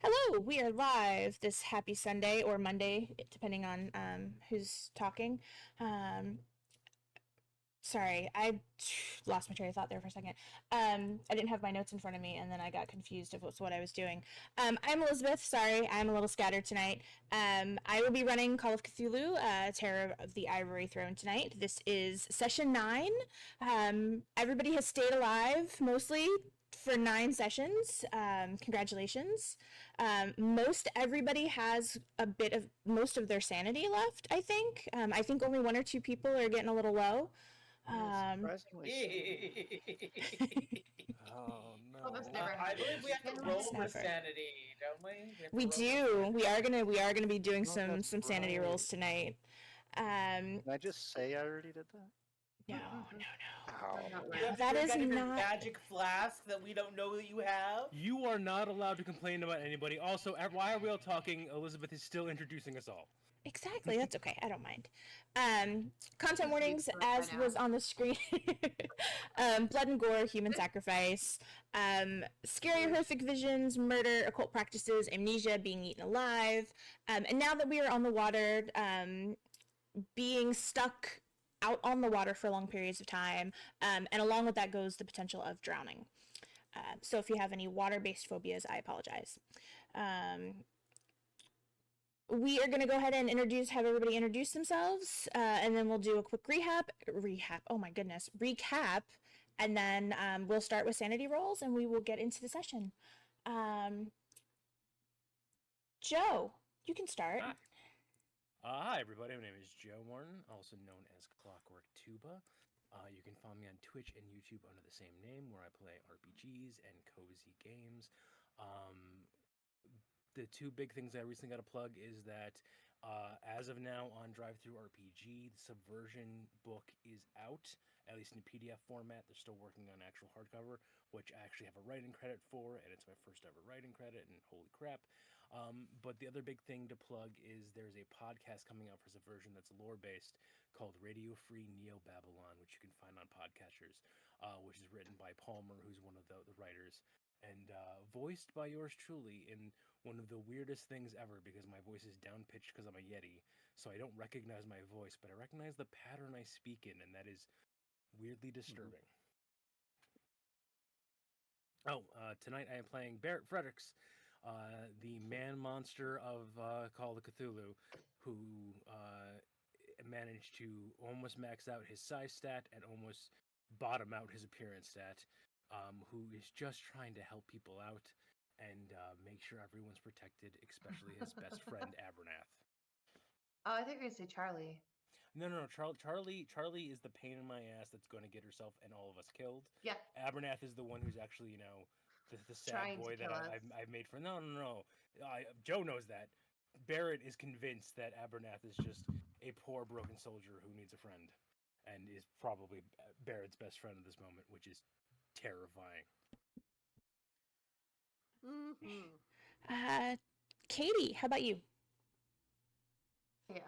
Hello, we are live this happy Sunday or Monday, depending on who's talking. Um, Sorry, I lost my train of thought there for a second. I didn't have my notes in front of me, and then I got confused of what I was doing. I'm Elizabeth. Sorry, I'm a little scattered tonight. I will be running Call of Cthulhu, Terror of the Ivory Throne tonight. This is session 9. Everybody has stayed alive, mostly for 9 sessions. Congratulations. Most everybody has most of their sanity left, I think. I think only 1 or 2 people are getting a little low. Surprisingly Oh no! Oh, that's never I believe we have to happened. roll for Never. sanity, don't we? We do. We are gonna be doing some that's sanity right. rolls tonight. Can I just say I already did that? No. You have That to is drink out of your not- magic flask that we don't know that you have. You are not allowed to complain about anybody. Also, while we're all talking, Elizabeth is still introducing us all. Exactly, that's okay. I don't mind. Content warnings, as was on the screen. Blood and gore, human sacrifice, scary horrific visions, murder, occult practices, amnesia, being eaten alive. And now that we are on the water, being stuck out on the water for long periods of time, and along with that goes the potential of drowning. So if you have any water-based phobias, I apologize. We are going to go ahead and have everybody introduce themselves, and then we'll do a quick recap, and then we'll start with sanity rolls, and we will get into the session. Joe, you can start. Hi, everybody. My name is Joe Morton, also known as Clockwork Tuba. You can follow me on Twitch and YouTube under the same name, where I play RPGs and cozy games. The two big things I recently got to plug is that as of now on Drive-Thru RPG, the Subversion book is out, at least in PDF format. They're still working on actual hardcover, which I actually have a writing credit for, and it's my first ever writing credit, and holy crap. But the other big thing to plug is there's a podcast coming out for Subversion that's lore-based called Radio Free Neo-Babylon, which you can find on Podcatchers, which is written by Palmer, who's one of the writers, and voiced by yours truly in one of the weirdest things ever, because my voice is down-pitched because I'm a Yeti, so I don't recognize my voice, but I recognize the pattern I speak in, and that is weirdly disturbing. Tonight I am playing Barrett Fredericks, the man-monster of Call of Cthulhu, who managed to almost max out his size stat and almost bottom out his appearance stat. Who is just trying to help people out and make sure everyone's protected, especially his best friend Abernath. Oh, I think you're gonna say Charlie. No. Charlie is the pain in my ass that's going to get herself and all of us killed. Yeah. Abernath is the one who's actually, the sad Trying boy to that kill us. I've made for. No. Joe knows that. Barrett is convinced that Abernath is just a poor broken soldier who needs a friend, and is probably Barrett's best friend at this moment, which is terrifying. Katie, how about you? Okay,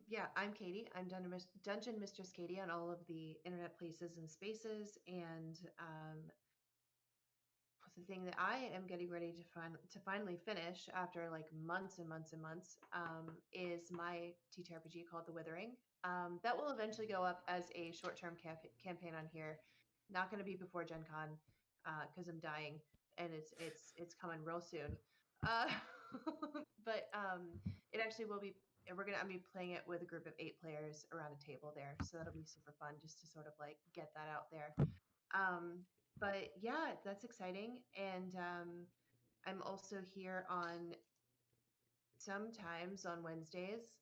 yeah, I'm Katie. I'm Dungeon Mistress Katie on all of the internet places and spaces, and the thing that I am getting ready to finally finish after like months and months and months is my TTRPG called The Withering. That will eventually go up as a short-term campaign on here. Not going to be before Gen Con because I'm dying, and it's coming real soon. But it actually will be. I'm be playing it with a group of 8 players around a table there, so that'll be super fun just to sort of like get that out there. But yeah, that's exciting, and I'm also here on sometimes on Wednesdays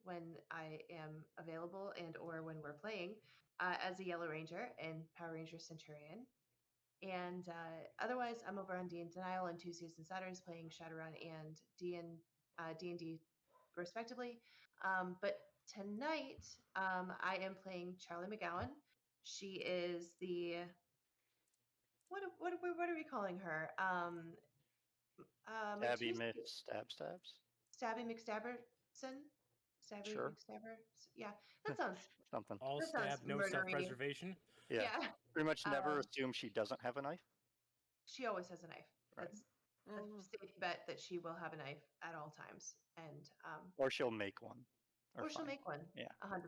when I am available and or when we're playing as a Yellow Ranger and Power Ranger Centurion. And otherwise, I'm over on D&D Denial on Tuesdays and Saturdays playing Shadowrun and D&D respectively. But tonight, I am playing Charlie McGowan. She is the what are we calling her? Abby Miss Stabs? Stabby McStabberson? Stabby Sure. McStabber? Yeah, that sounds Something. All That sounds stab, no murdery. self-preservation. Yeah. Pretty much never assume she doesn't have a knife. She always has a knife. Right. That's a safe bet that she will have a knife at all times, and Or she'll make one. or she'll find make one. Yeah. 100%.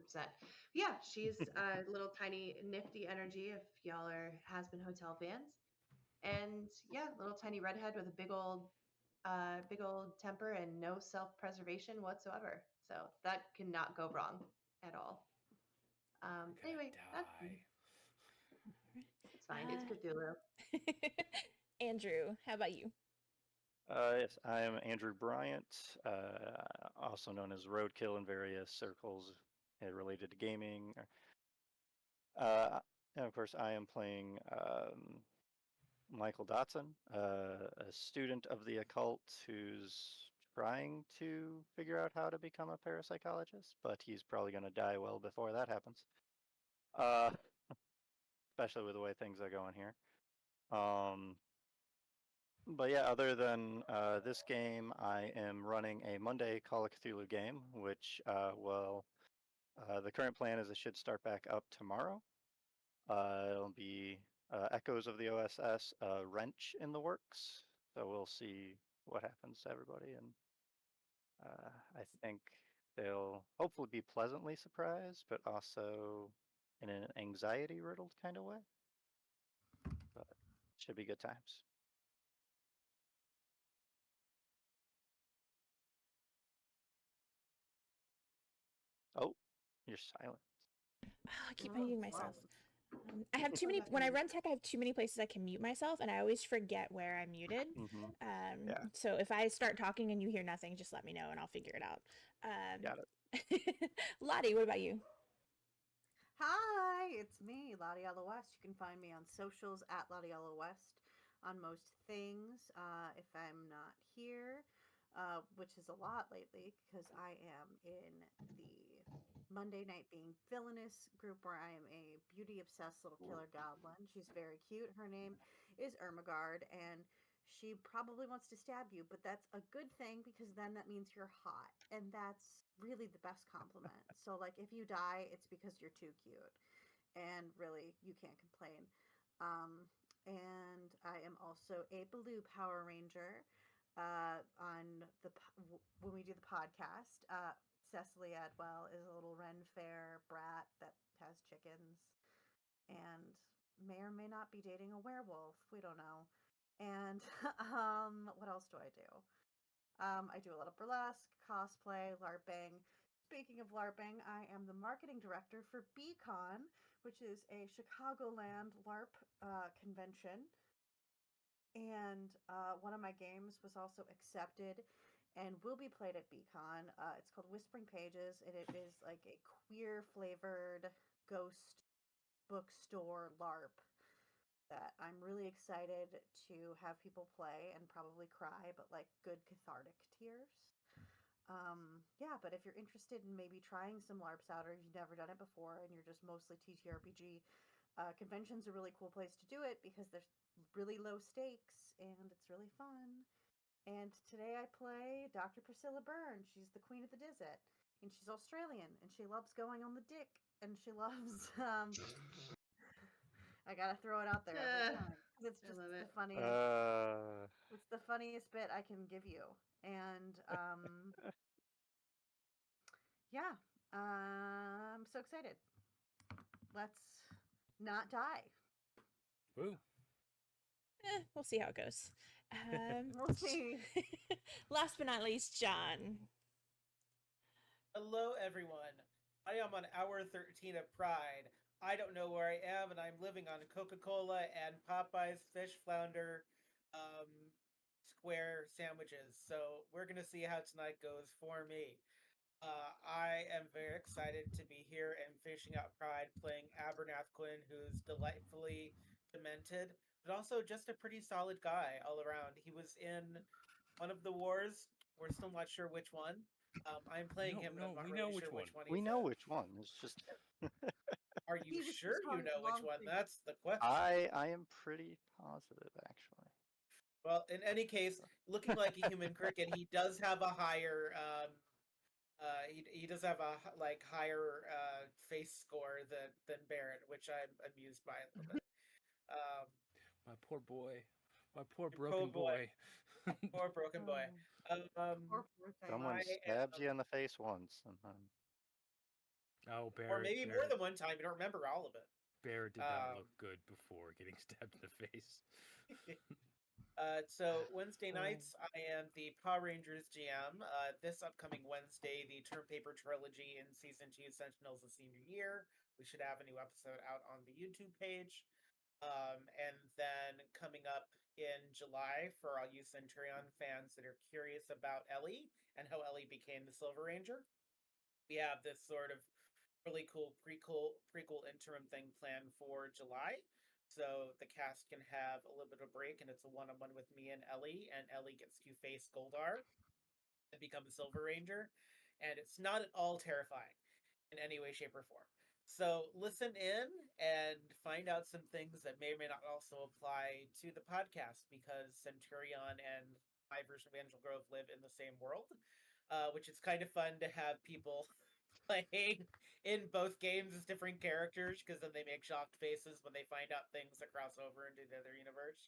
Yeah, she's a little tiny nifty energy. If y'all are Has-Been Hotel fans, and yeah, little tiny redhead with a big old temper and no self-preservation whatsoever. So that cannot go wrong at all. Anyway, it's fine. It's Cthulhu. Andrew, how about you? Yes, I am Andrew Bryant, also known as Roadkill in various circles related to gaming. And of course, I am playing Michael Dotson, a student of the occult who's trying to figure out how to become a parapsychologist, but he's probably going to die well before that happens. Especially with the way things are going here. But yeah, other than this game, I am running a Monday Call of Cthulhu game, which the current plan is it should start back up tomorrow. It'll be Echoes of the OSS, Wrench in the works. So we'll see what happens to everybody, and I think they'll hopefully be pleasantly surprised, but also in an anxiety-riddled kind of way. But should be good times. Oh, you're silent. Oh, I keep muting myself. I have too many. When I run tech, I have too many places I can mute myself, and I always forget where I'm muted. Yeah. So if I start talking and you hear nothing, just let me know, and I'll figure it out. Got it. Lottie, what about you? Hi, it's me, Lottie Yellow West. You can find me on socials at Lottie Yellow West on most things. If I'm not here, which is a lot lately because I am in the Monday Night Being Villainous group where I am a beauty obsessed little killer goblin. She's very cute. Her name is Ermagard, and she probably wants to stab you, but that's a good thing because then that means you're hot, and that's really the best compliment. So like if you die, it's because you're too cute, and really you can't complain. And I am also a blue Power Ranger on when we do the podcast. Cecily Adwell is a little Ren Fair brat that has chickens and may or may not be dating a werewolf. We don't know. And what else do I do? I do a lot of burlesque, cosplay, LARPing. Speaking of LARPing, I am the marketing director for BCon, which is a Chicagoland LARP convention. And one of my games was also accepted and will be played at BCon. It's called Whispering Pages, and it is like a queer flavored ghost bookstore LARP that I'm really excited to have people play and probably cry, but like good cathartic tears. Yeah, but if you're interested in maybe trying some LARPs out, or if you've never done it before and you're just mostly TTRPG, convention's a really cool place to do it because there's really low stakes and it's really fun. And today I play Dr. Priscilla Byrne. She's the queen of the Dizzet, and she's Australian, and she loves going on the dick, and she loves I gotta throw it out there every time because it's just the funniest. It's the funniest bit I can give you, and yeah, I'm so excited. Let's not die. Woo. We'll see how it goes. We'll see. Last but not least, John. Hello, everyone. I am on hour 13 of Pride. I don't know where I am, and I'm living on Coca-Cola and Popeye's fish flounder square sandwiches. So we're going to see how tonight goes for me. I am very excited to be here and finishing out Pride playing Abernath Quinn, who's delightfully demented, but also just a pretty solid guy all around. He was in one of the wars. We're still not sure which one. I'm playing him, and I'm not really sure which one he's We know in. which one. It's just. Are you sure you know which one? That's the question. I am pretty positive, actually. Well, in any case, looking like a human cricket, he does have a higher. He does have a higher face score than Barrett, which I'm amused by a little bit. My poor boy, my poor broken boy. Poor broken boy. Poor thing. Someone stabs you in the face once, and then Oh, or maybe more than one time. You don't remember all of it. Barrett did not look good before getting stabbed in the face. So Wednesday nights, I am the Power Rangers GM. This upcoming Wednesday, the Term Paper Trilogy in Season 2 Sentinels of Senior Year. We should have a new episode out on the YouTube page. And then coming up in July, for all you Centurion fans that are curious about Ellie and how Ellie became the Silver Ranger, we have this sort of really cool prequel interim thing planned for July. So the cast can have a little bit of a break, and it's a one-on-one with me and Ellie gets to face Goldar and become a Silver Ranger, and it's not at all terrifying in any way, shape, or form. So listen in and find out some things that may or may not also apply to the podcast, because Centurion and my version of Angel Grove live in the same world, which is kind of fun to have people playing in both games as different characters, because then they make shocked faces when they find out things that cross over into the other universe,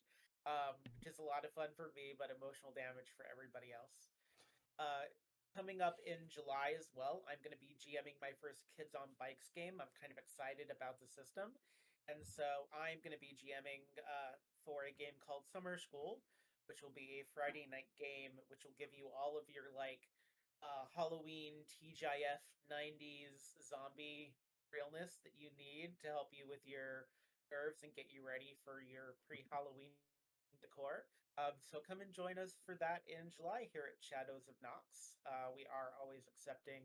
which is a lot of fun for me, but emotional damage for everybody else. Coming up in July as well, I'm going to be GMing my first Kids on Bikes game. I'm kind of excited about the system. And so I'm going to be GMing for a game called Summer School, which will be a Friday night game, which will give you all of your Halloween TGIF 90s zombie realness that you need to help you with your nerves and get you ready for your pre-Halloween decor. So come and join us for that in July here at Shadows of Nox. We are always accepting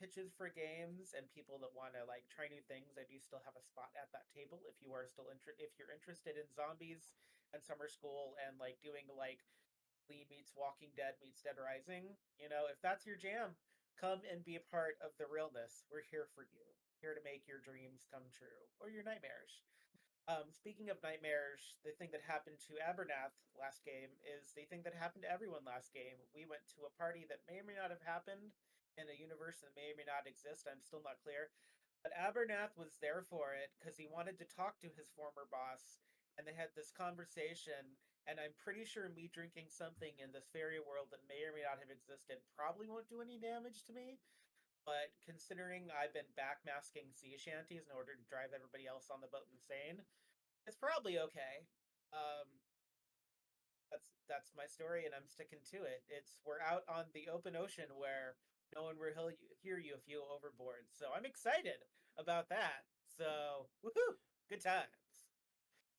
pitches for games and people that want to try new things. I do still have a spot at that table if you are still if you're interested in zombies and summer school and doing Lee meets Walking Dead meets Dead Rising. If that's your jam, come and be a part of the realness. We're here for you, here to make your dreams come true or your nightmares. Speaking of nightmares, the thing that happened to Abernath last game is the thing that happened to everyone last game. We went to a party that may or may not have happened in a universe that may or may not exist. I'm still not clear. But Abernath was there for it because he wanted to talk to his former boss, and they had this conversation. And I'm pretty sure me drinking something in this fairy world that may or may not have existed probably won't do any damage to me. But considering I've been backmasking sea shanties in order to drive everybody else on the boat insane, it's probably okay. Um, that's my story, and I'm sticking to it. We're out on the open ocean where no one will hear you if you go overboard. So I'm excited about that. So woohoo, good times.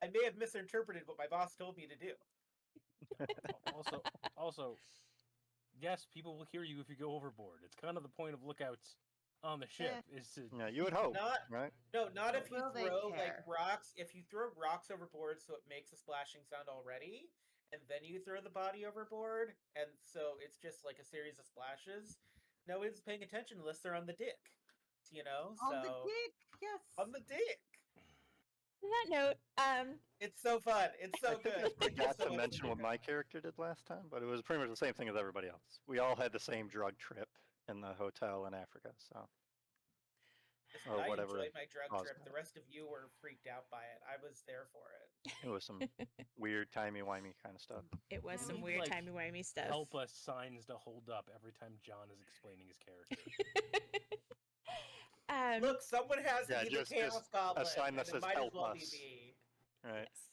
I may have misinterpreted what my boss told me to do. Also, yes, people will hear you if you go overboard. It's kind of the point of lookouts on the ship is to. Yeah, you would hope, right? No, not if you Will they throw care? rocks. If you throw rocks overboard, so it makes a splashing sound already, and then you throw the body overboard, and so it's just like a series of splashes. No one's paying attention unless they're on the dick. On the dick, yes. On the dick. On that note, It's so fun. It's so I think good. I forgot So to much mention what my character did last time, but it was pretty much the same thing as everybody else. We all had the same drug trip in the hotel in Africa, so or I whatever enjoyed my drug caused trip. that. The rest of you were freaked out by it. I was there for it. It was some weird timey-wimey kind of stuff. it was We some need, weird timey-wimey stuff. Help us signs to hold up every time John is explaining his character. Look, someone has to be the just Chaos Goblin, assign and this it as might as help well us. be me. Right. Yes.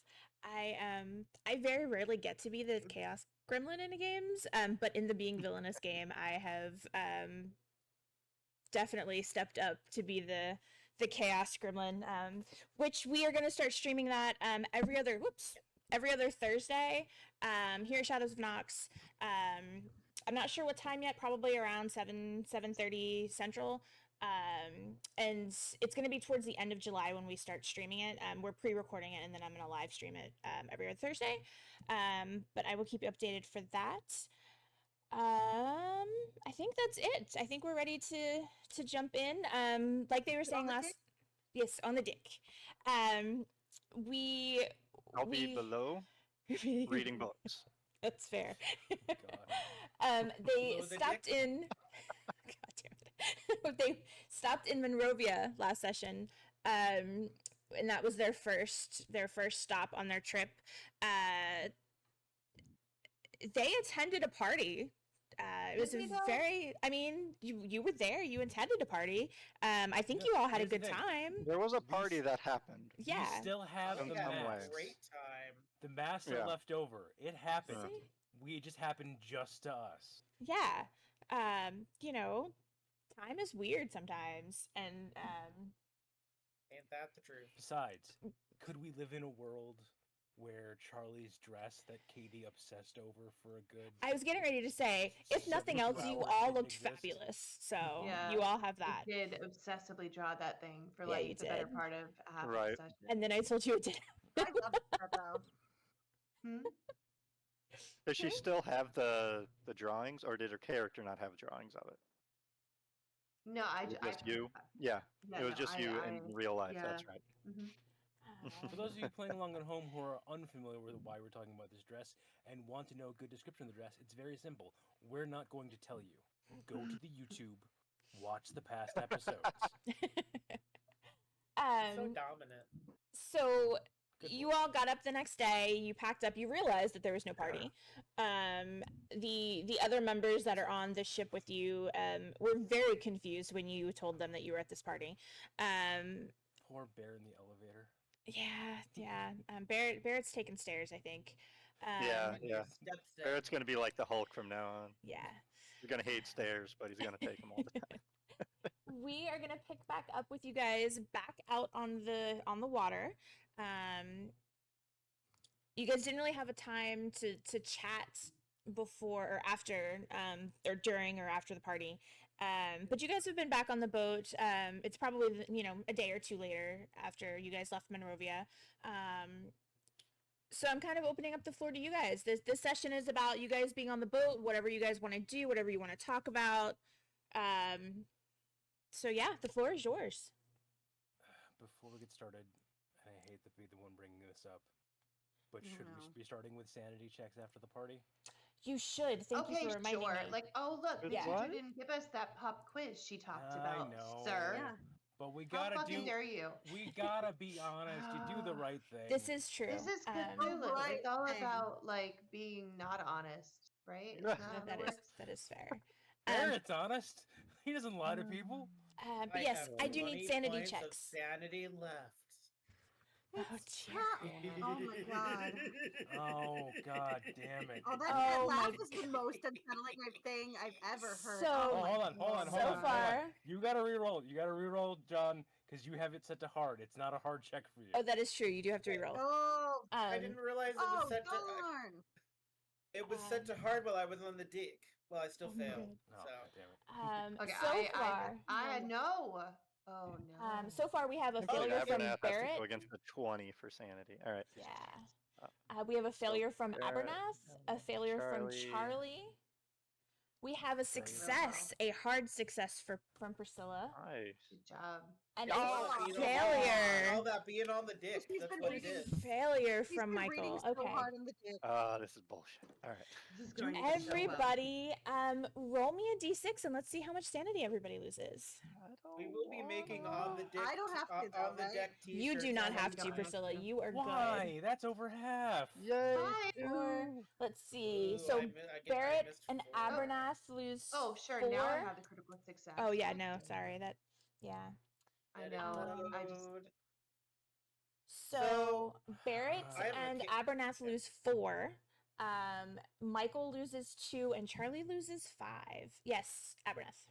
I very rarely get to be the chaos gremlin in games, but in the being villainous game, I have definitely stepped up to be the chaos gremlin, which we are going to start streaming that every other Thursday here at Shadows of Nox. I'm not sure what time yet, probably around 7:30 Central. And it's going to be towards the end of July when we start streaming it. We're pre-recording it, and then I'm going to live stream it every other Thursday. But I will keep you updated for that. I think that's it. I think we're ready to jump in. Like they were saying last, yes, on the dick. I'll be below reading books. That's fair. God. They Below the stopped dick? in. God damn it! They stopped in Monrovia last session, and that was their first stop on their trip. they attended a party. It was Did a they, though? very. I mean, you were there. You attended a party. I think Yeah, you all had a here's the good thing. time. There was a These- party that happened. We Yeah. still have In the We had some a ways. masks. great time. The masks are Yeah. left over. It happened. See? It just happened just to us. Yeah. You know, time is weird sometimes, and Ain't that the truth? Besides, could we live in a world where Charlie's dress that Katie obsessed over for a good I was getting ready to say, if nothing 72 else, you hours all didn't looked exist? fabulous. So Yeah. you all have I that. did obsessively draw that thing for Yeah, you like the better did. part of half Right. the session. And then I told you it did. I love that though. Hmm? Does she still have the drawings, or did her character not have drawings of it? No, I Was it I just you? Yeah, yeah, it was no, just you in real life. yeah. That's right. For those of you playing along at home who are unfamiliar with why we're talking about this dress and want to know a good description of the dress, it's very simple. We're not going to tell you. Go to the YouTube, watch the past episodes. So dominant. So Good you boy. all got up the next day, you packed up, you realized that there was no party. The other members that are on the ship with you were very confused when you told them that you were at this party. Poor bear in the elevator. Yeah. Barrett's taking stairs, I think. Yeah. Steps in. Barrett's gonna be like the Hulk from now on. Yeah. He's gonna hate stairs, but he's gonna take them all the time. We are gonna pick back up with you guys back out on the water. You guys didn't really have a time to chat before or after or during or after the party, but you guys have been back on the boat. It's probably a day or two later after you guys left Monrovia. So I'm kind of opening up the floor to you guys. This session is about you guys being on the boat, whatever you guys want to do, whatever you want to talk about. So yeah, the floor is yours. Before we get started, and I hate to be the one bringing this up, but should No. we be starting with sanity checks after the party? You should. Thank Okay, you for reminding sure. me. Like, oh look, the Yeah. teacher didn't give us that pop quiz she talked I about, know. sir. Yeah. But we How gotta fucking do. dare you? We gotta be honest. You do the right thing. This is true. This is Um, Cthulhu. right It's all thing. about like being not honest, right? Isn't that how that it is works? fair. Barrett's honest. He doesn't lie to people. But yes, have I do 20 need sanity points of checks. sanity left. Oh, It's dear. Oh my god. Oh god damn it. Oh, that Oh my laugh is the most unsettling thing I've ever heard. So- Oh, my hold on. God. So far, You gotta reroll. You gotta reroll, John, because you have it set to hard. It's not a hard check for you. oh, that is true. You do have to reroll. Oh, I didn't realize it was oh set to. darn. It was set to hard while I was on the dig. Well, I still Oh my failed. Oh, So god damn it. Okay, so far, I know. Oh no. so far we have a I feel like failure from Abernath has to Barrett. go against the 20 for sanity. All right. Yeah. We have a failure from Barrett, Abernath, a failure from Charlie. Charlie. We have a success, a hard success from Priscilla, Nice. Good job. and Oh, a being failure. all that being on the dick. She's That's been what it reading- is. Failure He's from been reading Michael. so Okay. hard in the dick. This is bullshit. All right. This is Do going so well. everybody roll me a d6 and let's see how much sanity everybody loses. We will be making on the dick. I don't have to, though, on the right? deck You do t-shirts. not I know have you to, don't have Priscilla. to. You are Why? That's over half. Yay. Bye. good. Let's see. Ooh, So I Barrett missed and 4. Abernath lose. Oh, sure. 4. Now I have the critical success. Oh yeah, no, sorry. Yeah. I Get it know. I just. load. So Barrett I have a and ca- Abernath lose 4. Michael loses 2 and Charlie loses 5. Yes, Abernath.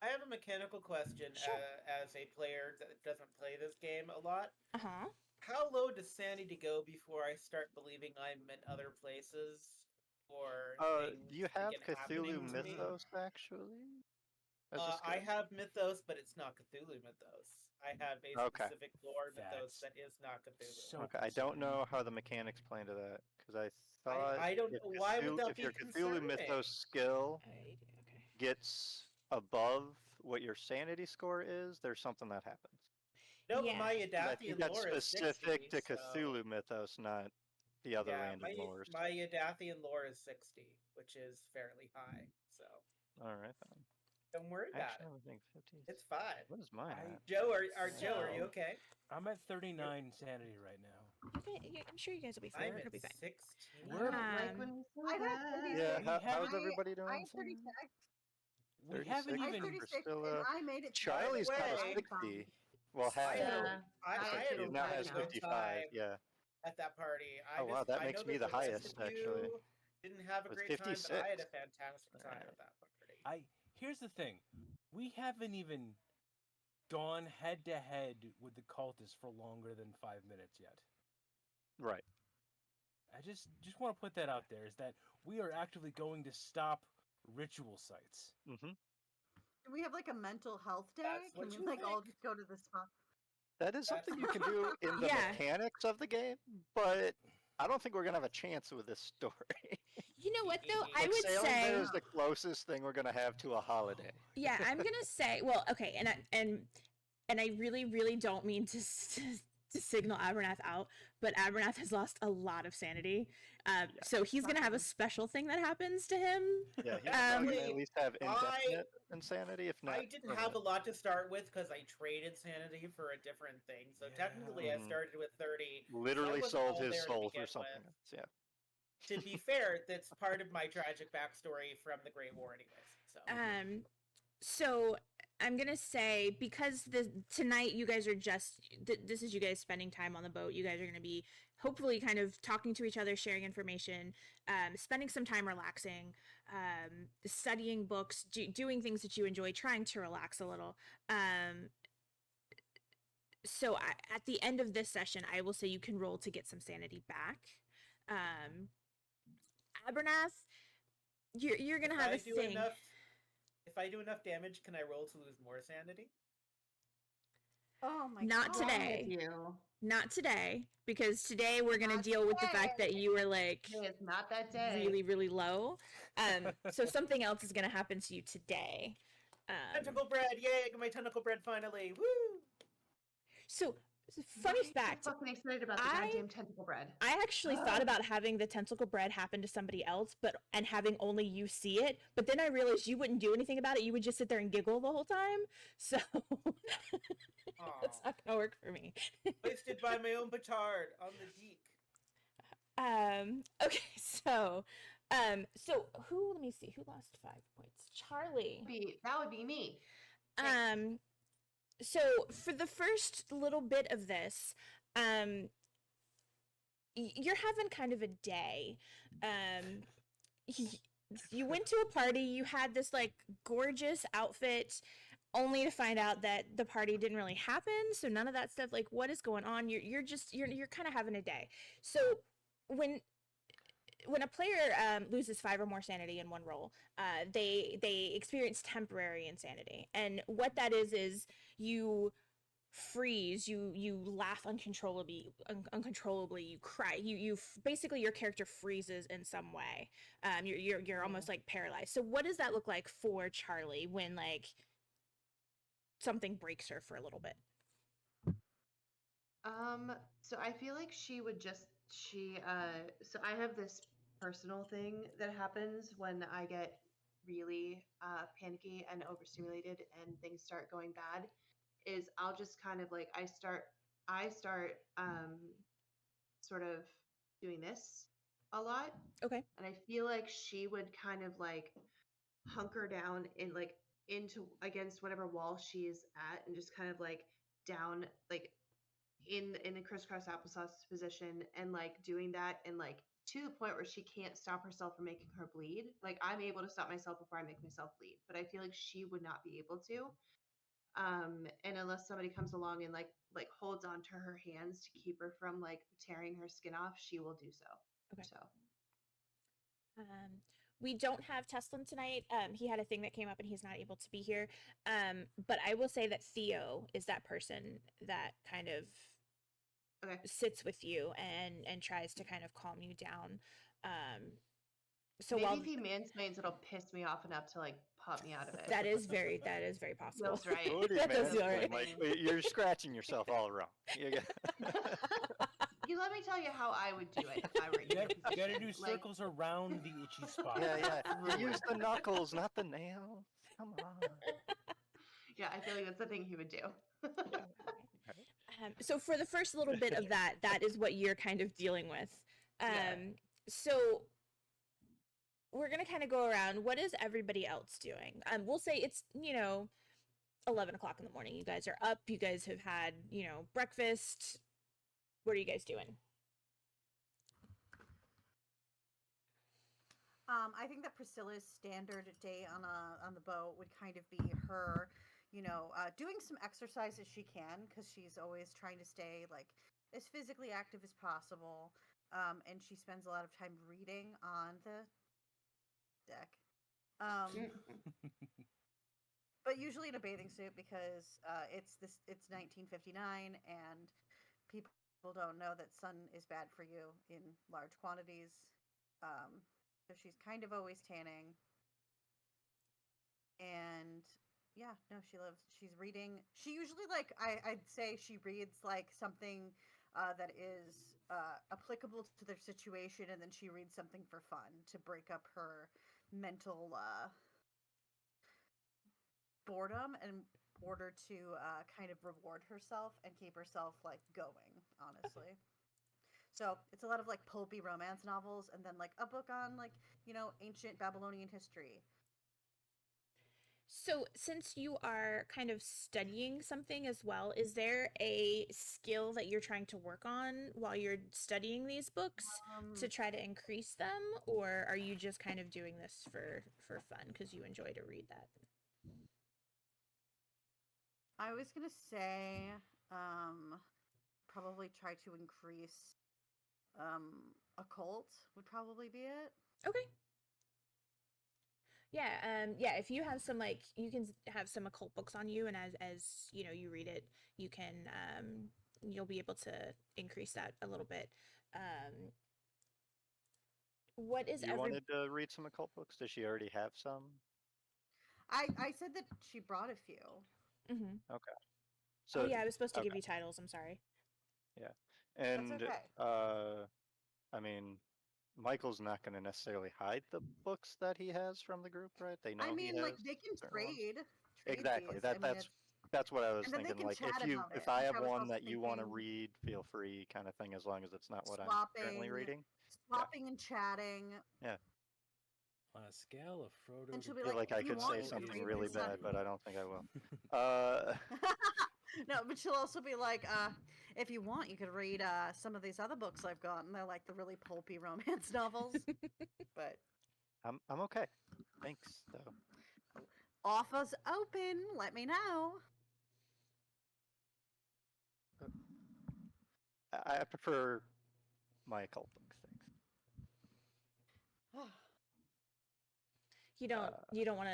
I have a mechanical question Sure. as a player that doesn't play this game a lot. Uh-huh. How low does sanity go before I start believing I'm in other places? Or Do you have begin Cthulhu happening to me? Mythos actually? As a I skill? have Mythos, but it's not Cthulhu Mythos. I have a Okay. specific lore Mythos That's that is not Cthulhu. So Okay, I don't know how the mechanics play into that because I thought I don't if know. Why would that if be your Cthulhu concerning? Mythos skill Okay. gets above what your sanity score is, there's something that happens. No, Yeah. but my But I think Yadathi that's lore is specific 60, to Cthulhu Mythos, not the other Yeah, random lores. my Yadathian lore is 60, which is fairly high. So All right then. don't worry about Actually, it. I was thinking 50. It's fine. What is mine? I- at? Joe, are you So- okay? I'm at 39 sanity right now. I'm sure you guys will be fine. I'm It'll at be fine. 16. I don't like Um, when we say I'm at that. 36. Yeah, We how's have- everybody doing? I'm 36. We 36, haven't I'm even. 36, Priscilla. and I made it. to Charlie's By the kind of way- 60. Well, I half. had So- a, I I had a He now really has good 55. time Yeah. at that party. I Oh, wow, just, that I makes know me that the highest, rest of actually. you didn't have a With great time, but I had a 56. fantastic time Alright. at that party. Here's the thing. We haven't even gone head to head with the cultists for longer than 5 minutes yet. Right. I just want to put that out there, is that we are actively going to stop ritual sites. Hmm. Do we have like a mental health day? That's Can what we you like all think. just go to the spa? That is something you That's- can do in the Yeah. mechanics of the game, but I don't think we're gonna have a chance with this story. You know what though? I Like, would sailing say, there is the closest thing we're gonna have to a holiday. yeah, I'm gonna say, well, okay, and I really, really don't mean to signal Abernath out, but Abernath has lost a lot of sanity, so he's gonna have a special thing that happens to him. Yeah, he's probably gonna Um, at least have indefinite insanity, if not. I didn't have a lot to start with because I traded sanity for a different thing. So Yeah. technically, I Mhm. started with 30. Literally wasn't sold all his there to soul begin for something with. else. Yeah. To be fair, that's part of my tragic backstory from the Great War, anyways. So So I'm gonna say, because tonight you guys are just this is you guys spending time on the boat. You guys are gonna be hopefully kind of talking to each other, sharing information, spending some time relaxing, studying books, doing things that you enjoy, trying to relax a little. So at the end of this session, I will say you can roll to get some sanity back. Abernath, you're gonna have a thing. If I do enough damage, can I roll to lose more sanity? Oh my Not god. today. You. Not today, because today we're gonna Not deal with the fact that you were like It's not that day. really, really low. So something else is gonna happen to you today. Tentacle bread! Yay! I got my tentacle bread finally! Woo! So Why funny are you so fact, fucking excited about the I- goddamn tentacle bread. I actually thought about having the tentacle bread happen to somebody else, and having only you see it. But then I realized you wouldn't do anything about it. You would just sit there and giggle the whole time. So that's not gonna work for me. Wasted by my own petard on the deek. Okay, so who? Let me see. Who lost 5 points? Charlie. That would be me. So for the first little bit of this, you're having kind of a day. You went to a party, you had this like gorgeous outfit, only to find out that the party didn't really happen. So none of that stuff, like what is going on? You're kind of having a day. So when a player loses 5 or more sanity in one roll, they experience temporary insanity, and what that is you freeze, you laugh uncontrollably, you cry, you basically your character freezes in some way. You're almost like paralyzed. So what does that look like for Charlie when like something breaks her for a little bit? So I feel like she would just so I have this personal thing that happens when I get really panicky and overstimulated and things start going bad, is I'll just kind of like I start sort of doing this a lot. Okay. And I feel like she would kind of like hunker down in like into against whatever wall she's at and just kind of like down like in a crisscross applesauce position, and like doing that and like to the point where she can't stop herself from making her bleed. Like I'm able to stop myself before I make myself bleed, but I feel like she would not be able to. And unless somebody comes along and like holds onto her hands to keep her from like tearing her skin off, she will do so. Okay. So we don't have Teslin tonight. He had a thing that came up and he's not able to be here. But I will say that Theo is that person that kind of sits with you and tries to kind of calm you down. So maybe while if he mansplains, it'll piss me off enough to like pop me out of it. that is very possible. Feels right. Booty That does feel man. right. Like, you're scratching yourself all wrong. You got- You let me tell you how I would do it if I were in You your gotta position. do Like, circles around the itchy spot. yeah. You use the knuckles, not the nails. Come on. yeah, I feel like that's the thing he would do. So for the first little bit of that is what you're kind of dealing with. Yeah. So we're gonna kind of go around. What is everybody else doing? We'll say it's 11 o'clock in the morning. You guys are up. You guys have had breakfast. What are you guys doing? I think that Priscilla's standard day on the boat would kind of be her, doing some exercise as she can, because she's always trying to stay like as physically active as possible. And she spends a lot of time reading on the deck. But usually in a bathing suit, because it's 1959 and people don't know that sun is bad for you in large quantities. So she's kind of always tanning. And yeah, no, she's reading. She usually, like, I'd say she reads like something that is applicable to their situation, and then she reads something for fun to break up her mental boredom in order to kind of reward herself and keep herself like going, honestly. So it's a lot of like pulpy romance novels, and then like a book on like ancient Babylonian history. So since you are kind of studying something as well, is there a skill that you're trying to work on while you're studying these books to try to increase them, or are you just kind of doing this for fun because you enjoy to read that? I was gonna say, probably try to increase occult would probably be it. Okay. Yeah, if you have some, like, you can have some occult books on you, and as you read it, you can you'll be able to increase that a little bit. What is You wanted to read some occult books? Does she already have some? I said that she brought a few. Mm-hmm. Okay. Oh So yeah, I was supposed to give okay. you titles. I'm sorry. Yeah, and okay. I mean, Michael's not going to necessarily hide the books that he has from the group, right? They know I he mean, like has they can certain ones. trade Exactly. these. That I mean, that's what I was and then they thinking. can Like chat about it. if I Like, have I was one also that you want to thinking read, feel free, kind of thing, as long as it's not what I'm currently swapping, reading. swapping and chatting. Yeah. On a scale of Frodo And to she'll be I feel like, like if I you could want, say you could something read really this on. bad, but I don't think I will. Uh, No, but she'll also be like, if you want, you could read some of these other books I've got, and they're like the really pulpy romance novels. But I'm okay. Thanks, though. offers open. Let me know. I prefer my occult books. Thanks. You don't want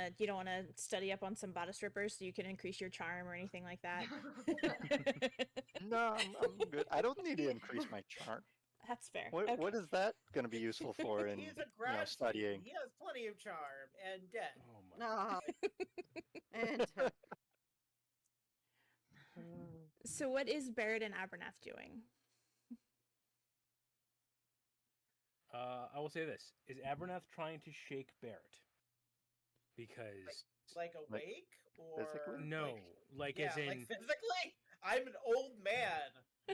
to study up on some bodice rippers so you can increase your charm or anything like that. No, I'm good. I don't need to increase my charm. That's fair. What is that going to be useful for in He's a grad studying? student. He has plenty of charm and debt. Oh my! And So what is Barrett and Abernath doing? I will say this: is Abernath trying to shake Barrett? Because Like awake or physically? no, like yeah, as in like physically. I'm an old man.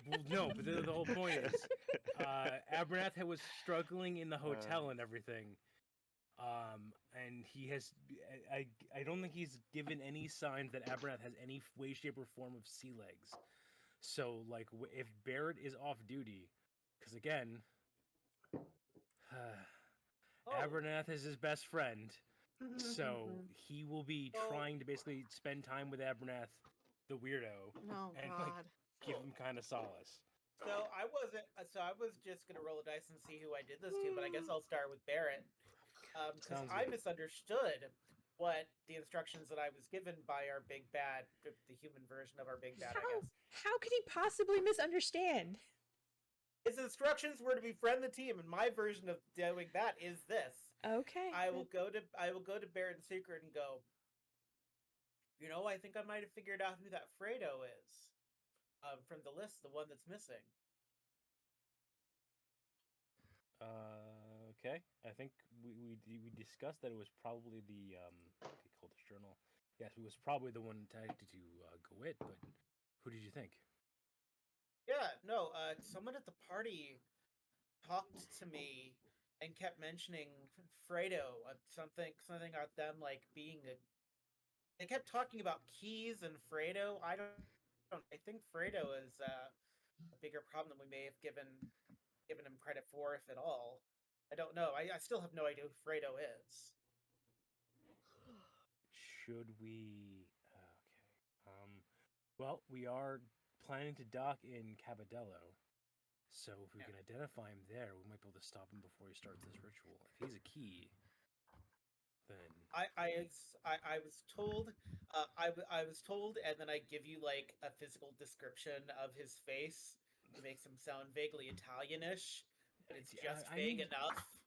well, no, but the whole point is, Abernath was struggling in the hotel and everything, and he has. I don't think he's given any signs that Abernath has any way, shape, or form of sea legs. So, like, if Barrett is off duty, because again, Oh, Abernath is his best friend, so he will be Oh. trying to basically spend time with Abernath, the weirdo, oh and god. like give him kind of solace. so I wasn't. So I was just gonna roll a dice and see who I did this to, but I guess I'll start with Barrett, because Sounds I good. misunderstood what the instructions that I was given by our big bad, the human version of our big bad. I guess How could he possibly misunderstand? his instructions were to befriend the team, and my version of doing that is this. Okay. I will go to Barrett in secret and go. I think I might have figured out who that Fredo is. From the list, the one that's missing. Okay. I think we discussed that it was probably the cultist journal. Yes, it was probably the one tagged to Gawit, but who did you think? no. Someone at the party talked to me and kept mentioning Fredo. Something about them like being a. They kept talking about keys and Fredo. I don't. I think Fredo is a bigger problem than we may have given him credit for, if at all. I don't know. I still have no idea who Fredo is. Should we? Okay. Well, we are planning to dock in Cabadello, so if we Yeah. can identify him there, we might be able to stop him before he starts this ritual. If he's a key, then I was told, I was told, and then I give you like a physical description of his face. It makes him sound vaguely Italianish, but it's just vague enough.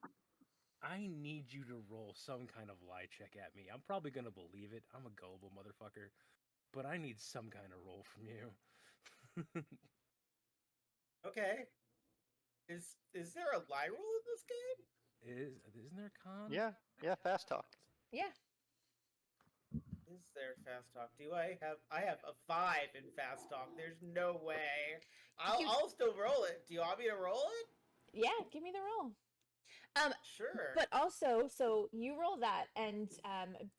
I need you to roll some kind of lie check at me. I'm probably gonna believe it. I'm a gullible motherfucker, but I need some kind of roll from you. Okay. Is there a lie rule in this game? Isn't there con? Yeah, fast talk. Yeah. Is there fast talk? I have a 5 in fast talk. There's no way. I'll still roll it. Do you want me to roll it? Yeah, give me the roll. Sure. But also, so you roll that, and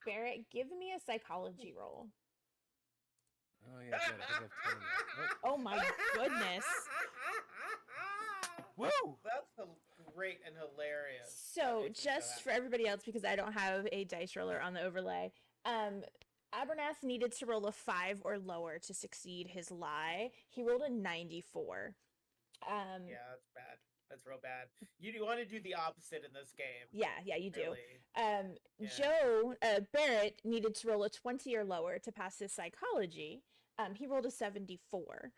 Barrett, give me a psychology roll. Oh yeah, good. I think I have 10 now. Oh my goodness. Woo! That's great and hilarious. So, That makes me so just for happy. everybody else, because I don't have a dice roller on the overlay, Abernath needed to roll a 5 or lower to succeed his lie. He rolled a 94. Yeah, that's bad. That's real bad. You want to do the opposite in this game. Yeah, you do. Really. Yeah. Joe, Barrett needed to roll a 20 or lower to pass his psychology. He rolled a 74.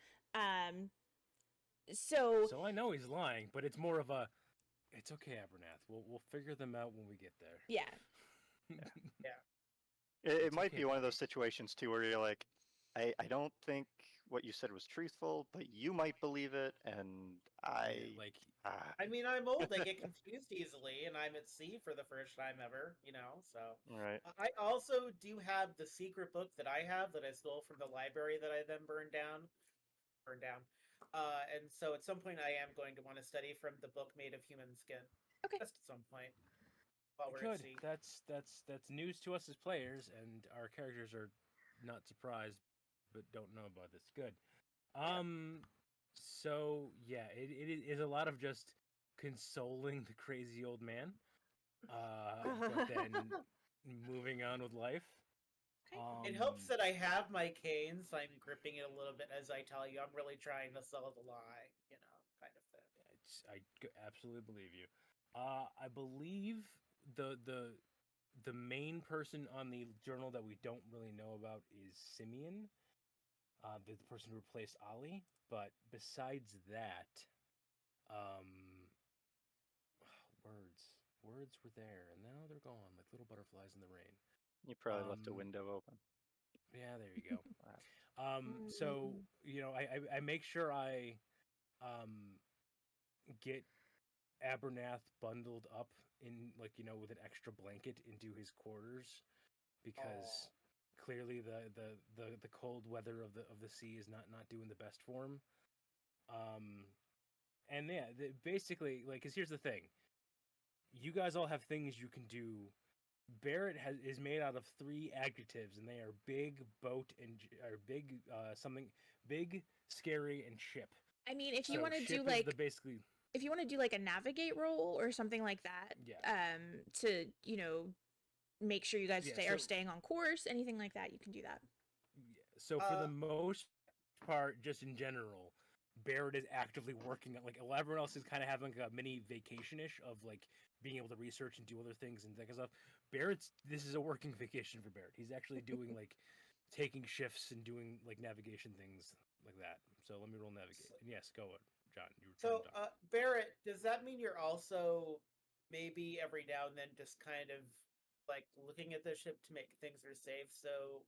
So I know he's lying, but it's more of a. It's okay, Abernath. We'll figure them out when we get there. yeah, It It's might okay. be one of those situations too where you're like, I don't think what you said was truthful, but you might believe it, and like I mean, I'm old. I get confused easily, and I'm at sea for the first time ever. So right. I also do have the secret book that I have that I stole from the library that I then burned down. And so at some point I am going to want to study from the book made of human skin. Okay. Just at some point while we're good. at sea. That's news to us as players, and our characters are not surprised, but don't know about this. Good. So yeah, it is a lot of just consoling the crazy old man, but then moving on with life. Okay. It helps that I have my cane, so I'm gripping it a little bit as I tell you. I'm really trying to sell the lie, kind of thing. Absolutely believe you. I believe the main person on the journal that we don't really know about is Simeon, the person who replaced Ollie. But besides that, words were there, and now they're gone, like little butterflies in the rain. You probably left a window open. Yeah, there you go. So I make sure I get Abernath bundled up in with an extra blanket into his quarters because clearly the cold weather of the sea is not doing the best for him. And yeah, basically, because here's the thing: you guys all have things you can do. Barrett is made out of 3 adjectives, and they are big, boat, and or big something big, scary, and ship. I mean, if you So want to ship do is basically. if you want to do like a navigate roll or something like that, Yeah. to make sure you guys Yeah, are staying on course, anything like that, you can do that. Yeah. So for the most part, just in general, Barrett is actively working on while everyone else is kind of having a mini vacation-ish of being able to research and do other things and that kind of stuff. This is a working vacation for Barrett. He's actually doing taking shifts and doing navigation things like that. So let me roll navigate. And yes, go on, John. You were trying to talk. Barrett, does that mean you're also maybe every now and then just kind of looking at the ship to make things are safe? So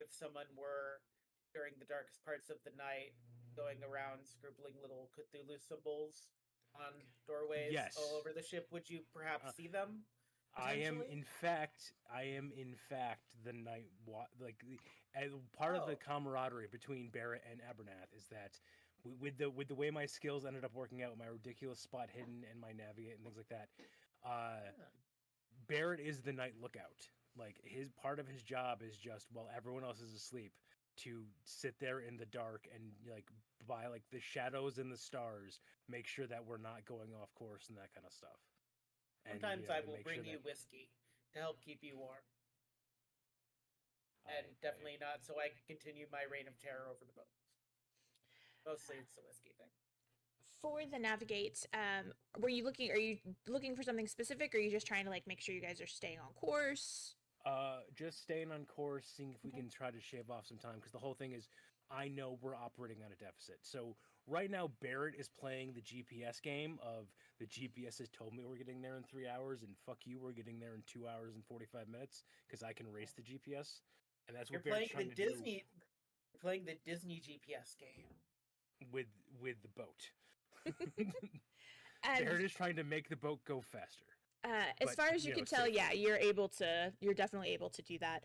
if someone were during the darkest parts of the night going around scribbling little Cthulhu symbols on doorways all over the ship, would you perhaps see them? I am in fact the night part of the camaraderie between Barrett and Abernath is that with the way my skills ended up working out, my ridiculous spot hidden and my navigate and things like that. Barrett is the night lookout. Like his part of his job is just while everyone else is asleep to sit there in the dark and like by like the shadows and the stars, make sure that we're not going off course and that kind of stuff. And, Sometimes I and will make bring sure you that- whiskey to help keep you warm. I- And definitely not so I can continue my reign of terror over the boat. Mostly it's the whiskey thing. For the navigate, are you looking for something specific, or are you just trying to like make sure you guys are staying on course? Just staying on course, seeing if we Okay. can try to shave off some time, because the whole thing is, I know we're operating on a deficit. So right now, Barrett is playing the GPS game of the GPS has told me we're getting there in 3 hours, and fuck you, we're getting there in 2 hours and 45 minutes because I can race the GPS, and that's You're what Barrett's playing trying the to Disney. You're playing the Disney GPS game. do with the boat. And Barrett is trying to make the boat go faster. as but, far as you you know, can tell, safely. yeah, you're definitely able to do that.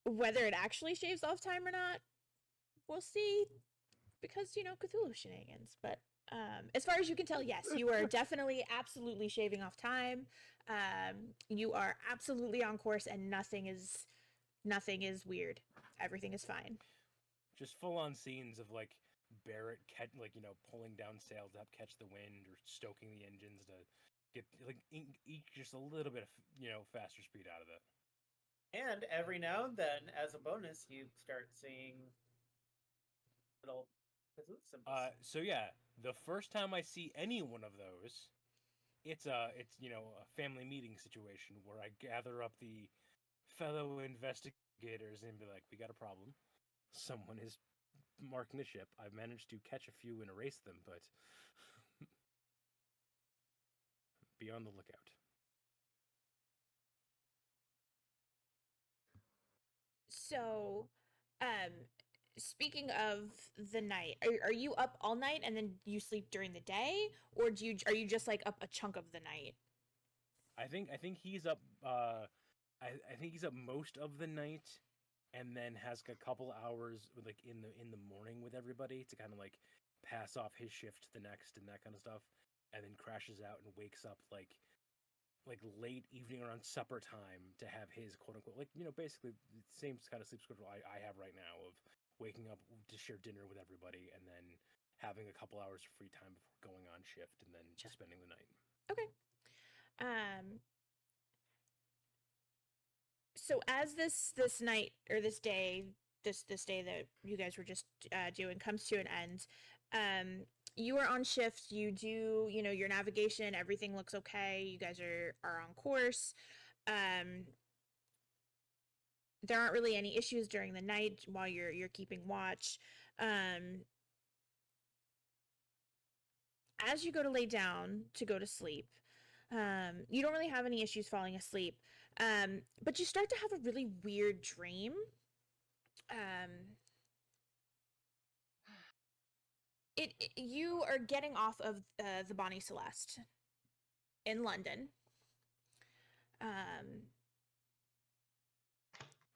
Whether it actually shaves off time or not, we'll see, because Cthulhu shenanigans. But as far as you can tell, yes, you are definitely absolutely shaving off time. You are absolutely on course, and nothing is weird. Everything is fine. Just full on scenes of like Barrett pulling down sails to help catch the wind or stoking the engines to get like eke just a little bit of faster speed out of it. And every now and then, as a bonus, you start seeing little Cthulhu symbols. So yeah, the first time I see any one of those, it's a family meeting situation where I gather up the fellow investigators and be like, we got a problem. Someone is marking the ship. I've managed to catch a few and erase them, but be on the lookout. So, speaking of the night, are you up all night and then you sleep during the day, or are you just like up a chunk of the night? I think he's up. I think he's up most of the night, and then has a couple hours like in the morning with everybody to kind of like pass off his shift to the next and that kind of stuff, and then crashes out and wakes up like late evening around supper time to have his quote unquote basically the same kind of sleep schedule I have right now of waking up to share dinner with everybody and then having a couple hours of free time before going on shift and then Sure. spending the night. Okay. So as this night or this day that you guys were just doing comes to an end, you are on shift. You do your navigation. Everything looks okay. You guys are on course. There aren't really any issues during the night while you're keeping watch. As you go to lay down to go to sleep, you don't really have any issues falling asleep, but you start to have a really weird dream. You are getting off of the Bonnie Celeste in London.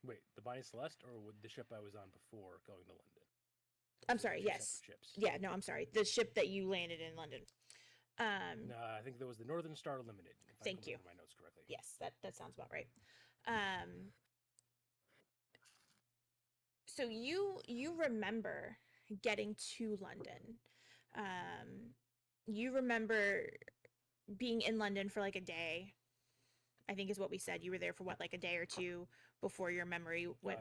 Wait, the Bonnie Celeste or the ship I was on before going to London? I'm So sorry. two Yes. separate ships. Yeah. No. I'm sorry. The ship that you landed in London. No, I think there was the Northern Star Limited. If Thank I you. remember my notes correctly. Yes, that sounds about right. So you remember getting to London. You remember being in London for like a day. I think is what we said. You were there for what, like a day or two before your memory went.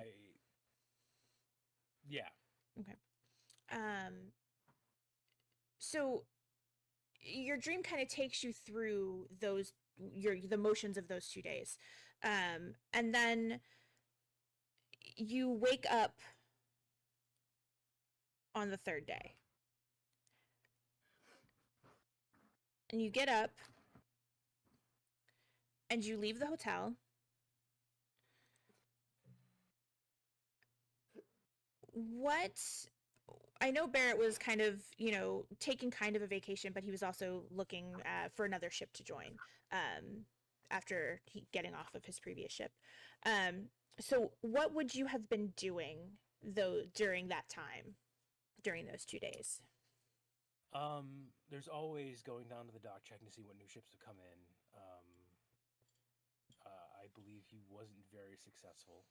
Yeah. Okay. So your dream kind of takes you through the motions of those 2 days, and then you wake up on the third day, and you get up and you leave the hotel. What I know, Barrett was kind of, taking kind of a vacation, but he was also looking for another ship to join after getting off of his previous ship. So what would you have been doing though during that time? during those 2 days? There's always going down to the dock checking to see what new ships have come in. I believe he wasn't very successful.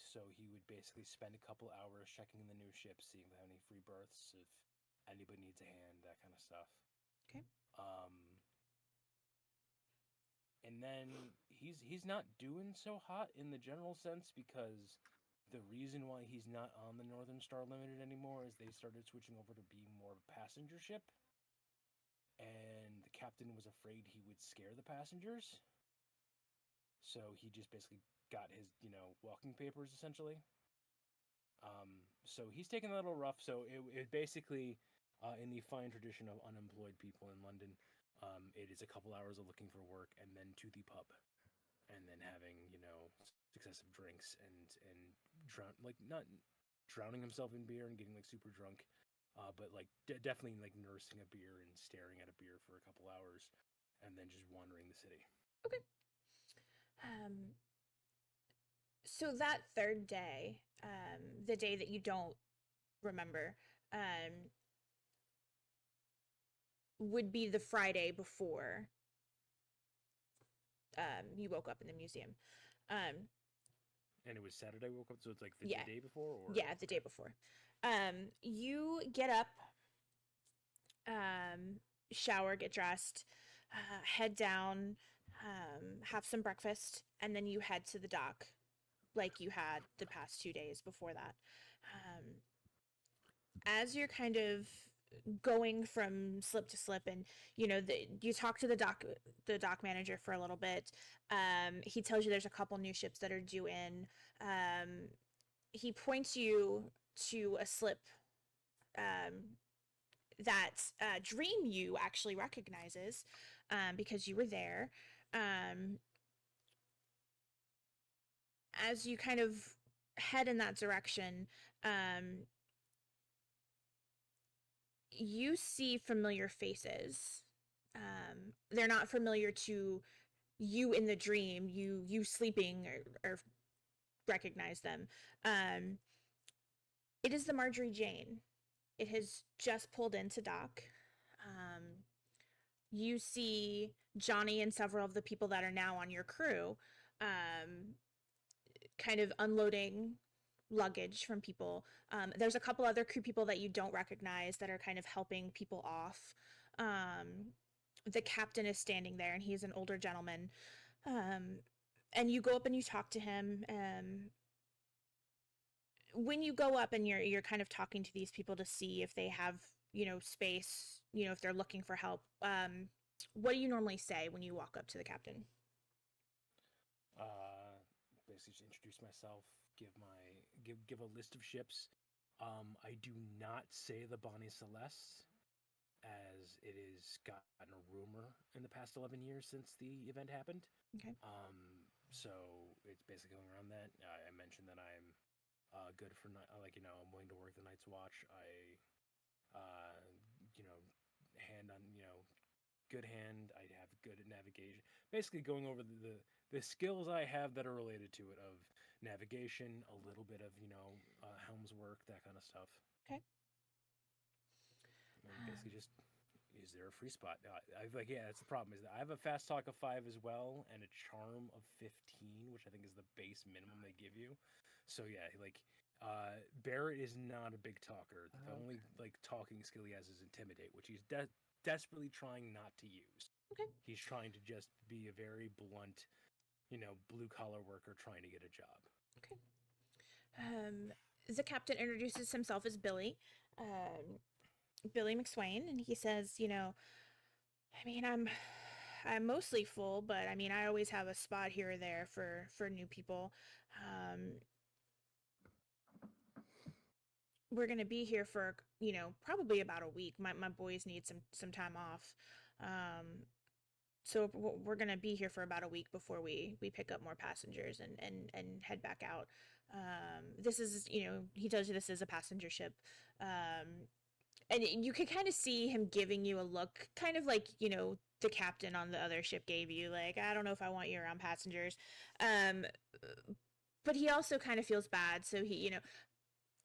So he would basically spend a couple hours checking the new ships, seeing if they have any free berths, if anybody needs a hand, that kind of stuff. Okay. And then he's not doing so hot in the general sense, because the reason why he's not on the Northern Star Limited anymore is they started switching over to being more of a passenger ship, and the captain was afraid he would scare the passengers. So he just basically got his, walking papers, essentially. So he's taking a little rough. So it basically, in the fine tradition of unemployed people in London, it is a couple hours of looking for work and then to the pub, and then having, successive drinks and not drowning himself in beer and getting like super drunk, but like definitely like nursing a beer and staring at a beer for a couple hours, and then just wandering the city. Okay. So that third day, the day that you don't remember, would be the Friday before you woke up in the museum. And it was Saturday woke up, so it's like the day before, or yeah, the day before. You get up, shower, get dressed, head down, have some breakfast, and then you head to the dock like you had the past 2 days before that. As you're kind of going from slip to slip, and you talk to the dock manager for a little bit. He tells you there's a couple new ships that are due in. He points you to a slip that Dream you actually recognizes, because you were there. As you kind of head in that direction, you see familiar faces. They're not familiar to you in the dream. You sleeping or recognize them. It is the Marjorie Jane. It has just pulled into dock. You see Johnny and several of the people that are now on your crew, kind of unloading luggage from people. There's a couple other crew people that you don't recognize that are kind of helping people off. The captain is standing there, and he's an older gentleman. And you go up and you talk to him. When you go up and you're kind of talking to these people to see if they have, space, if they're looking for help, what do you normally say when you walk up to the captain? Basically just introduce myself, give a list of ships. I do not say the Bonnie Celeste, as it has gotten a rumor in the past 11 years since the event happened. Okay. So it's basically going around that. I mentioned that I'm good for I'm willing to work the Night's Watch. I hand on good hand. I have good navigation. Basically, going over the skills I have that are related to it, of navigation, a little bit of helms work, that kind of stuff. Okay. And basically, just is there a free spot? That's the problem. Is that I have a fast talk of 5 as well, and a charm of 15, which I think is the base minimum they give you. So yeah, Barrett is not a big talker. The only talking skill he has is intimidate, which he's desperately trying not to use. Okay. He's trying to just be a very blunt, blue collar worker trying to get a job. Okay. The captain introduces himself as Billy, Billy McSwain, and he says, I'm mostly full, but I always have a spot here or there for new people. We're gonna be here for probably about a week. My boys need some time off, so we're gonna be here for about a week before we pick up more passengers and head back out. This is he tells you this is a passenger ship. and you could kind of see him giving you a look, kind of like, you know, the captain on the other ship gave you, like, I don't know if I want you around passengers. But he also kind of feels bad, so he,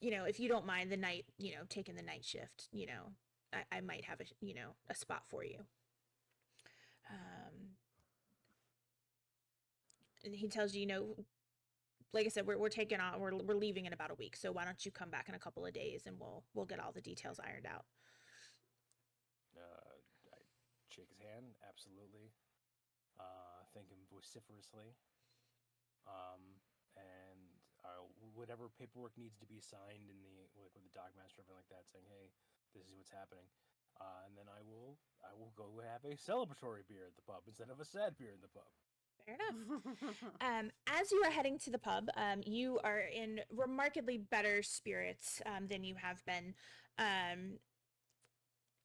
you know, if you don't mind the night, you know, taking the night shift, you know, I might have a, you know, a spot for you. And he tells you, you know, like I said, we're taking on, we're leaving in about a week, so why don't you come back in a couple of days and we'll get all the details ironed out. I shake his hand, absolutely. Thank him vociferously. And whatever paperwork needs to be signed in the like with the dockmaster or something like that, saying, "Hey, this is what's happening," and then I will go have a celebratory beer at the pub instead of a sad beer in the pub. Fair enough. As you are heading to the pub, you are in remarkably better spirits than you have been.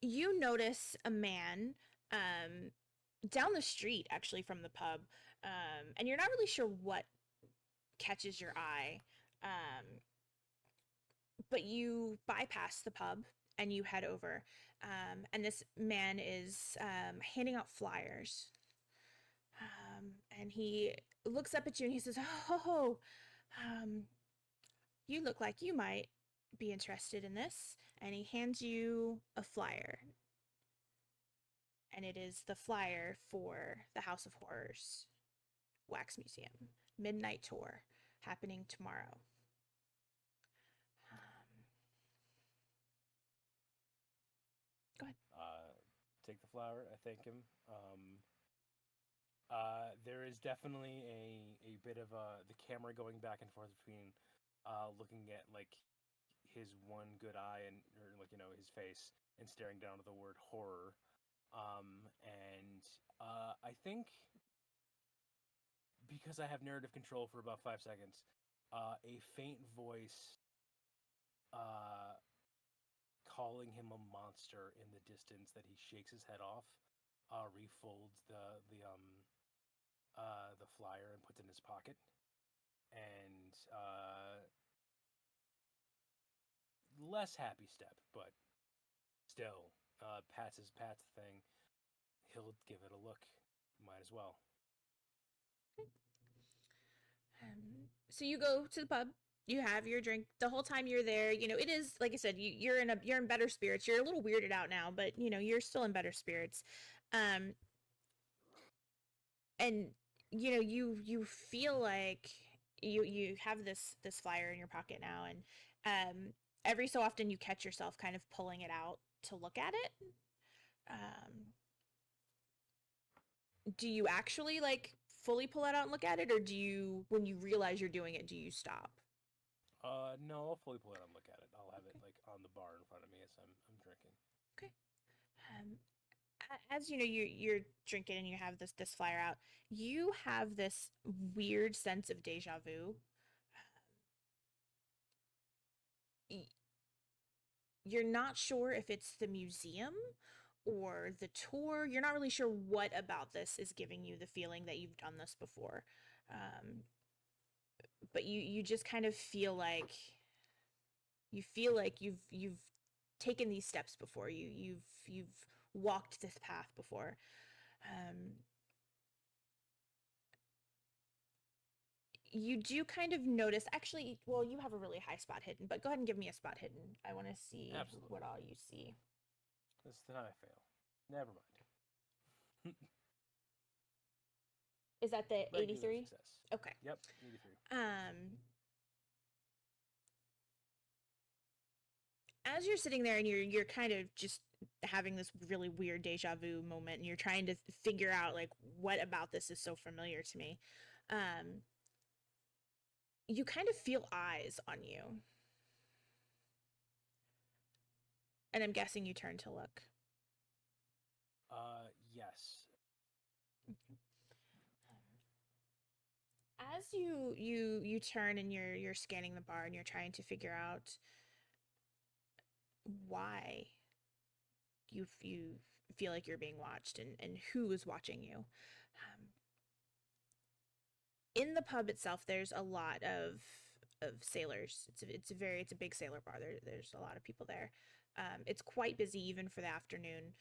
You notice a man down the street, actually, from the pub, and you're not really sure what catches your eye, but you bypass the pub and you head over, and this man is handing out flyers. And he looks up at you and he says, "Oh, you look like you might be interested in this." And he hands you a flyer. And it is the flyer for the House of Horrors Wax Museum Midnight Tour happening tomorrow. Go ahead. Take the flower. I thank him. There is definitely a bit of the camera going back and forth between looking at like his one good eye and or like, you know, his face and staring down at the word horror. And I think because I have narrative control for about 5 seconds, a faint voice calling him a monster in the distance that he shakes his head off, refolds the flyer and puts it in his pocket, and less happy step, but still, pats the thing. He'll give it a look. Might as well. So you go to the pub. You have your drink. The whole time you're there, you know, it is like I said, you're in better spirits. You're a little weirded out now, but you know you're still in better spirits. And you know you feel like you have this flyer in your pocket now, and every so often you catch yourself kind of pulling it out to look at it. Do you actually like fully pull it out and look at it, or do you, when you realize you're doing it, do you stop? No, I'll fully pull it out and look at it. I'll have it like on the bar in front of me as I'm drinking. Okay. As you know, you're drinking and you have this flyer out. You have this weird sense of deja vu. You're not sure if it's the museum or the tour. You're not really sure what about this is giving you the feeling that you've done this before. But you just kind of feel like you've taken these steps before. You've walked this path before. You do kind of notice, actually, well, you have a really high spot hidden, but go ahead and give me a spot hidden. I want to see Absolutely. what all you see. This time I fail. Never mind. Is that the Regular 83? success. Okay. Yep, 83. As you're sitting there and you're kind of just having this really weird deja vu moment, and you're trying to figure out like what about this is so familiar to me, you kind of feel eyes on you, and I'm guessing you turn to look. Yes. As you turn and you're scanning the bar and you're trying to figure out why you feel like you're being watched and who is watching you. In the pub itself, there's a lot of sailors. It's a big sailor bar. There's a lot of people there. It's quite busy even for the afternoon.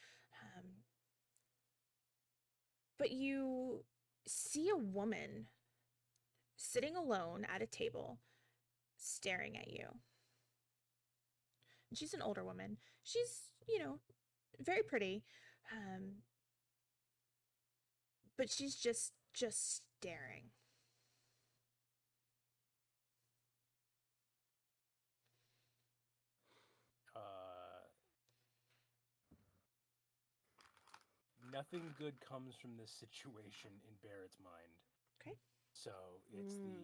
But you see a woman sitting alone at a table, staring at you. And she's an older woman. She's, very pretty. But she's just staring. Nothing good comes from this situation in Barrett's mind. Okay. So it's the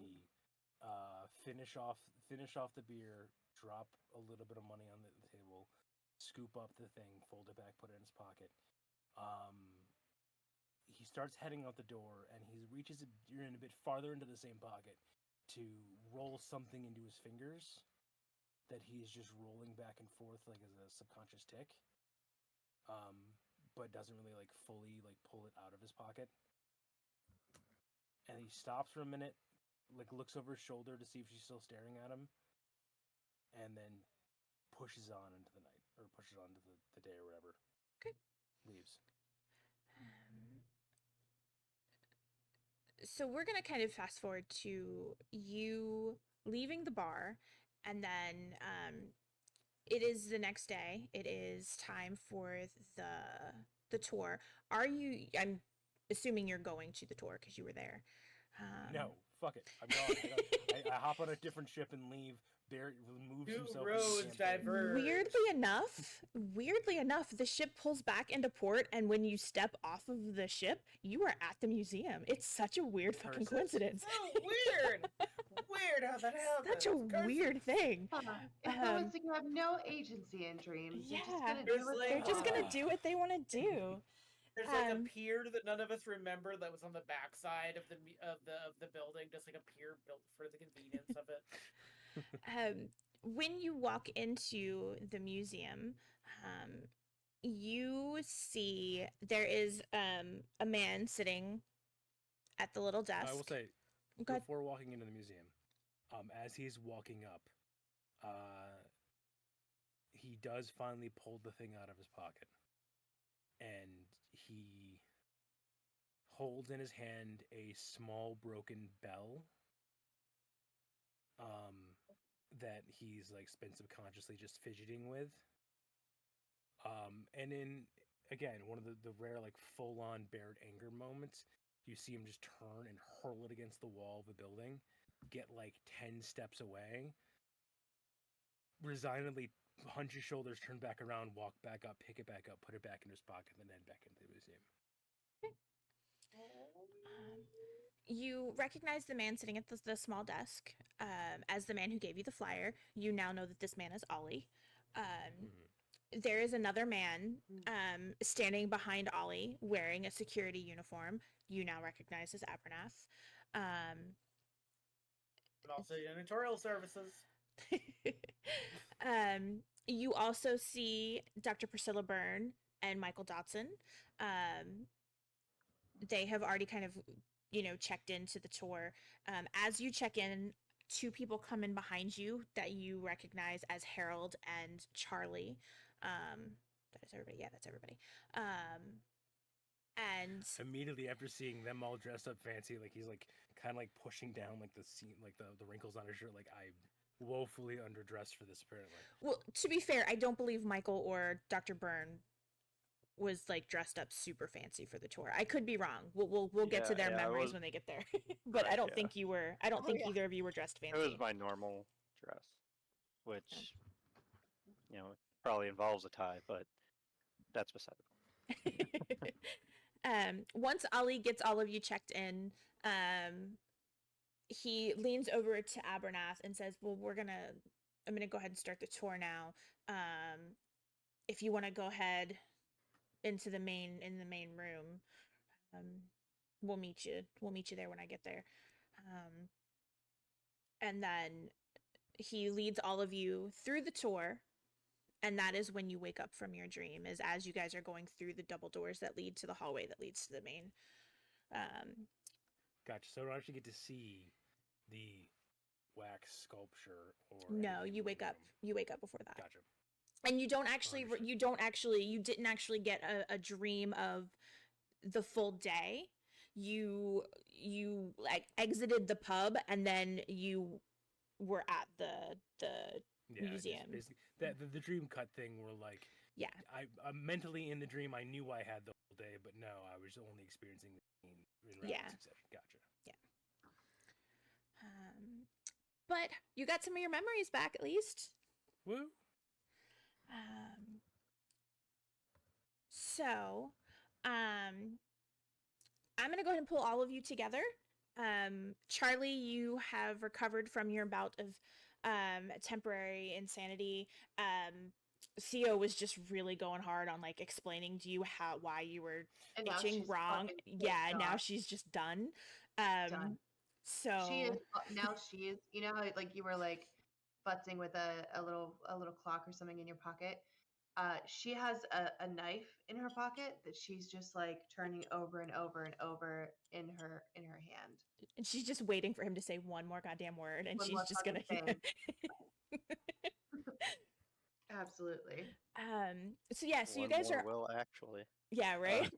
finish off the beer, drop a little bit of money on the table, scoop up the thing, fold it back, put it in his pocket. He starts heading out the door, and he reaches a bit farther into the same pocket to roll something into his fingers that he is just rolling back and forth like as a subconscious tick. But doesn't really fully pull it out of his pocket. And he stops for a minute, looks over his shoulder to see if she's still staring at him, and then pushes on into the night, or pushes on to the day or whatever. Okay. Leaves. So we're going to kind of fast forward to you leaving the bar, and then it is the next day. It is time for the tour. I'm assuming you're going to the tour because you were there. No, fuck it. I'm gone. I hop on a different ship and leave. Barrett removes himself. Roads diverge. Weirdly enough, the ship pulls back into port, and when you step off of the ship, you are at the museum. It's such a weird fucking coincidence. So weird. Weird how that happens. Such a weird thing. It's almost like you have no agency in dreams. Yeah. They're just gonna do what They're just gonna do what they want to do. There's a pier that none of us remember that was on the backside of the building, just like a pier built for the convenience of it. When you walk into the museum, you see there is a man sitting at the little desk. I will say, before walking into the museum, as he's walking up, he does finally pull the thing out of his pocket. And he holds in his hand a small broken bell that he's been subconsciously just fidgeting with. And in, again, one of the rare full-on Barrett anger moments, you see him just turn and hurl it against the wall of the building, get 10 steps away, resignedly hunch his shoulders, turn back around, walk back up, pick it back up, put it back in his pocket, and then back into the museum. You recognize the man sitting at the small desk as the man who gave you the flyer. You now know that this man is Ollie. There is another man standing behind Ollie wearing a security uniform. You now recognize as Abernath. And also janitorial services. You also see Dr. Priscilla Byrne and Michael Dotson. They have already kind of, checked into the tour. As you check in, two people come in behind you that you recognize as Harold and Charlie. That is everybody. Yeah, that's everybody. And immediately after seeing them all dressed up fancy, he's kind of pushing down the seam, the wrinkles on his shirt. I'm woefully underdressed for this, apparently. Well, to be fair, I don't believe Michael or Dr. Byrne was dressed up super fancy for the tour. I could be wrong. We'll get to their memories when they get there. But right, I don't think you were. I don't think either of you were dressed fancy. It was my normal dress, which probably involves a tie, but that's beside the point. Once Ollie gets all of you checked in, he leans over to Abernath and says, "Well, I'm gonna go ahead and start the tour now. If you want to go ahead into the main room, we'll meet you there when I get there." And then he leads all of you through the tour, and that is when you wake up from your dream, is as you guys are going through the double doors that lead to the hallway that leads to the main. Gotcha. So I don't actually get to see the wax sculpture or no, you wake up. You wake up before that. Gotcha. And you don't actually Understood. you didn't actually get a dream of the full day. You like exited the pub and then you were at the Yeah, just museum. basically that the dream cut thing where like Yeah. I'm mentally in the dream. I knew I had the whole day, but no, I was only experiencing the scene in rapid Yeah. succession. Gotcha. But you got some of your memories back at least. Woo. Um, so, I'm gonna go ahead and pull all of you together. Charlie, you have recovered from your bout of temporary insanity. Theo was just really going hard on like explaining to you why you were And now itching she's wrong. fucking Yeah, pissed now off. she's just done. Done. She is So now. She is. You know how like you were like futzing with a little clock or something in your pocket. She has a knife in her pocket that she's just like turning over and over and over in her hand. and she's just waiting for him to say one more goddamn word, and One she's more just fucking gonna. thing. Absolutely. So yeah, so you One guys more are will actually. yeah right.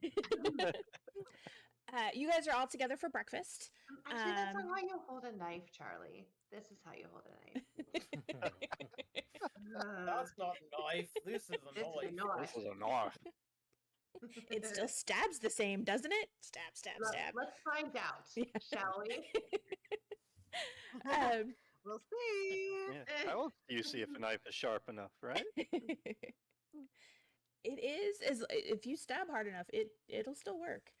You guys are all together for breakfast. Actually, that's not how you hold a knife, Charlie. This is how you hold a knife. That's not a knife. This is a This is a knife. knife. This is a knife. It still stabs the same, doesn't it? Stab, stab, stab. Let's find out, Yeah. shall we? We'll see. Yeah. How else do you see if a knife is sharp enough, right? It is as if you stab hard enough, it'll still work.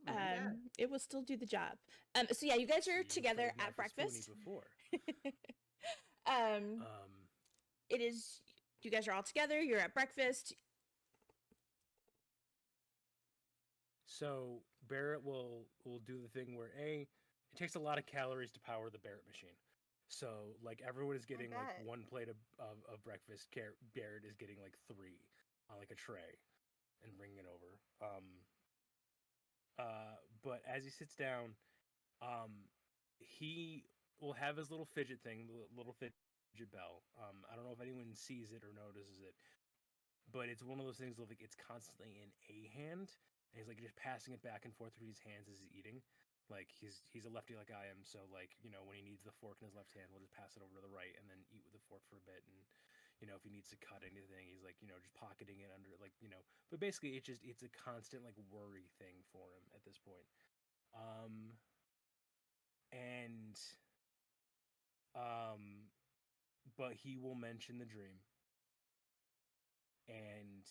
Yeah. It will still do the job. So yeah, you guys are You've together played at Knife or Spoony breakfast. before. Um, it is you guys are all together. You're at breakfast. So Barrett will do the thing where it takes a lot of calories to power the Barrett machine. So like everyone is getting like bet. one plate of breakfast. Barrett is getting like 3 on like a tray and bringing it over. But as he sits down, he will have his little fidget thing, the little fidget bell. I don't know if anyone sees it or notices it, but it's one of those things that like it's constantly in a hand, and he's like just passing it back and forth through his hands as he's eating. Like he's a lefty like I am, so like when he needs the fork in his left hand, we'll just pass it over to the right and then eat with the fork for a bit. And if he needs to cut anything, he's like just pocketing it under like. But basically, it's a constant like worry thing for him at this point. And but he will mention the dream, and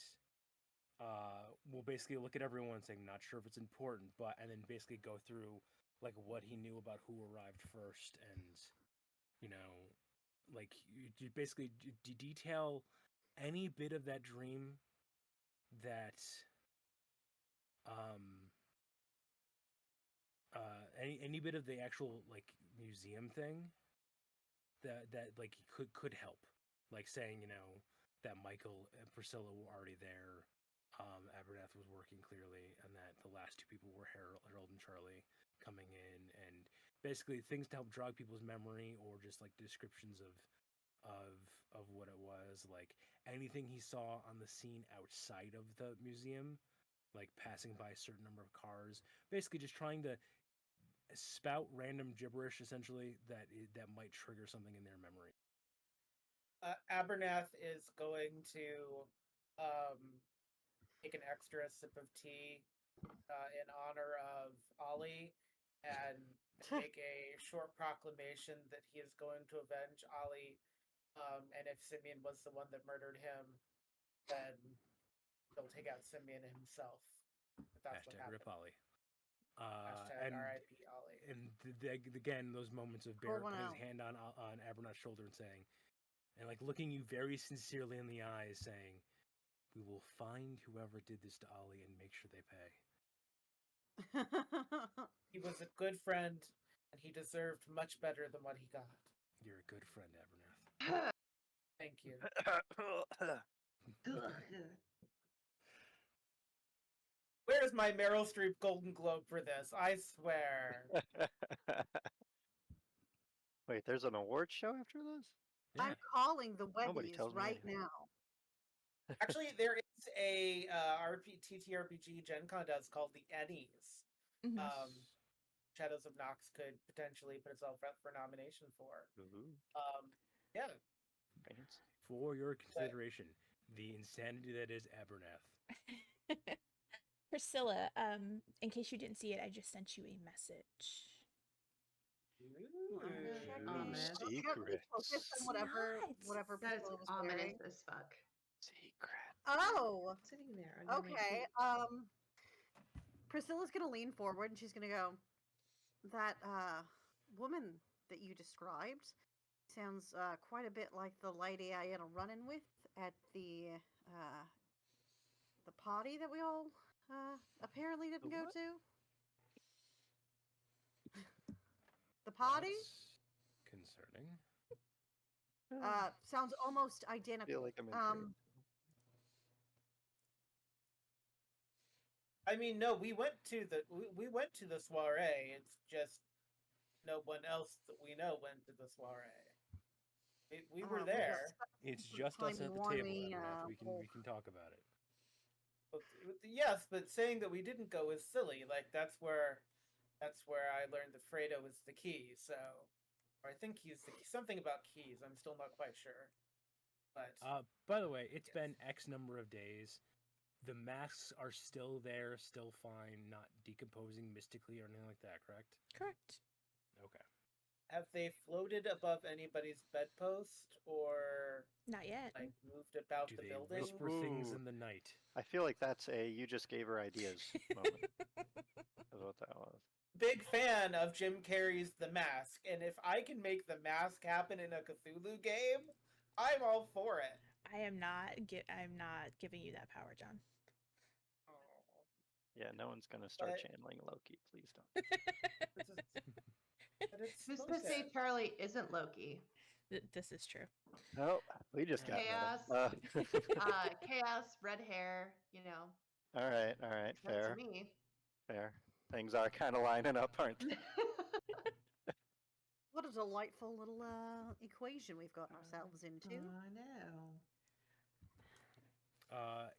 we'll basically look at everyone saying, not sure if it's important, and then basically go through like what he knew about who arrived first, and like you basically detail any bit of that dream that any bit of the actual like museum thing that like could help, like saying that Michael and Priscilla were already there, Abernath was working clearly, and that the last 2 people were Harold and Charlie coming in, and basically things to help jog people's memory, or just like descriptions of what it was, like anything he saw on the scene outside of the museum, like passing by a certain number of cars, basically just trying to spout random gibberish essentially that might trigger something in their memory. Abernath is going to take an extra sip of tea in honor of Ollie and make a short proclamation that he is going to avenge Ollie. And if Simeon was the one that murdered him, then he'll take out Simeon himself. If that's what Hashtag happened. Rip Ollie. Hashtag RIP Ollie. And again, those moments of Barrett putting his hand on Abernath's shoulder and saying, and like looking you very sincerely in the eyes, saying, "We will find whoever did this to Ollie and make sure they pay." He was a good friend, and he deserved much better than what he got. You're a good friend, Abernath. Thank you. Where's my Meryl Streep Golden Globe for this? I swear. Wait, there's an award show after this? Yeah. I'm calling the Nobody Webbies tells me right anything. now. Actually, there is a TTRPG Gen Con does called the Ennies. Mhm. Shadows of Nox could potentially put itself up for nomination for. Ooh, Yeah. fancy. For your consideration, the insanity that is Abernath. Priscilla, in case you didn't see it, I just sent you a message. Ooh. Ominous. Can't really focus on It's whatever not. whatever That's Priscilla was ominous wearing. as fuck. Secret. Oh, Sitting there under my okay. feet. Priscilla's gonna lean forward and she's gonna go, that woman that you described sounds quite a bit like the lady I had a run-in with at the party that we all apparently didn't go What? to. The party That's concerning. sounds almost I feel identical. like I'm in. I mean, no, we went to the soiree. It's just no one else that we know went to the soiree. We were there. It's From just time us you at the warned table, me, Abernath. We well, can talk about it. Yes, but saying that we didn't go is silly. Like that's where I learned that Fredo was the key. So, or I think he's the key. Something about keys. I'm still not quite sure. But By the way, it's Yes. been X number of days. The masks are still there, still fine, not decomposing mystically or anything like that, correct? Correct. Okay. have they floated above anybody's bedpost or Not yet. like moved about Do the they building? whisper things Ooh. in the night? I feel like that's a you just gave her ideas moment. That's what that was. Big fan of Jim Carrey's The Mask, and if I can make The Mask happen in a Cthulhu game, I'm all for it. I'm not giving you that power, John. Oh, Yeah, no one's gonna start But- channeling Loki. Please don't. this is, but it's Who's to say okay. Charlie isn't Loki? This is true. Oh, we just got Chaos. Chaos, red hair, all right, makes sense to fair, me. fair. Things are kind of lining up, aren't they? what a delightful little equation we've got ourselves into. I know.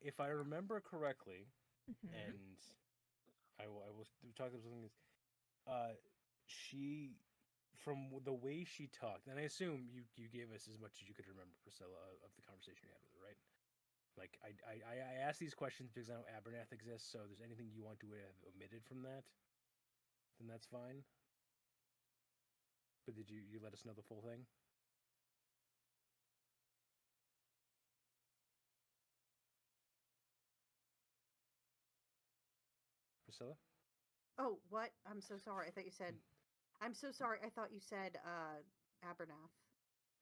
If I remember correctly, Mhm. and I will talk about something. She, from the way she talked, and I assume you gave us as much as you could remember, Priscilla, of the conversation you had with her, right? Like I ask these questions because I know Abernath exists. So if there's anything you want to have omitted from that, then that's fine. But did you let us know the full thing? Priscilla? Oh, what? I'm so sorry. I thought you said. I'm so sorry. I thought you said Abernath.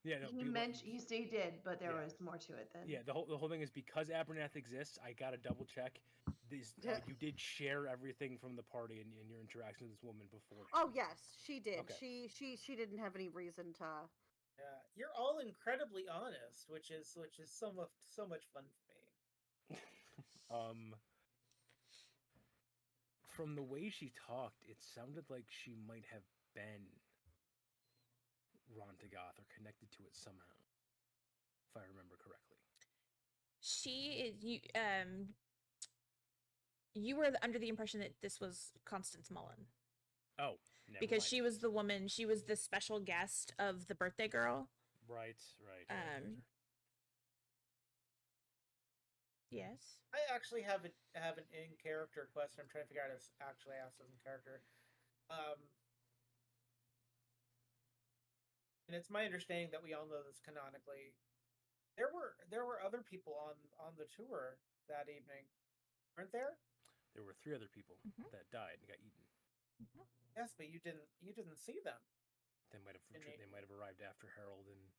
Yeah, no, He did, but there Yeah. was more to it than. Yeah, the whole thing is because Abernath exists. I gotta double check. You did share everything from the party and your interaction with this woman before. Oh yes, she did. Okay. She didn't have any reason to. Yeah, you're all incredibly honest, which is so much fun for me. From the way she talked, it sounded like she might have been Rontagoth or connected to it somehow, if I remember correctly. She is you were under the impression that this was Constance Mullen Oh, never because mind. she was the woman. She was the special guest of the birthday girl. Right. Yes. I actually have an in character question. I'm trying to figure out if actually asked as in character. And it's my understanding that we all know this canonically. There were other people on the tour that evening, weren't there? There were 3 other people Mhm. that died and got eaten. Yes, but you didn't see them. They might Innate. have arrived after Harold and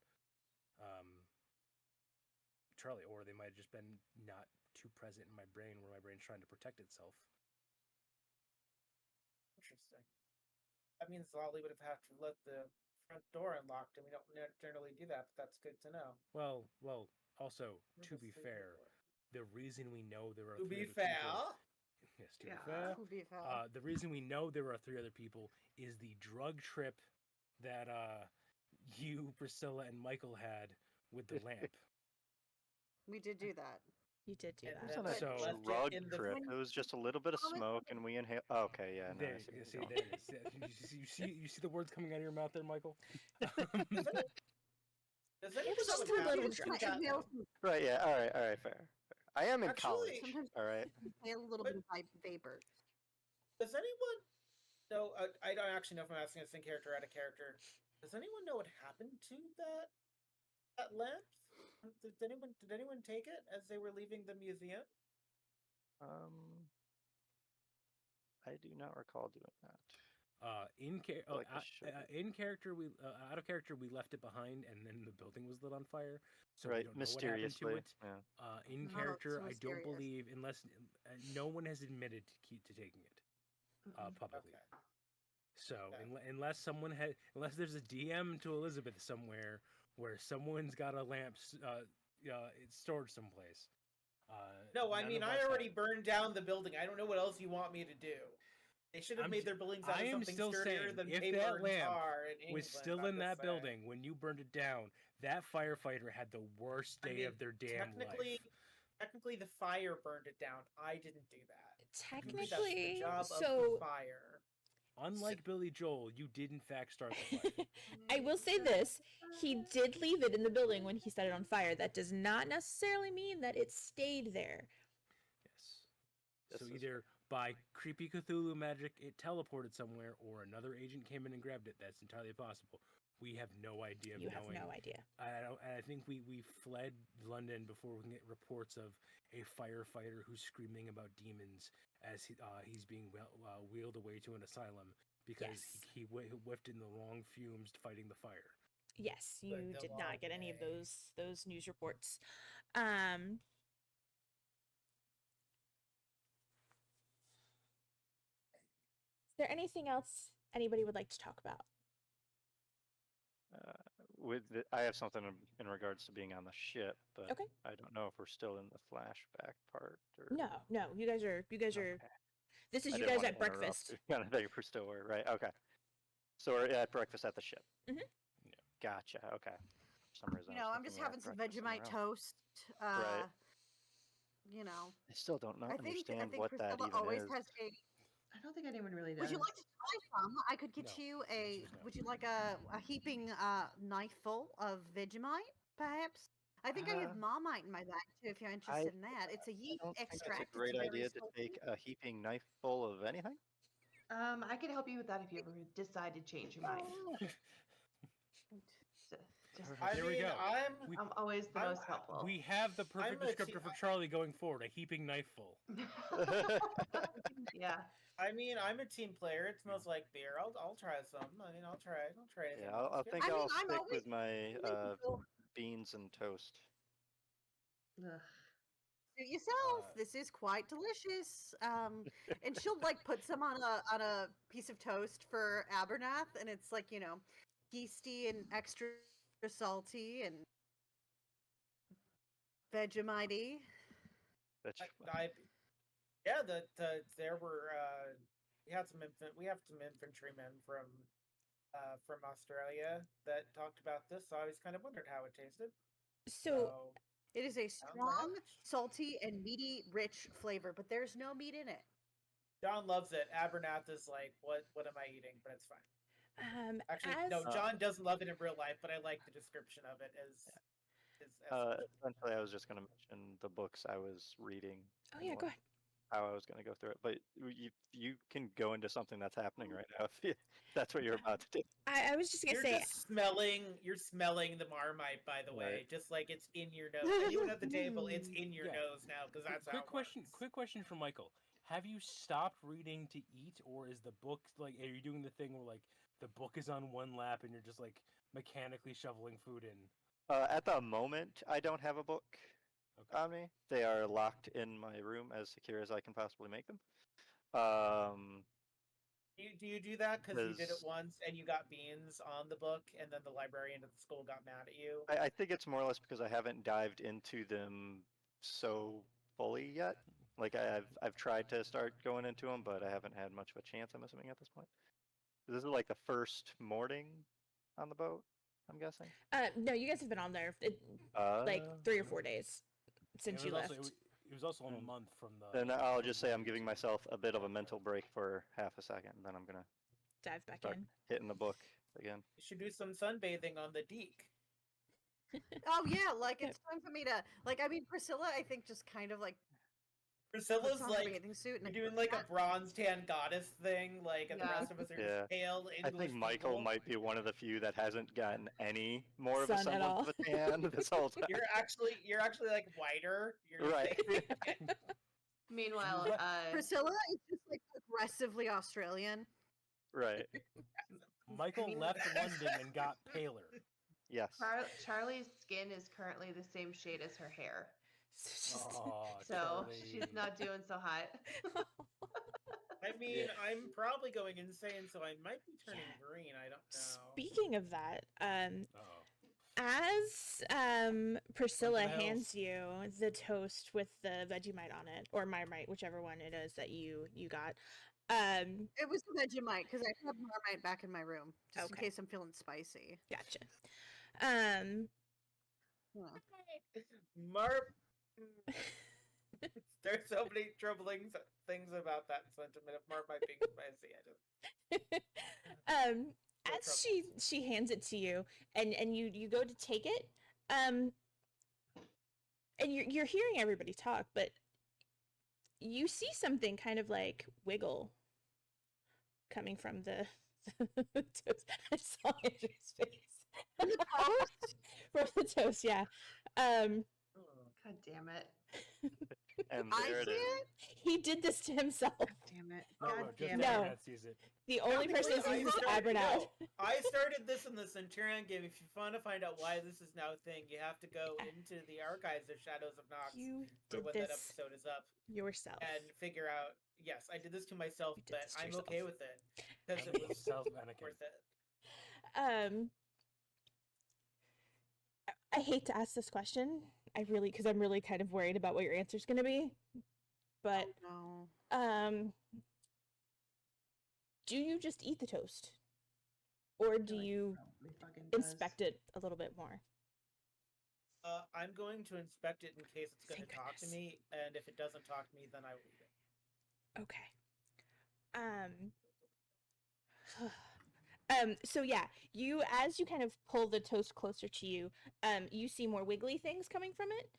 Charlie, or they might have just been not too present in my brain, where my brain's trying to protect itself. Interesting. That means Lolly would have had to let the front door unlocked, and we don't generally do that. But that's good to know. Well. Also, to Where's be the sleeping fair, door? the reason we know there are To 3 be other fair, people. Yes, to be Yeah. fair. To be fair. The reason we know there are 3 other people is the drug trip that you, Priscilla, and Michael had with the lamp. We did do that. You did do And It was that. on a So- left drug it in the trip. It was just a little bit of Oh, it's- smoke, and we inhaled. Oh, okay, yeah, no, I There, see where you you're see, going. there it is. Yeah, you see the words coming out of your mouth there, Michael. Does It anyone was know just what a little happened drunk. to that? Inhale some- Right, yeah, all right, fair. I am in Actually- college. Sometimes All right. inhale a little bit of vapor. Does anyone know? I don't actually know if I'm asking a character out of character. Does anyone know what happened to that lamp? Did anyone take it as they were leaving the museum? I do not recall doing that. Out of character, we left it behind, and then the building was lit on fire. So we Right, don't know what happened to mysteriously. it. Yeah. In No, character, it's I don't mysterious. believe, unless no one has admitted to taking it publicly. Okay. So Okay. unless there's a DM to Elizabeth somewhere where someone's got a lamp, it's stored someplace. No, I none mean of I us already have. burned down the building. I don't know what else you want me to do. They should have I'm made s- their buildings out I of am something still sturdier saying, than if paper that and lamp tar in England. was still I'm in just that saying. building when you burned it down, that firefighter had the worst I day mean, of their damn life. Technically, the fire burned it down. I didn't do that. Technically, that's the Technically, job of so the fire. Unlike Billy Joel, you did in fact start the fire. I will say this: he did leave it in the building when he set it on fire. That does not necessarily mean that it stayed there. Yes. This So is either by creepy Cthulhu magic, it teleported somewhere, or another agent came in and grabbed it. That's entirely possible. We have no idea of You have knowing. no idea. I think we fled London before we can get reports of a firefighter who's screaming about demons as he's being wheeled away to an asylum because Yes. he whiffed in the wrong fumes fighting the fire. Yes, you But the did long not get any of way. those news reports. Is there anything else anybody would like to talk about? I have something in regards to being on the ship, but Okay. I don't know if we're still in the flashback part. Or... No. You guys are. Okay. This is I you didn't guys wanna at interrupt. breakfast. I think we're still where, right? Okay. So we're at breakfast at the ship. Mhm. Yeah. Gotcha. Okay. For some reason, You I know, was I'm just thinking we're having at some breakfast somewhere Vegemite else. toast. Right. You know, I still don't I understand think what that Priscilla even always is. has a. I don't think anyone really does. Would you like to try some? I could get No. you The answer is no. Would you like a heaping knife full of Vegemite, perhaps? I think I have Marmite in my bag too. If you're interested in that, it's a I yeast don't think that's extract. a It's great very idea to salty. take a heaping knife full of anything. I could help you with that if you ever decide to change your mind. Just, I There we mean, go. I'm always the I'm- most helpful. We have the perfect I'm a descriptor for Charlie going forward: a heaping knife full. Yeah. I mean, I'm a team player. It smells like beer. I'll try some. I mean, I'll try anything. Yeah, I'll think I mean, I'll I'm stick always with my willing beans and toast. Ugh. Suit yourself. Uh, This is quite delicious. And she'll like put some on a piece of toast for Abernath, and it's like yeasty and extra salty and Vegemite-y. Yeah, there were we have some infantrymen from Australia that talked about this, so I always kind of wondered how it tasted. So It is a Sounds strong, like- salty, and meaty, rich flavor, but there's no meat in it. John loves it. Abernath is like, what am I eating? But it's fine. Actually, as no, John doesn't love it in real life, but I like the description of it as Essentially, I was just going to mention the books I was reading. oh and yeah, go ahead. how I was going to go through it, but you can go into something that's happening right now if that's what you're about to do. I was just gonna You're say just smelling the Marmite, by the way, Right. just like it's in your nose. Anyone at the table, it's in your Yeah. nose now because that's how quick it question. works. Quick question for Michael. Have you stopped reading to eat, or is the book like? Are you doing the thing where like the book is on one lap and you're just like mechanically shoveling food in? At the moment, I don't have a book Okay. on me. They are locked in my room as secure as I can possibly make them. Do you do that because you did it Does- once and you got beans on the book, and then the librarian at the school got mad at you? I think it's more or less because I haven't dived into them so fully yet. Like I've tried to start going into them, but I haven't had much of a chance. I'm assuming at this point. This is like the first morning on the boat. I'm guessing. no, you guys have been on there like Uh, 3 or 4 days. since you left. It was also a Mm. month from the. Then I'll from just say I'm the- giving myself a bit of a mental break for half a second, and then I'm gonna Dive back start in. hitting the book again. You should do some sunbathing on the deek. Oh yeah, like it's time for me to like. I mean, Priscilla, I think just kind of like puts Priscilla's on her like bathing suit and you're doing like a bronze tan goddess thing, like, and the Yeah. rest of us are Yeah. just pale I English think Michael people. might be one of the few that hasn't gotten any more of a Sun at semblance all. of a tan this whole time. You're actually like whiter. You're Right. Meanwhile, Priscilla is just like aggressively Australian. Right. Michael left London and got paler. Yes. Charlie's skin is currently the same shade as her hair, Oh, so Charlie. she's not doing so hot. I mean, I'm probably going insane, so I might be turning green. I don't know. Speaking of that, Uh-oh. as Priscilla What the hell? hands you the toast with the Vegemite on it, or Marmite, whichever one it is that you got, It was the Vegemite because I have Marmite back in my room just Okay. in case I'm feeling spicy. gotcha. Yeah. Marp. There's so many troubling things about that sentiment of Marmite being spicy. As she hands it to you, and you go to take it, and you're hearing everybody talk, but you see something kind of like wiggle coming from the toast. I saw Andrew's face. From the toast? From the toast, yeah. God damn it! And I there it see is. it. He did this to himself. Damn it! No, God just damn No. it! Abernathy sees it. The only person who sees is Abernathy. I started this in the Centurion game. If you want to find out why this is now a thing, you have to go into the archives of Shadows of Nox You for did when that this episode is up yourself. and figure out. Yes, I did this to myself, You did but this to I'm yourself. okay with it because it was Self-Anakin. worth it. I hate to ask this question. Because I'm really kind of worried about what your answer's going to be. But Oh, no. do you just eat the toast, or do you inspect it a little bit more? I'm going to inspect it in case it's going Thank to talk to goodness. me, and if it doesn't talk to me, then I will eat it. Okay. So yeah, as you kind of pull the toast closer to you, you see more wiggly things coming from it.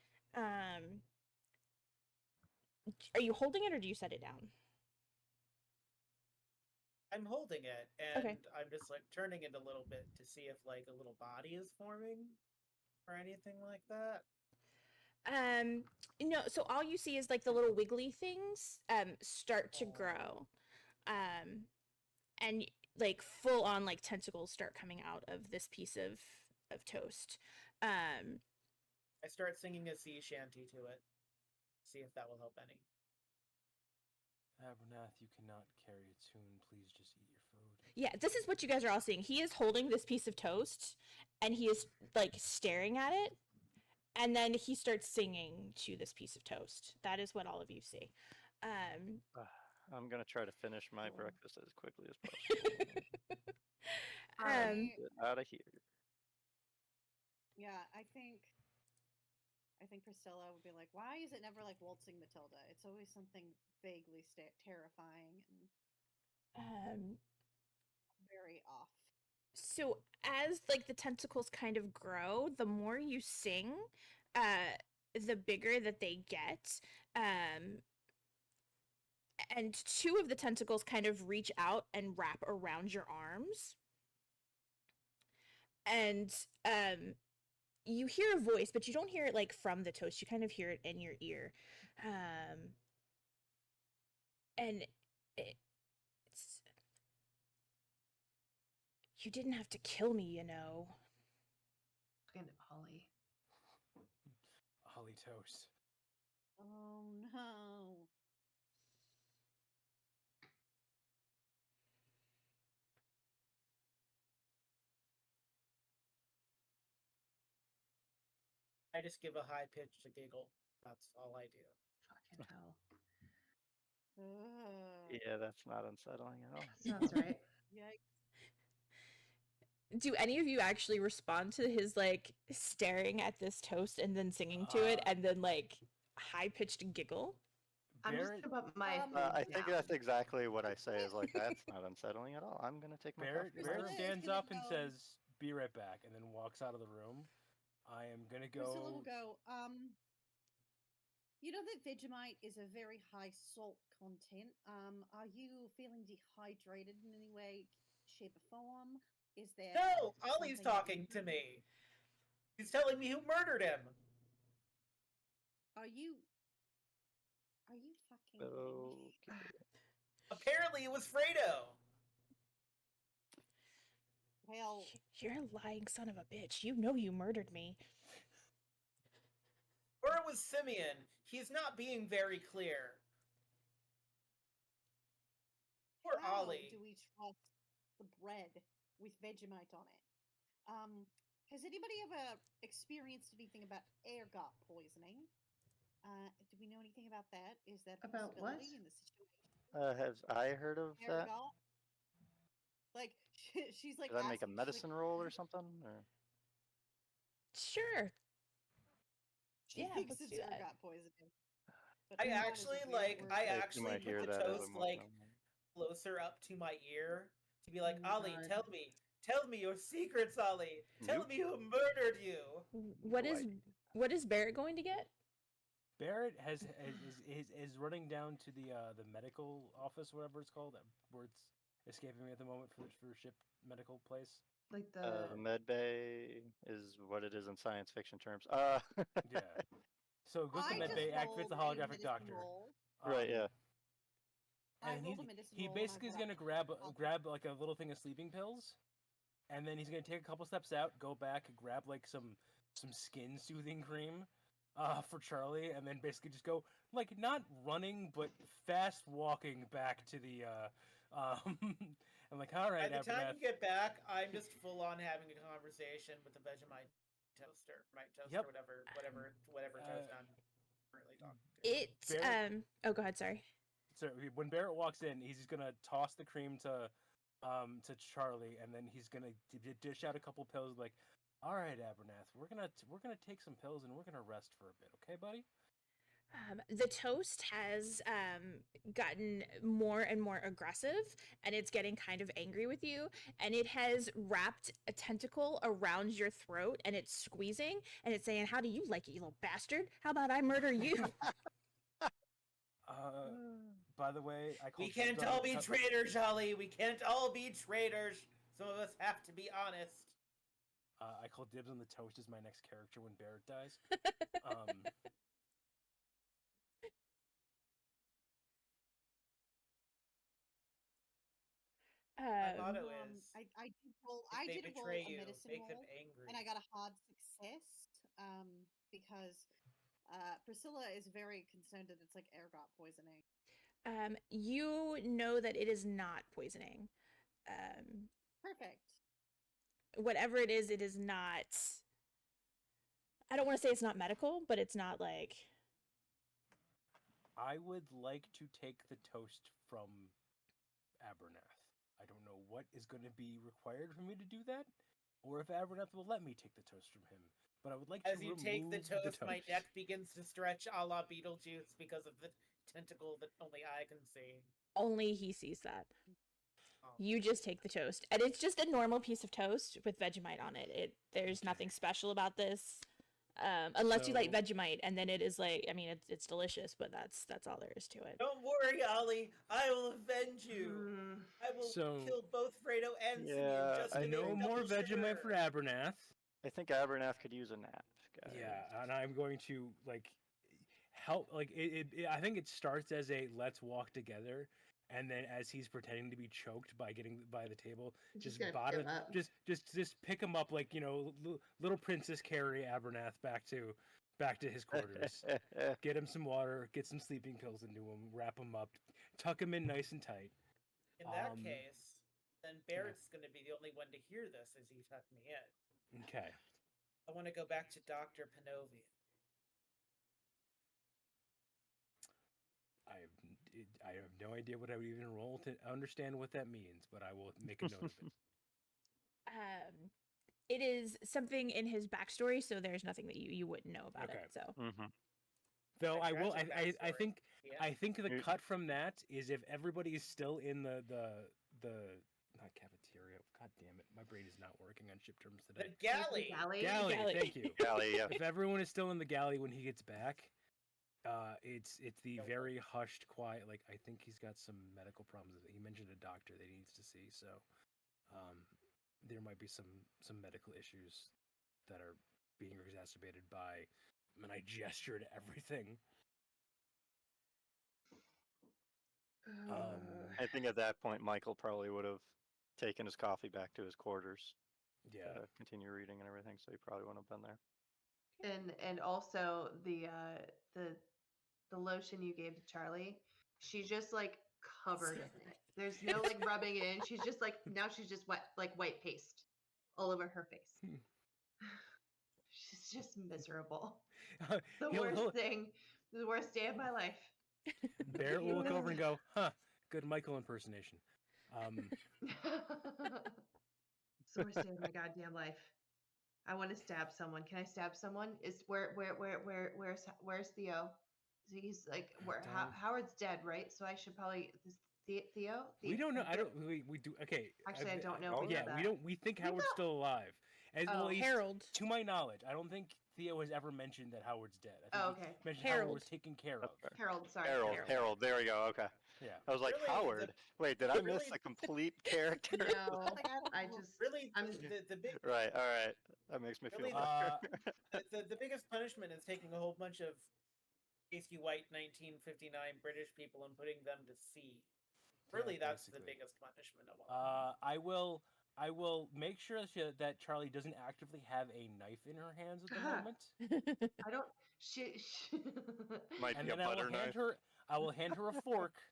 Are you holding it or do you set it down? I'm holding it, and Okay. I'm just like turning it a little bit to see if like a little body is forming or anything like that. No, so all you see is like the little wiggly things start to grow. And like full on like tentacles start coming out of this piece of toast. I start singing a sea shanty to it. See if that will help any. Abernath, you cannot carry a tune. Please just eat your food. Yeah, this is what you guys are all seeing. He is holding this piece of toast and he is like staring at it. And then he starts singing to this piece of toast. That is what all of you see. I'm gonna try to finish my breakfast as quickly as possible. I- Get out of here. Yeah, I think Priscilla would be like, why is it never like waltzing Matilda? It's always something vaguely terrifying and very off. So as like the tentacles kind of grow, the more you sing, the bigger that they get. And two of the tentacles kind of reach out and wrap around your arms. And you hear a voice, but you don't hear it like from the toast. You kind of hear it in your ear. And it's, you didn't have to kill me, you know. Fucking Ollie. Holly toast. Oh no. I just give a high pitched giggle. That's all I do. Fucking hell. Ugh. Yeah, that's not unsettling at all. Sounds right. Yikes. Do any of you actually respond to his like staring at this toast and then singing to it and then like high-pitched giggle. I'm just Barrett, gonna put my Um, food I think down. that's exactly what I say. Is like that's not unsettling at all. I'm gonna take my Barrett, coffee. Barrett Right? Priscilla is stands gonna up and go- says, "Be right back," and then walks out of the room. I am gonna Priscilla will go. go, you know that Vegemite is a very high salt content. Are you feeling dehydrated in any way, shape, or form? Is there No, Ollie's something talking to me. He's telling me who murdered him. Are you fucking kidding me? Okay. Apparently, it was Fredo. Well, You're a lying son of a bitch. You know you murdered me. Or it was Simeon. He's not being very clear. Or how Ollie. do we trust the bread with Vegemite on it? Has anybody ever experienced anything about ergot poisoning? Do we know anything about that? Is that a About what? possibility in the situation? Have I heard of that? Ergot? Like she's like Did I make a asking, she's medicine like, roll or something? Or... Sure. she Yeah, thinks let's it's do that. ergot poisoning. But I ergot is a actually weird like. word. I you actually might put hear the that as a toast more like normal- closer up to my ear to be like, Oh my Ollie, God. tell me your secrets, Ollie. Tell Nope. me who murdered you. What No is idea. what is Barrett going to get? Barrett is running down to the medical office, whatever it's called, where it's escaping me at the moment for ship medical place. Like The the med bay is what it is in science fiction terms. Yeah. So goes to I med just bay, activates the rolled a holographic medicine doctor. roll. Right, yeah. I And rolled a medicine he roll and basically I've is got gonna grab like a little thing of sleeping pills, and then he's gonna take a couple steps out, go back, grab like some skin soothing cream, for Charlie, and then basically just go like not running but fast walking back to the I'm like, all right, By the time Abernathy. you get back, I'm just full on having a conversation with the Vegemite toaster, Yep. whatever toast I'm currently talking to. It Barrett- oh go ahead, sorry. So when Barrett walks in, he's just gonna toss the cream to Charlie, and then he's gonna dish out a couple pills. Like, all right, Abernath, we're gonna take some pills and we're gonna rest for a bit, okay, buddy? The toast has gotten more and more aggressive, and it's getting kind of angry with you, and it has wrapped a tentacle around your throat, and it's squeezing, and it's saying, "How do you like it, you little bastard? How about I murder you?" By the way, I called We can't dibs on all the be cut- traitors, Ollie. We can't all be traitors. Some of us have to be honest. I call dibs on the toast as my next character when Barrett dies. Um, My motto Um, is: I did roll. if I they did roll betray a you, medicine make them roll, angry. and I got a hard success. Because Priscilla is very concerned that it's like ergot poisoning. You know that it is not poisoning. Perfect. Whatever it is not. I don't want to say it's not medical, but it's not like. I would like to take the toast from Abernath. I don't know what is going to be required for me to do that, or if Abernath will let me take the toast from him. But I would like As to you take the remove toast, my neck begins to stretch a la Beetlejuice because of the tentacle that only I can see. Only he sees that. Oh. You just take the toast, and it's just a normal piece of toast with Vegemite on it. There's nothing special about this, unless you like So- Vegemite, and then it is like, I mean, it's delicious, but that's all there is to it. Don't worry, Ollie. I will avenge you. Mm, I will So- kill both Fredo and Simeon Yeah, just to I make no more double Vegemite for sure. Abernath. I think Abernath could use a nap, guys. Yeah, and I'm going to like help. Like I think it starts as a let's walk together, and then as he's pretending to be choked by getting by the table, just just gonna pick him bottom, up. just pick him up like little Princess carry Abernath back to his quarters. Get him some water, get some sleeping pills into him, wrap him up, tuck him in nice and tight. In that Um, case, then Barrett's going to be the only one to hear this as he tucked me in. Okay. I want to go back to Dr. Panovian. I have no idea what I would even roll to understand what that means, but I will make a note of it. It is something in his backstory, so there's nothing that you wouldn't know about Okay. it. So Mm-hmm. Though I will, Tragic I backstory. think, Yeah. I think the You- cut from that is if everybody is still in the not cafeteria. God damn it, my brain is not working on ship terms The today. galley. Galley. Galley, Galley. thank you. Galley, yeah. If everyone is still in the galley when he gets back, it's the Don't very hushed, quiet. Like I think he's got some medical problems. He mentioned a doctor that he needs to see, so there might be some medical issues that are being exacerbated by. And I gestured everything. I think at that point, Michael probably would have taken his coffee back to his quarters Yeah. to continue reading and everything, so he probably wouldn't have been there. And also the lotion you gave to Charlie, she's just like covered in it. There's no like rubbing it in. She's just like now she's just wet like white paste all over her face. She's just miserable. The worst thing, the worst day of my life. Barrett will look over and go, "Huh, good Michael impersonation." It's the worst day of my goddamn life. I want to stab someone. Can I stab someone? Is where's Theo? He's like Howard's dead, right? So I should probably Theo. We don't know. I don't. We do. Okay. Actually, I don't know. Oh, if we know Yeah, we that. don't. We think Howard's know- still alive. As Oh. well, Harold. to my knowledge, I don't think Theo has ever mentioned that Howard's dead. I think Oh, he okay. mentioned Howard Harold. was taken care of. Okay. Harold, sorry. Harold, there we go. Okay. Yeah. I was like, Really, Howard. Wait, did I miss really- a complete character? No, Like, I don't I know. just Really, I'm the big Right. All right. That makes me feel Really, better. the biggest punishment is taking a whole bunch of pasty white 1959 British people and putting them to sea. Really, Yeah, that's the basically. biggest punishment of all. I will make sure that Charlie doesn't actively have a knife in her hands at the Uh-huh. moment. I don't she Might And be a then I will butter hand knife. her. I will hand her a fork,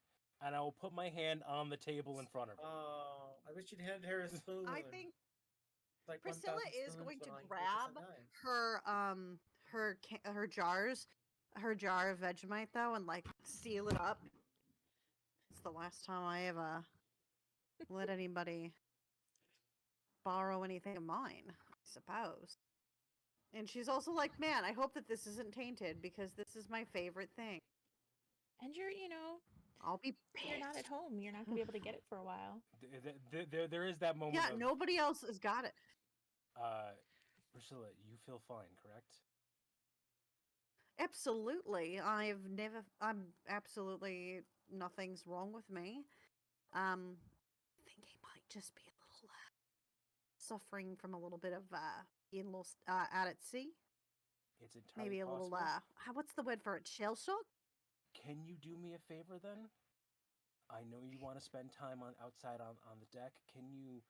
and I will put my hand on the table in front of her. Oh, I wish you'd hand her a spoon. I think Like Priscilla 1,000 is spoons going to when I use grab a knife. her jars, her jar of Vegemite though, and like seal it up. It's the last time I ever let anybody borrow anything of mine, I suppose. And she's also like, man, I hope that this isn't tainted because this is my favorite thing. And you're, you know, I'll be pissed. you're not at home. You're not gonna be able to get it for a while. There is that moment. Yeah, of, nobody else has got it. Priscilla, you feel fine, correct? Absolutely. I'm absolutely, nothing's wrong with me. I think he might just be a little suffering from a little bit of being lost out at sea. It's entirely Maybe a little possible. what's the word for it? Shell shock? Can you do me a favor then? I know you want to spend time outside on the deck. Can you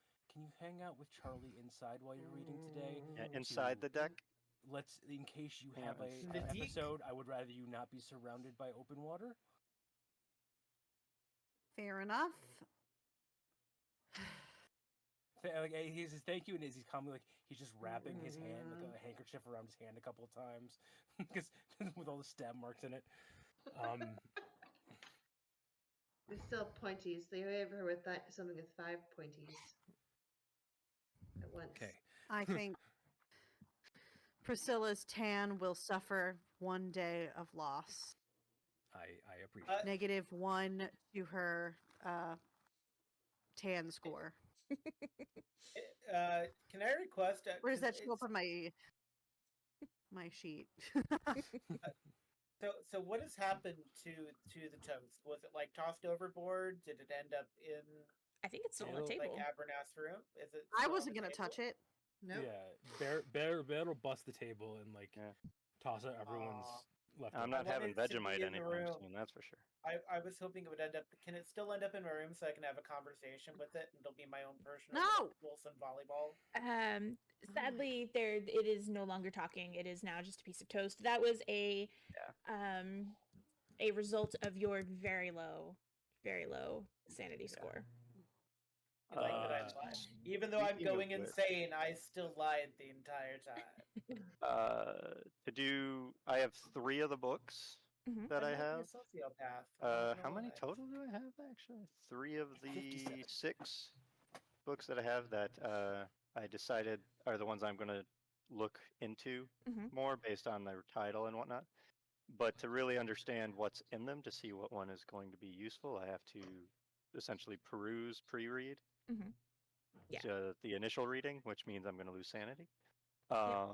hang out with Charlie inside while you're reading today? Yeah, inside the deck. Let's, in case you Yeah, have it's- an The deck. episode, I would rather you not be surrounded by open water. Fair enough. He says thank you, and he's calmly like he's just wrapping his hand like a handkerchief around his hand a couple of times because with all the stab marks in it. There's still pointies. They have her with something with 5 pointies at once. Okay. I think Priscilla's tan will suffer 1 day of loss. I appreciate. -1 to her tan score. Can I request? Where does 'cause that show up it's- on my sheet? So what has happened to the toast? Was it like tossed overboard? Did it end up in I think it's still on It'll, the like table. Abernath's room? Is it? I still on wasn't the gonna table? touch it. Nope. Yeah, Bear will bust the table and like Yeah. toss out everyone's Aw. left. I'm not I having wanted it to be Vegemite in the anytime room. soon, that's for sure. I was hoping it would end up. Can it still end up in my room so I can have a conversation with it and it'll be my own personal No! Wilson volleyball? Sadly, it is no longer talking. It is now just a piece of toast. That was a result of your very low sanity score. You like that I lied. Even though you I'm can going do it. insane, I still lied the entire time. I have 3 of the books that I I might be a have. sociopath. I don't How know many why. total do I have actually? 3 of the 57. 6 books that I have that I decided are the ones I'm going to look into Mhm. more based on their title and whatnot. But to really understand what's in them, to see what one is going to be useful, I have to essentially peruse, pre-read Yeah. the initial reading, which means I'm going to lose sanity. Yep.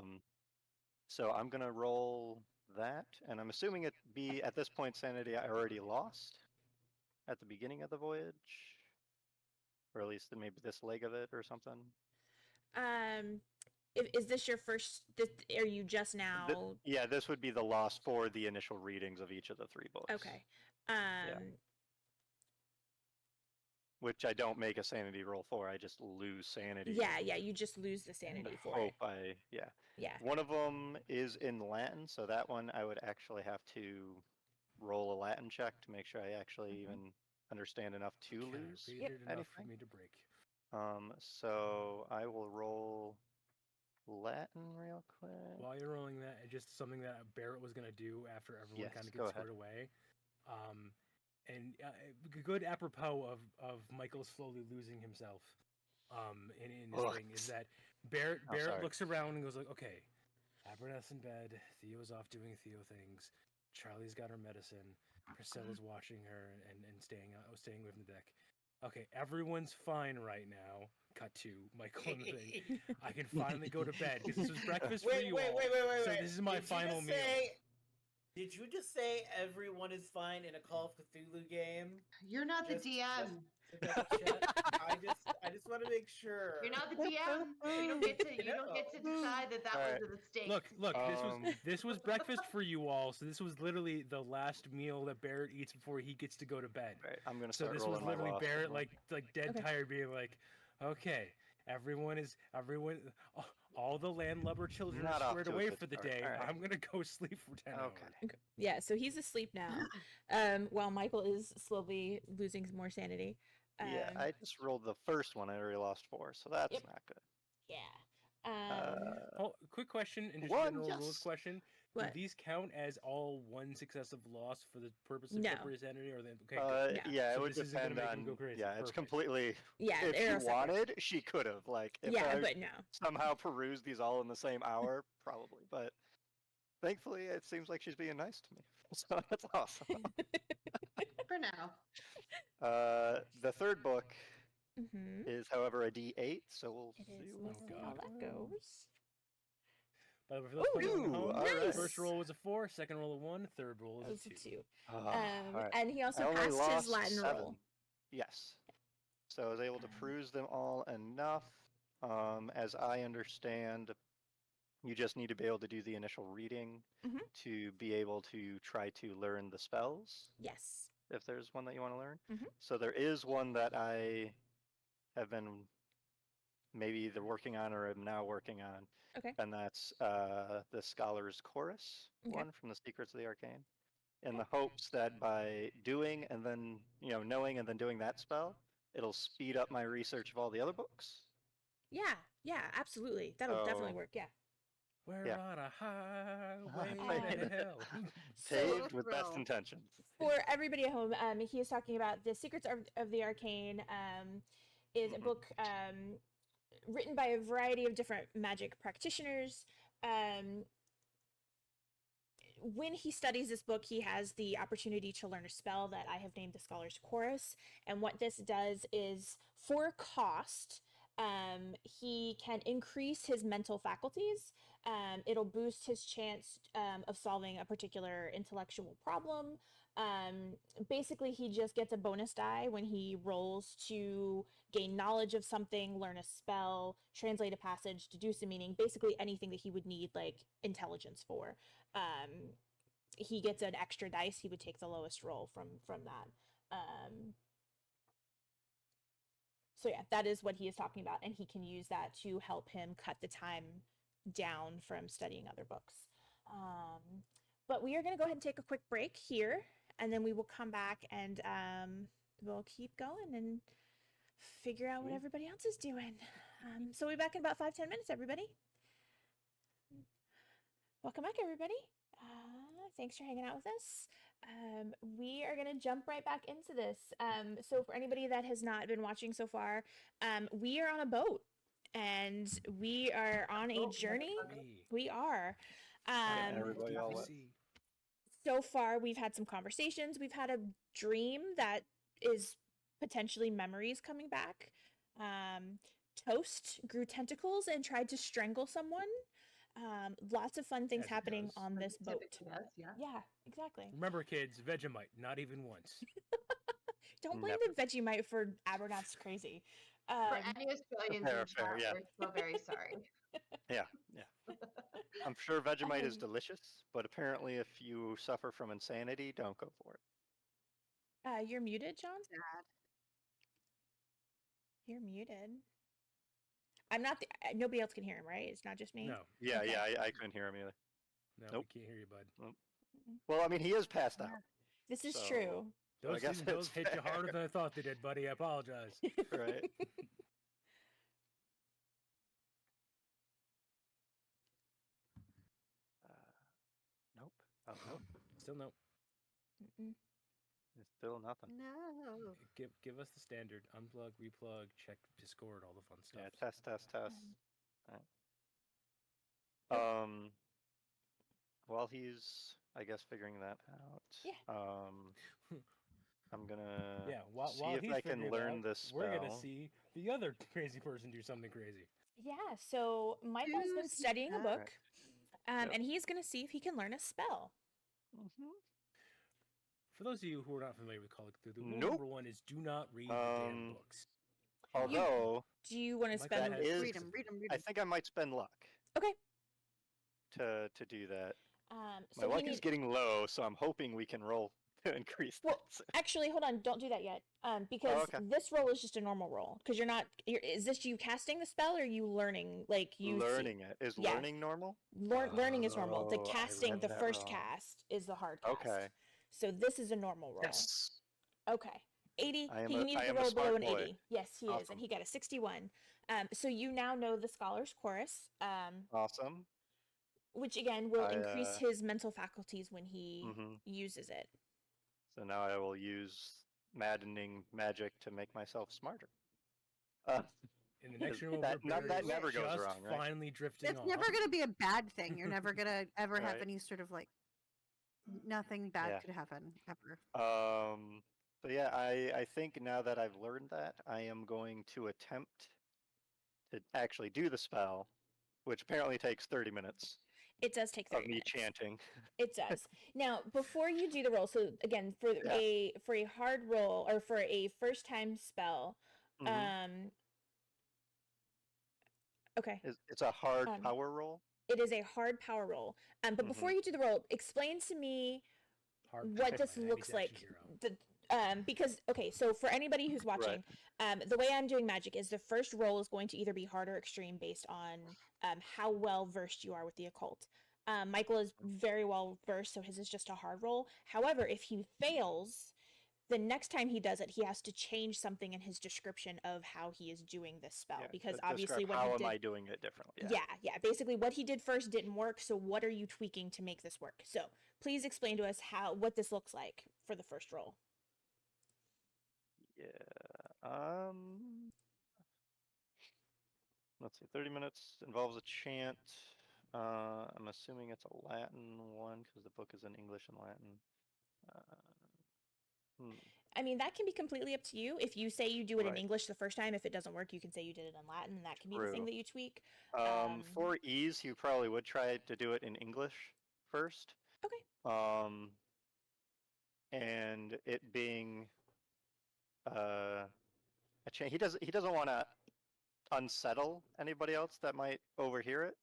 So I'm going to roll that, and I'm assuming it be at this point sanity I already lost at the beginning of the voyage, or at least maybe this leg of it or something. Is this your first? Are you just now? Yeah, this would be the loss for the initial readings of each of the 3 books. Okay. Which I don't make a sanity roll for. I just lose sanity. Yeah. You just lose the sanity for it. Yeah. Yeah. One of them is in Latin, so that one I would actually have to roll a Latin check to make sure I actually even understand enough to Can I lose. read it enough for anything? me to break? So I will roll Latin real quick. While you're rolling that, and just something that Barrett was gonna do after everyone Yes, kind of go gets ahead. squared away. And good apropos of Michael slowly losing himself in his Ugh. thing is that Barrett sorry. looks around and goes like, okay, Aberneth's in bed, Theo's off doing Theo things, Charlie's got her medicine, Priscilla's watching her and staying away from the deck. Okay, everyone's fine right now. Cut to Michael and the thing. I can finally go to bed because this was breakfast for you all. Wait. So this is my final meal. Did you just say everyone is fine in a Call of Cthulhu game? You're not the DM. To double check. I just want to make sure. You're not the DM. You don't get to. You don't get to decide that All was right. a mistake. Look. This was breakfast for you all. So this was literally the last meal that Barrett eats before he gets to go to bed. Right, I'm gonna So start this was rolling my literally loss. Barrett like dead Okay. tired, being like, okay, everyone. All the landlubber children Not are off squared to a away good for the start. day. All right. I'm gonna go sleep for 10 hours. Okay. Yeah. So he's asleep now, while Michael is slowly losing more sanity. Yeah, I just rolled the first one. I already lost 4, so that's Yep. not good. Yeah. Oh, quick question, and just One, general rules yes. question. What? Do these count as all one successive loss for the purpose of No. temporary sanity, or they? Okay, good. No. Yeah, So it would this isn't gonna depend make him go on. crazy. Yeah, it's Perfect. completely. Yeah. If she they're separate. wanted, she could have. Like, if Yeah, I but no. somehow perused these all in the same hour, probably. But thankfully, it seems like she's being nice to me, so that's awesome. For now. The third book Mm-hmm. is, however, a D8, so we'll It see is. what Let's see how God. that goes. By the way, for those playing at Ooh, home, alright. first roll was a 4, second roll a 1, third roll That is was a a 2. 2. Alright. And he also I only passed his lost Latin 7. roll. Yes. So I was able to peruse them all enough. As I understand, you just need to be able to do the initial reading Mhm. to be able to try to learn the spells, Yes. if there's one that you want to learn. Mhm. So there is one that I have been maybe either working on or am now working on. Okay. And that's the Scholar's Chorus Okay. one from the Secrets of the Arcane. In the hopes that by doing and then, knowing and then doing that spell, it'll speed up my research of all the other books. Yeah, absolutely. That'll definitely So- work. Yeah. We're Yeah. on a highway Highway to hell. Saved with best thrilled. intentions. For everybody at home, he is talking about The Secrets of the Arcane, is a Mhm. book written by a variety of different magic practitioners. When he studies this book, he has the opportunity to learn a spell that I have named the Scholar's Chorus. And what this does is, for cost, he can increase his mental faculties. It'll boost his chance of solving a particular intellectual problem. Basically, he just gets a bonus die when he rolls to gain knowledge of something, learn a spell, translate a passage, deduce a meaning, basically anything that he would need like intelligence for. He gets an extra dice. He would take the lowest roll from that. So yeah, that is what he is talking about, and he can use that to help him cut the time down from studying other books. But we are going to go ahead and take a quick break here, and then we will come back and we'll keep going and figure out what everybody else is doing. So we'll be back in about 5-10 minutes, everybody. Welcome back, everybody. Thanks for hanging out with us. We are going to jump right back into this. So for anybody that has not been watching so far, we are on a boat and we are on a journey. We are. Everybody all wet. So far, we've had some conversations. We've had a dream that is potentially memories coming back. Toast grew tentacles and tried to strangle someone. Lots of fun things As it happening does. on Like this it boat. typically does, yeah. Yeah, exactly. Remember, kids, Vegemite, not even once. Don't blame Never. the Vegemite for Abernathy's crazy. For any Australians in Fair, the chat, yeah. we're so very sorry. Yeah. I'm sure Vegemite is Um, delicious, but apparently if you suffer from insanity, don't go for it. You're muted, John. Sad. You're muted. I'm not. Nobody else can hear him, right? It's not just me. No, Yeah, Okay. I couldn't hear him either. no, Nope. we can't hear you, bud. Well, I mean, he is passed Yeah. out. This is So- true. So I Those guess those it's hit you harder fair. than I thought they did, buddy. I apologize. Right. Nope. Oh, nope. Still no. Mm-mm. It's still nothing. No. Give us the standard. Unplug, replug, check Discord, all the fun stuff. Yeah, test. Um, While he's, I guess, figuring that out. Yeah. I'm gonna Yeah, while see while if he's I can figuring it learn out, this spell. we're gonna see the other crazy person do something crazy. Yeah. So Michael's been Who's studying a that? book, Yep. and he's gonna see if he can learn a spell. Mhm. For those of you who are not familiar with Call of Cthulhu, rule Nope. number 1 is do not read the damn Um, books. Although Do you want to Michael spend? that is, Read them. I think I might spend luck Okay. to do that. So My luck he is need- getting low, so I'm hoping we can roll to increase Well, that. actually, hold on. Don't do that yet. Because okay. this roll is just a normal roll. Because you're not. Is this you casting the spell, or are you learning? Like you Learning it. Is Yeah. learning normal? learning is normal. The Oh, I casting, read the that first wrong. cast, is the hard cast. Okay. So this is a normal roll. Yes. Okay. 80. I am He a- needed I to am a roll below smart an boy. 80. Yes, he is, Awesome. and he got a 61. So you now know the Scholar's Chorus, Awesome. which again will I, increase his mental faculties when he Mhm. uses it. So now I will use maddening magic to make myself smarter. Uh, In the next Is room over, that- not- Barry's that never goes just wrong, right? finally drifting It's off. never going to be a bad thing. You're never going to ever have Right. any sort of like nothing bad Yeah. could happen ever. So yeah, I think now that I've learned that, I am going to attempt to actually do the spell, which apparently takes 30 minutes It does take 30 of me minutes. chanting. It does. Now, before you do the roll, so again, for Yeah. a hard roll or for a first time spell, Mhm. okay, It's a hard um, power roll. it is a hard power roll. But before Mhm. you do the roll, explain to me Hard what power this by an looks like. ambidextrous hero. Because okay, so for anybody who's watching, the way I'm doing magic is the first roll is going to either be hard or extreme based on how well versed you are with the occult. Michael is very well versed, so his is just a hard roll. However, if he fails, the next time he does it, he has to change something in his description of how he is doing this spell. Yeah, Because describe obviously, what how he am did, I doing it differently? yeah. Basically, what he did first didn't work. So, what are you tweaking to make this work? So, please explain to us what this looks like for the first roll. Yeah. Let's see. 30 minutes involves a chant. I'm assuming it's a Latin one because the book is in English and Latin. I mean, that can be completely up to you. If you say you do it in Right. English the first time, if it doesn't work, you can say you did it in Latin, and that can be the thing True. that you tweak. For ease, you probably would try to do it in English first. Okay. And it being a chant, he doesn't want to unsettle anybody else that might overhear it,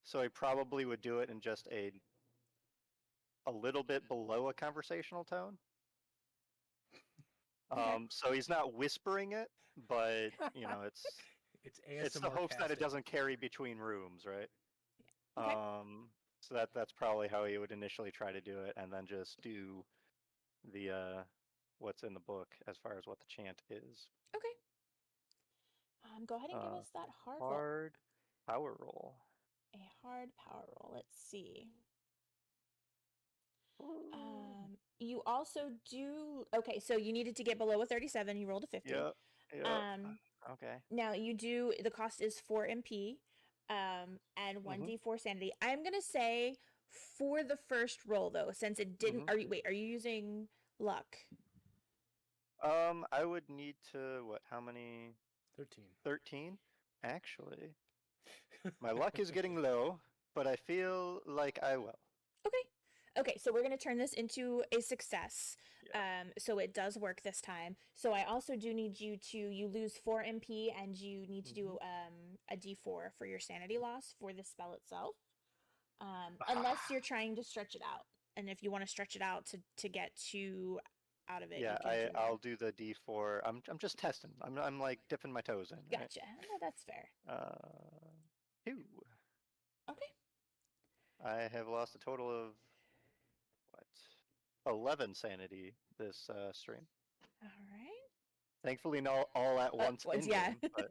so he probably would do it in just a little bit below a conversational tone. Okay. So he's not whispering it, but you know, it's It's the hopes that it ASMR-tastic. doesn't carry between rooms, right? Okay. So that's probably how he would initially try to do it, and then just do the what's in the book as far as what the chant is. Okay. Go ahead and give us that hard roll. Hard power roll. A hard power roll. Let's see. You also do. Okay, so you needed to get below a 37. You rolled a 50. Yeah. Okay. Now you do. The cost is 4 MP, and 1d4 sanity. I'm gonna say For the first roll, though, since it didn't, Mhm. are you using luck? I would need to how many? 13. 13? Actually, my luck is getting low, but I feel like I will. Okay, so we're gonna turn this into a success. Yeah. So it does work this time. So I also do need you lose 4 MP and you need to do a D4 for your sanity loss for the spell itself. Unless you're trying to stretch it out. And if you want to stretch it out to get 2 out of it, Yeah, you can do I'll that. do the D4. I'm just testing. I'm like dipping my toes in, right? Gotcha. No, that's fair. 2. Okay. I have lost a total of what? 11 sanity this stream. All right. Thankfully, not all at once in yeah. game, but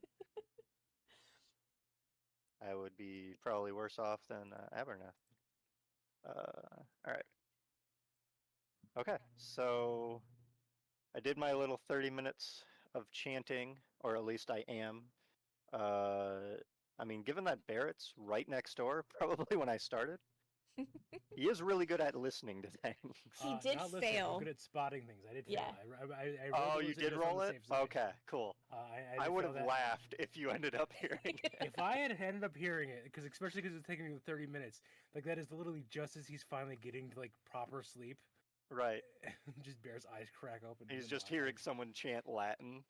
I would be probably worse off than Abernath. All right. Okay, so I did my little 30 minutes of chanting, or at least I am. I mean, given that Barrett's right next door, probably when I started, he is really good at listening to things. He did not listening. fail. I'm good at spotting things. I did Yeah. fail. I rolled Oh, the you list did just on roll the it? safe side. Okay, cool. I I did would fail have that. laughed if you ended up hearing it. If I had ended up hearing it, especially because it's taking me 30 minutes, like that is literally just as he's finally getting to like proper sleep. Right. Just Bear's eyes crack open. He's just hearing someone chant Latin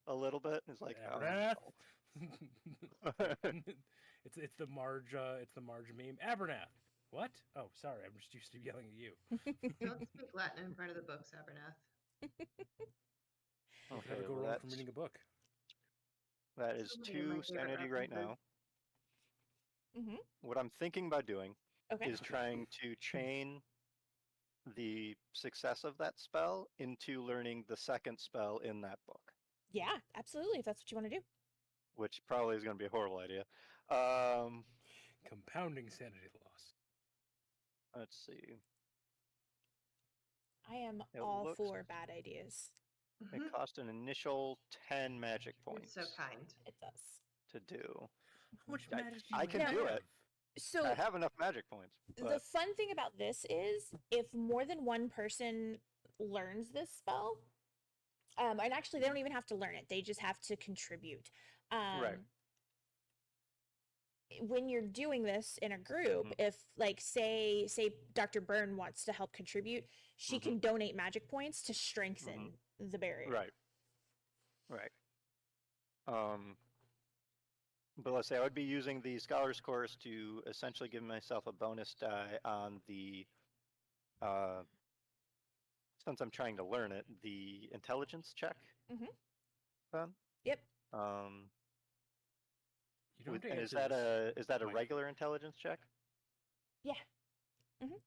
a little bit. It's like, oh, Abernath. no. It's the Marge meme. Abernath. What? Oh, sorry. I'm just used to yelling at you. Don't speak Latin in front of the books, Abernath. You can never Okay, go well, wrong from reading a book. that is So many of my 2 favorite sanity right references. now. Mm-hmm. What I'm thinking about doing Okay. is trying to chain the success of that spell into learning the second spell in that book, Yeah, absolutely. If that's what you want to do. which probably is going to be a horrible idea. Um, Compounding sanity loss. let's see. I am It all looks- for bad ideas. It cost an initial 10 magic You're points so kind. It does. to do. How much I- magic do you I can have? do it. So I have enough magic points. the But fun thing about this is if more than one person learns this spell, and actually they don't even have to learn it, they just have to contribute. Right. When you're doing this in a group, if like say Dr. Byrne wants to help contribute, she can donate magic points to strengthen the barrier. Right. But let's say I would be using the Scholars course to essentially give myself a bonus die on the, since I'm trying to learn it, the intelligence check. Then. Yep. You don't have to And is answer that this, a Mike. regular intelligence check? Yeah.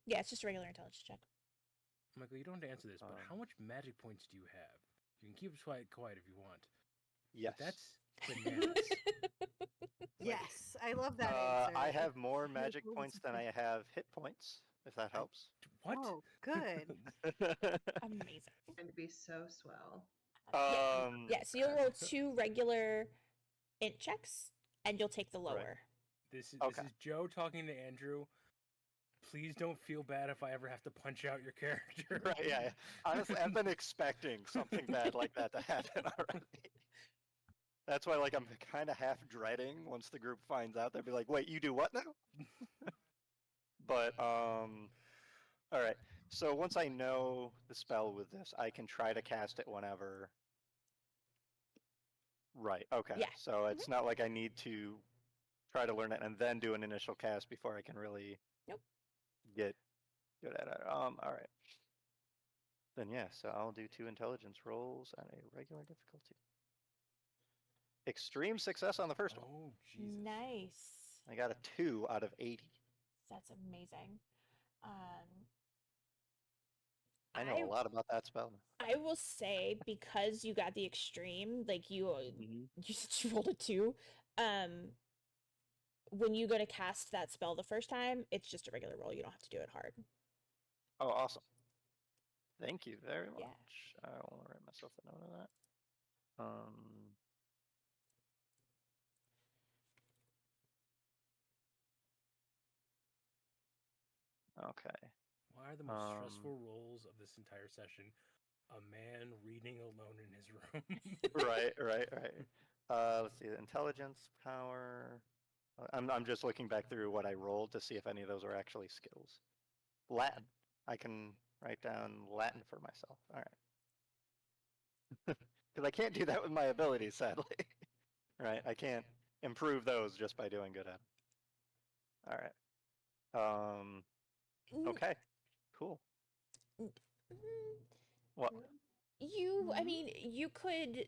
Yeah, it's just a regular intelligence check. Michael, you don't have to answer this, but how much magic points do you have? You can keep it quiet if you want. Yes. But that's bananas. Yes, I love that answer. I have more magic Well, points this than is- I have hit points, if that helps. What? Oh, good. Amazing. Going to be so swell. Yeah, so you'll roll 2 regular int checks and you'll take the lower. This Okay. is Joe talking to Andrew. Please don't feel bad if I ever have to punch out your character. Right, yeah. Honestly, I've been expecting something bad like that to happen already. That's why, like, I'm kind of half dreading once the group finds out. They'll be like, "Wait, you do what now?" But all right. So once I know the spell with this, I can try to cast it whenever. Right. Okay. Yeah. So it's not like I need to try to learn it and then do an initial cast before I can really Nope. get good at it. All right. Then yeah, so I'll do 2 intelligence rolls on a regular difficulty. Extreme success on the first one. Oh, Jesus. Nice. I got a 2 out of 80. That's amazing. I know a lot about that spell. I will say because you got the extreme, like you said you rolled a 2. When you go to cast that spell the first time, it's just a regular roll. You don't have to do it hard. Oh, awesome. Thank you very much. Yeah. I will write myself a note of that. Okay. Why are the most stressful roles of this entire session a man reading alone in his room? Right. Let's see. Intelligence, power. I'm just looking back through what I rolled to see if any of those are actually skills. Latin. I can write down Latin for myself. All right. Because I can't do that with my abilities, sadly. Right? I can't improve those just by doing good at them. All right. Okay. Cool. Mm, What? I mean, you could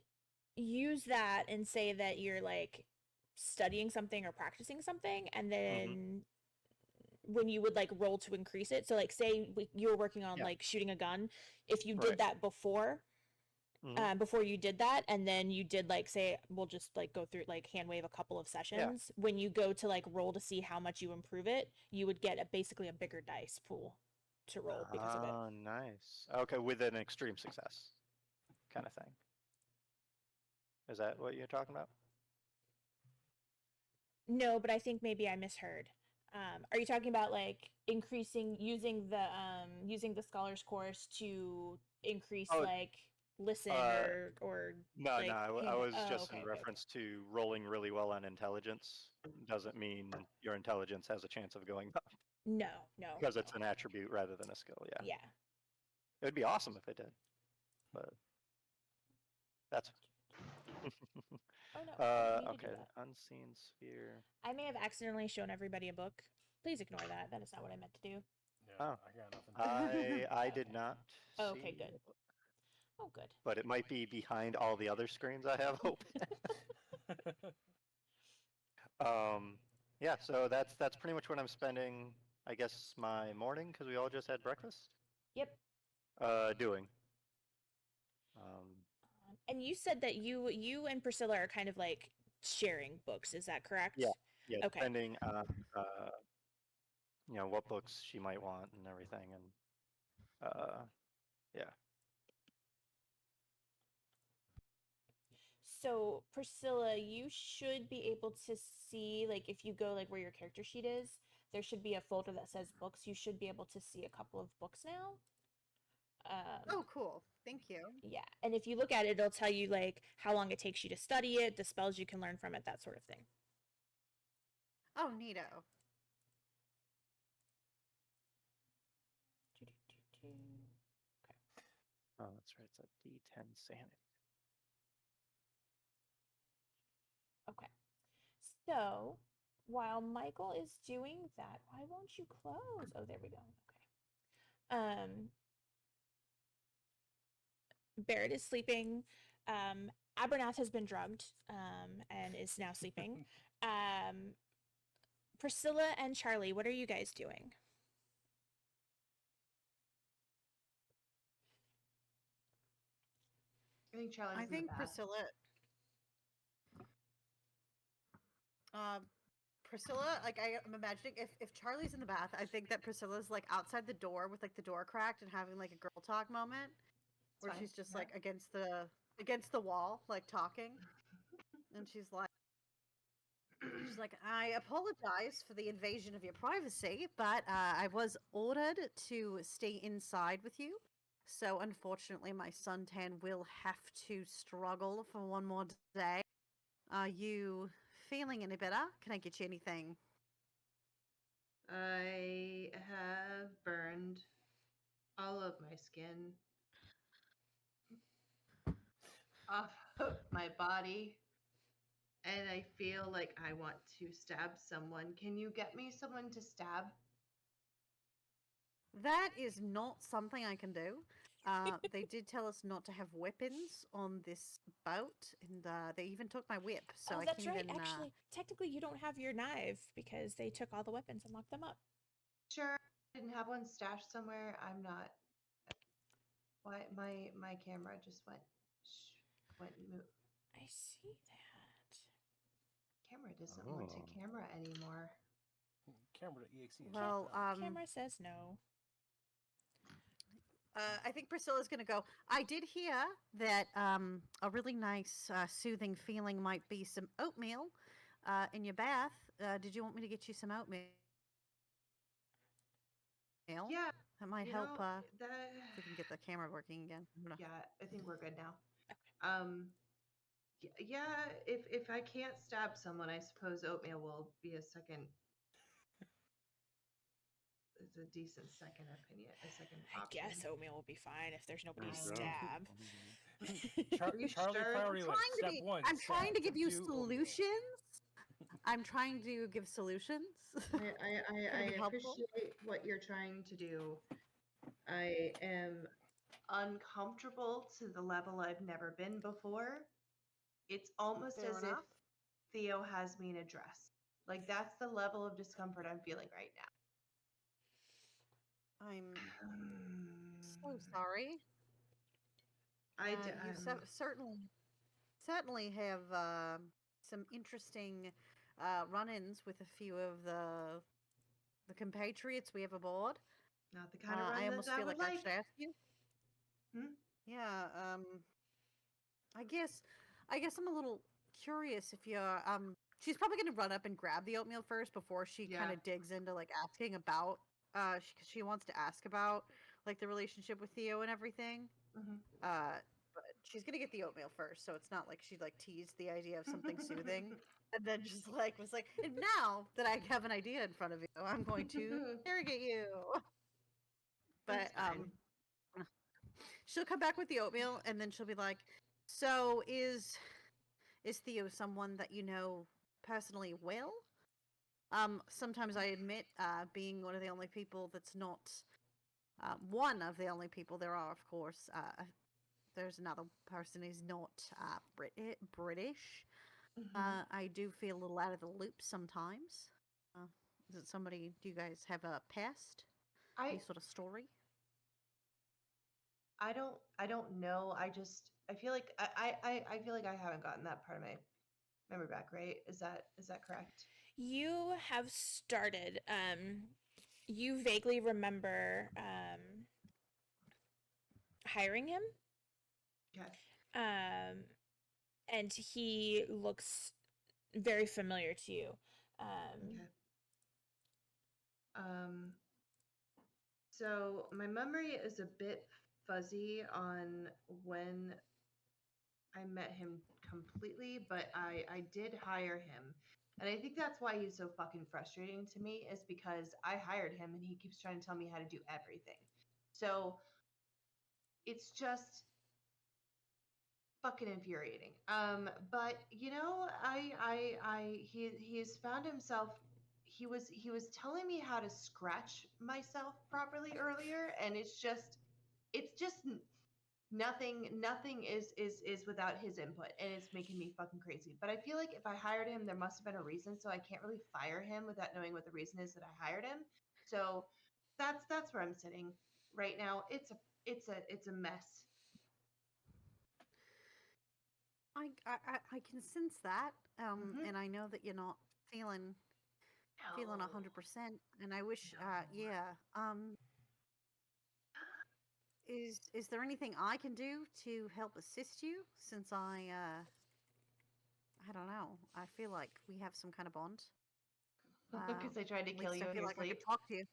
use that and say that you're like studying something or practicing something, and then when you would like roll to increase it. So, like, say you were working on Yeah. like shooting a gun. If you Right. did that before, Mhm. before you did that, and then you did like say we'll just like go through like hand wave a couple of sessions. When you go to like roll to see how much you improve it, you would get basically a bigger dice pool to roll because of it. Oh, nice. Okay, with an extreme success kind of thing. Is that what you're talking about? No, but I think maybe I misheard. Are you talking about like increasing using the scholars course to increase Oh, like listen or No, like I hand was just okay, in okay. reference to rolling really well on intelligence doesn't mean your intelligence has a chance of going up No, because it's an attribute rather than a skill. Yeah. yeah. It would be awesome if it did, but that's Oh no, I didn't mean to do okay. that. Unseen sphere. I may have accidentally shown everybody a book. Please ignore that. That is not what I meant to do. Yeah, Oh. I got nothing. I did Okay. not Oh, okay, see good. a book, Oh, good. but it might be behind all the other screens I have open. Yeah, so that's pretty much what I'm spending, I guess, my morning because we all just had breakfast. Yep. Doing. And you said that you and Priscilla are kind of like sharing books. Is that correct? Yeah, Okay. depending on what books she might want and everything, and yeah. So, Priscilla, you should be able to see, like, if you go, like, where your character sheet is, there should be a folder that says books. You should be able to see a couple of books now. Oh, cool. Thank you. Yeah. And if you look at it, it'll tell you, like, how long it takes you to study it, the spells you can learn from it, that sort of thing. Oh, neato. Okay. Oh, that's right. It's a D10 sanity. Okay. So, while Michael is doing that, why won't you close? Oh, there we go. Okay. Barrett is sleeping. Abernath has been drugged and is now sleeping. Priscilla and Charlie, what are you guys doing? I think Charlie's I in the think bath. Priscilla, like I'm imagining if Charlie's in the bath, I think that Priscilla's like outside the door with like the door cracked and having like a girl talk moment where fine. she's just Yeah. like against the wall, like talking. And she's like, I apologize for the invasion of your privacy, but I was ordered to stay inside with you. So unfortunately, my suntan will have to struggle for one more day. Are you feeling any better? Can I get you anything? I have burned all of my skin off of my body, and I feel like I want to stab someone. Can you get me someone to stab? That is not something I can do. They did tell us not to have weapons on this boat, and they even took my whip. So I that's can't right. even. Actually, technically, you don't have your knife because they took all the weapons and locked them up. Sure, I didn't have one stashed somewhere. I'm not. Why my camera just went move. I see that. Camera doesn't want to camera anymore. Camera.exe. Well, Camera says no. I think Priscilla's going to go. I did hear that a really nice, soothing feeling might be some oatmeal in your bath. Did you want me to get you some oatmeal? Yeah, That might you help. know, If we can get the camera working again. I'm gonna- yeah, I think we're good now. Yeah, if I can't stab someone, I suppose oatmeal will be a second. It's a decent second opinion, a second I option. guess oatmeal will be fine if there's nobody to I- stab. You Charlie sure? priority list. Step one. I'm trying to stab. give you Step two, oatmeal. solutions. I'm trying to give solutions. I Gonna be helpful. appreciate what you're trying to do. I am uncomfortable to the level I've never been before. It's almost Fair as enough. if Theo has me in a dress. Like that's the level of discomfort I'm feeling right I'm now. so sorry. You certainly have some interesting run-ins with a few of the compatriots we have aboard. Not the kind of I run that almost I feel would like I like. should ask you. Hmm? Yeah. I guess I'm a little curious if you're she's probably gonna run up and grab the oatmeal first before she Yeah. kind of digs into like asking about cause she wants to ask about like the relationship with Theo and everything. Mhm. But she's gonna get the oatmeal first, so it's not like she like teased the idea of something soothing and then just like was like, and now that I have an idea in front of you, I'm going to interrogate you. But That's fine. she'll come back with the oatmeal and then she'll be like, so is Theo someone that you know personally well? Sometimes I admit, being one of the only people that's not one of the only people there are, of course. There's another person who's not British. Mhm. I do feel a little out of the loop sometimes. Is it somebody? Do you guys have a past? Any I sort of story? I don't know. I feel like I feel like I haven't gotten that part of my memory back, right? Is that correct? You have started. You vaguely remember hiring him, Okay. and he looks very familiar to you. Okay. Um so my memory is a bit fuzzy on when I met him completely, but I did hire him. And I think that's why he's so fucking frustrating to me is because I hired him and he keeps trying to tell me how to do everything. So it's just fucking infuriating. But you know, he has found himself. He was telling me how to scratch myself properly earlier, and it's just nothing is without his input, and it's making me fucking crazy. But I feel like if I hired him, there must have been a reason, so I can't really fire him without knowing what the reason is that I hired him. So that's where I'm sitting right now. It's a mess. I can sense that, Mhm. and I know that you're not feeling 100%. And I wish, yeah. Is there anything I can do to help assist you? Since I don't know. I feel like we have some kind of bond. Because I tried to At kill least you I in feel your like I could sleep. talk to you.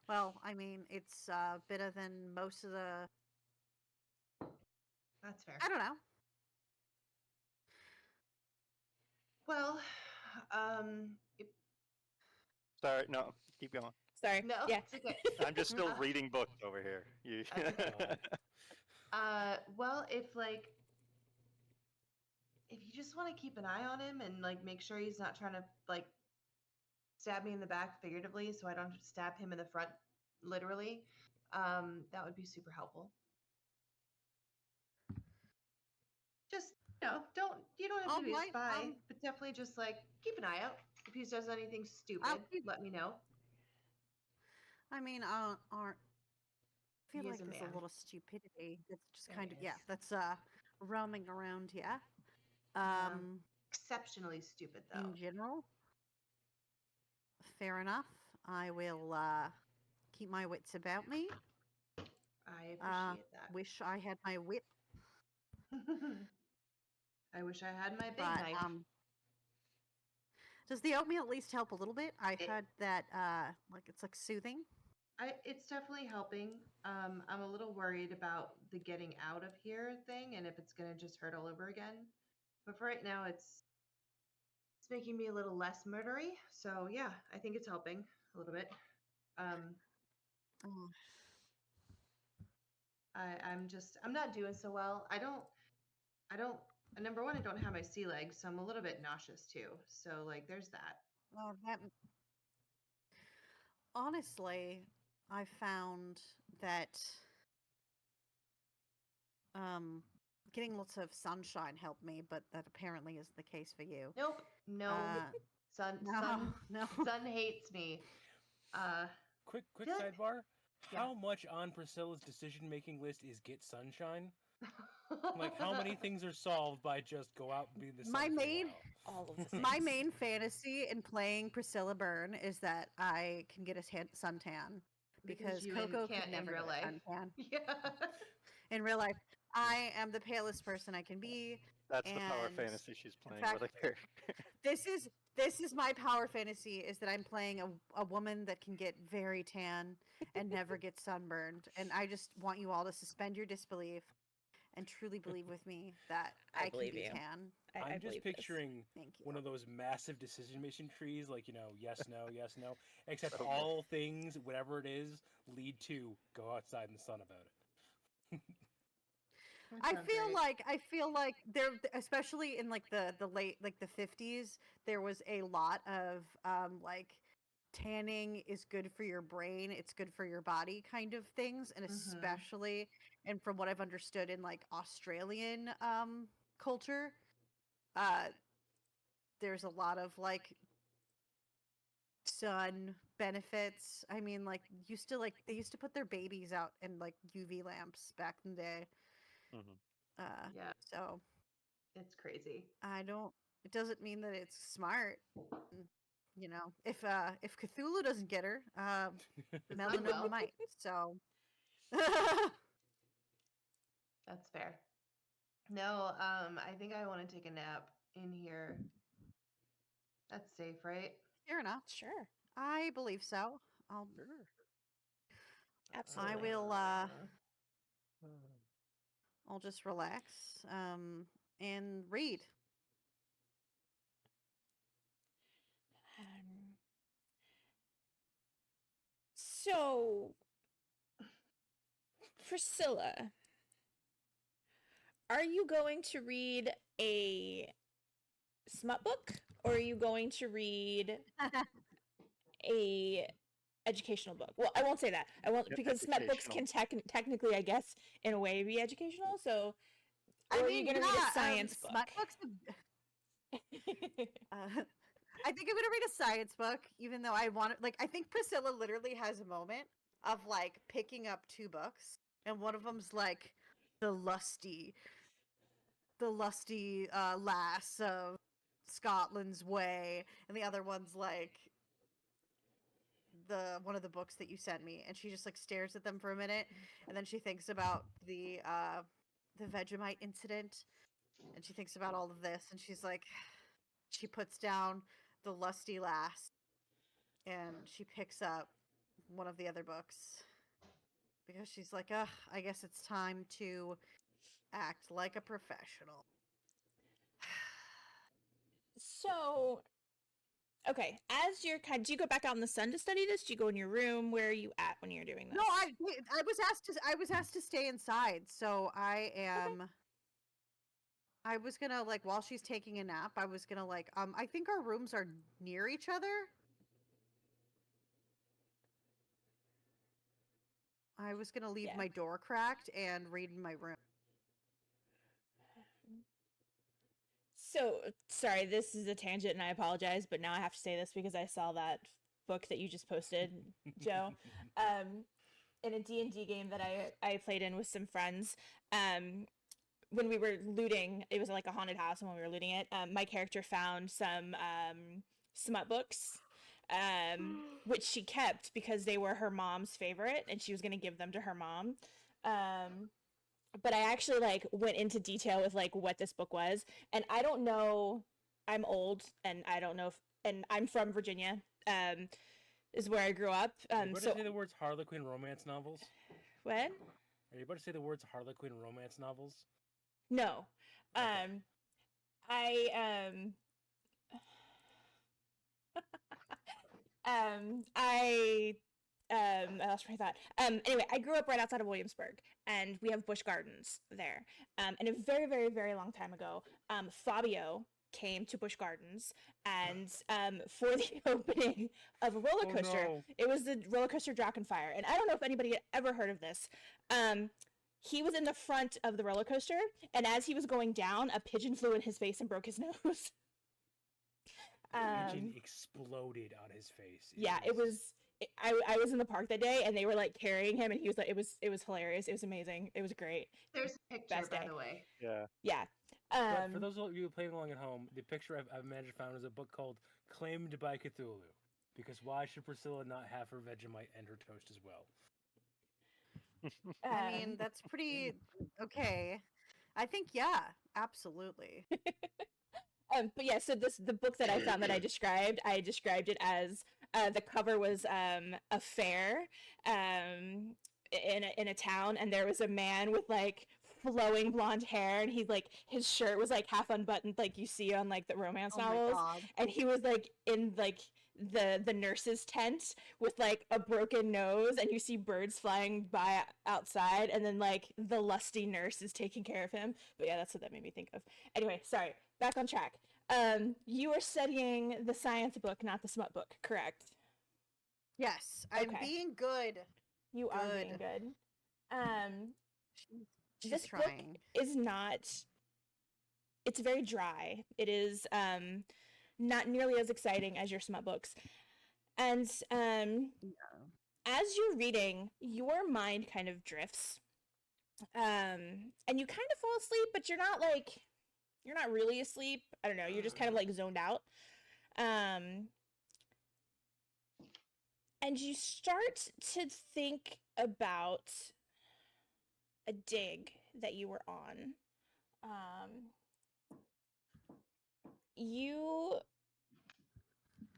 Well, I mean, it's better than most of the. That's fair. I don't know. Well, Sorry, no, keep going. Sorry. no, Yeah. it's okay. I'm just still Uh, reading books over here. You. well, if you just want to keep an eye on him and like make sure he's not trying to like stab me in the back figuratively, so I don't stab him in the front literally, that would be super helpful. Just you don't have to All be a right. spy, but definitely just like keep an eye out. If he does anything stupid, keep- let me know. I mean, aren't. I feel He is like a there's a man. lot of stupidity that's just There kind of is. that's roaming around here. Yeah. Exceptionally stupid though. In general. Fair enough. I will keep my wits about me. I appreciate that. Wish I had my whip, I wish I had my big but knife. does the oatmeal at least help a little bit? I It- heard that like it's like soothing. It's definitely helping. I'm a little worried about the getting out of here thing and if it's gonna just hurt all over again. But for right now, it's making me a little less murdery. So yeah, I think it's helping a little bit. Oh, I'm not doing so well. I don't. Number one, I don't have my sea legs, so I'm a little bit nauseous too. So like, there's that. well, that honestly, I found that getting lots of sunshine helped me, but that apparently isn't the case for you. Nope. No. Sun. No. Sun hates me. Quick feel like- sidebar. Yeah. How much on Priscilla's decision-making list is get sunshine? Like, how many things are solved by just go out and be in the sun My for a main- while? All of the things. My main fantasy in playing Priscilla Byrne is that I can get a suntan because you Coco can't could never in real get a life. suntan. Yeah. In real life, I am the palest person I can be. That's the power And fantasy she's playing fact- with a character. This is my power fantasy, is that I'm playing a woman that can get very tan and never get sunburned. And I just want you all to suspend your disbelief and truly believe with me that I I can believe be you. tan. I I'm just believe this. picturing Thank you. one of those massive decision-making trees, like, yes, no, yes, no. Except Okay. all things, whatever it is, lead to go outside in the sun about it. That I sounds feel like there, especially in like the late, like the 50s, there was a lot of like tanning is good for your brain, it's good for your body kind of things, and Mhm. especially, and from what I've understood in like Australian culture, there's a lot of like sun benefits. I mean, like they used to put their babies out in like UV lamps back in the day. Mhm. Yeah, So it's crazy. it doesn't mean that it's smart. If Cthulhu doesn't get her, The sun melanoma will. might. So That's fair. No, I think I want to take a nap in here. That's safe, right? fair enough. Sure. I believe so. Absolutely. I will Uh, I'll just relax and read. Um, so, Priscilla, are you going to read a smut book, or are you going to read a educational book? Well, I won't say that. I won't, Yep, because smut books can technically, I guess, in a way, be educational. So, or are you going to read a science book? Smut books. I think I'm gonna read a science book, even though I want to. Like, I think Priscilla literally has a moment of like picking up two books, and one of them's like the lusty lass of Scotland's Way, and the other one's like one of the books that you sent me, and she just like stares at them for a minute, and then she thinks about the Vegemite incident, and she thinks about all of this, and she's like, she puts down the lusty lass, and she picks up one of the other books because she's like, ugh, I guess it's time to act like a professional. So, okay, as you're do you go back out in the sun to study this? Do you go in your room? Where are you at when you're doing this? No, I was asked to stay inside, so I am. Okay. I was gonna like, while she's taking a nap, I was gonna like, I think our rooms are near each other. I was gonna leave my door cracked and read in my room. So, sorry, this is a tangent and I apologize, but now I have to say this because I saw that book that you just posted, Joe, in a D&D game that I played in with some friends. When we were looting, it was like a haunted house, and when we were looting it, my character found some smut books, which she kept because they were her mom's favorite, and she was going to give them to her mom. But I actually like went into detail with like what this book was, and I don't know. I'm old, and I don't know if, and I'm from Virginia. is where I grew up. Are you about So to say the words Harlequin romance novels? what? Are you about to say the words Harlequin romance novels? No. Okay. I I lost my thought. Anyway, I grew up right outside of Williamsburg, and we have Busch Gardens there. And a very, very, very long time ago, Fabio came to Busch Gardens, and for the opening of a roller Oh, coaster, no. it was the roller coaster Drachenfire. And I don't know if anybody had ever heard of this. He was in the front of the roller coaster, and as he was going down, a pigeon flew in his face and broke his nose. The pigeon exploded on his face. It was. I was in the park that day, and they were like carrying him, and he was like, it was hilarious. It was amazing. It was great. There's a picture, Best by day. the way. Yeah. Yeah. But for those of you playing along at home, the picture I've managed to find is a book called Claimed by Cthulhu. Because why should Priscilla not have her Vegemite and her toast as well? I mean, that's pretty okay. I think, yeah, absolutely. But yeah, so the book that I found that I described it as the cover was a fair in a town, and there was a man with like flowing blonde hair, and he's like his shirt was like half unbuttoned, like you see on like the romance Oh my novels, God. and he was like in like the nurse's tent with like a broken nose, and you see birds flying by outside, and then like the lusty nurse is taking care of him. But yeah, that's what that made me think of. Anyway, sorry, back on track. You are studying the science book, not the smut book, correct? Yes, I'm Okay. being good. You are being good. She's This trying. book is not. It's very dry. It is not nearly as exciting as your smut books, and as you're reading, your mind kind of drifts, and you kind of fall asleep, but you're not really asleep. I don't know. You're just kind of like zoned out. And you start to think about a dig that you were on. You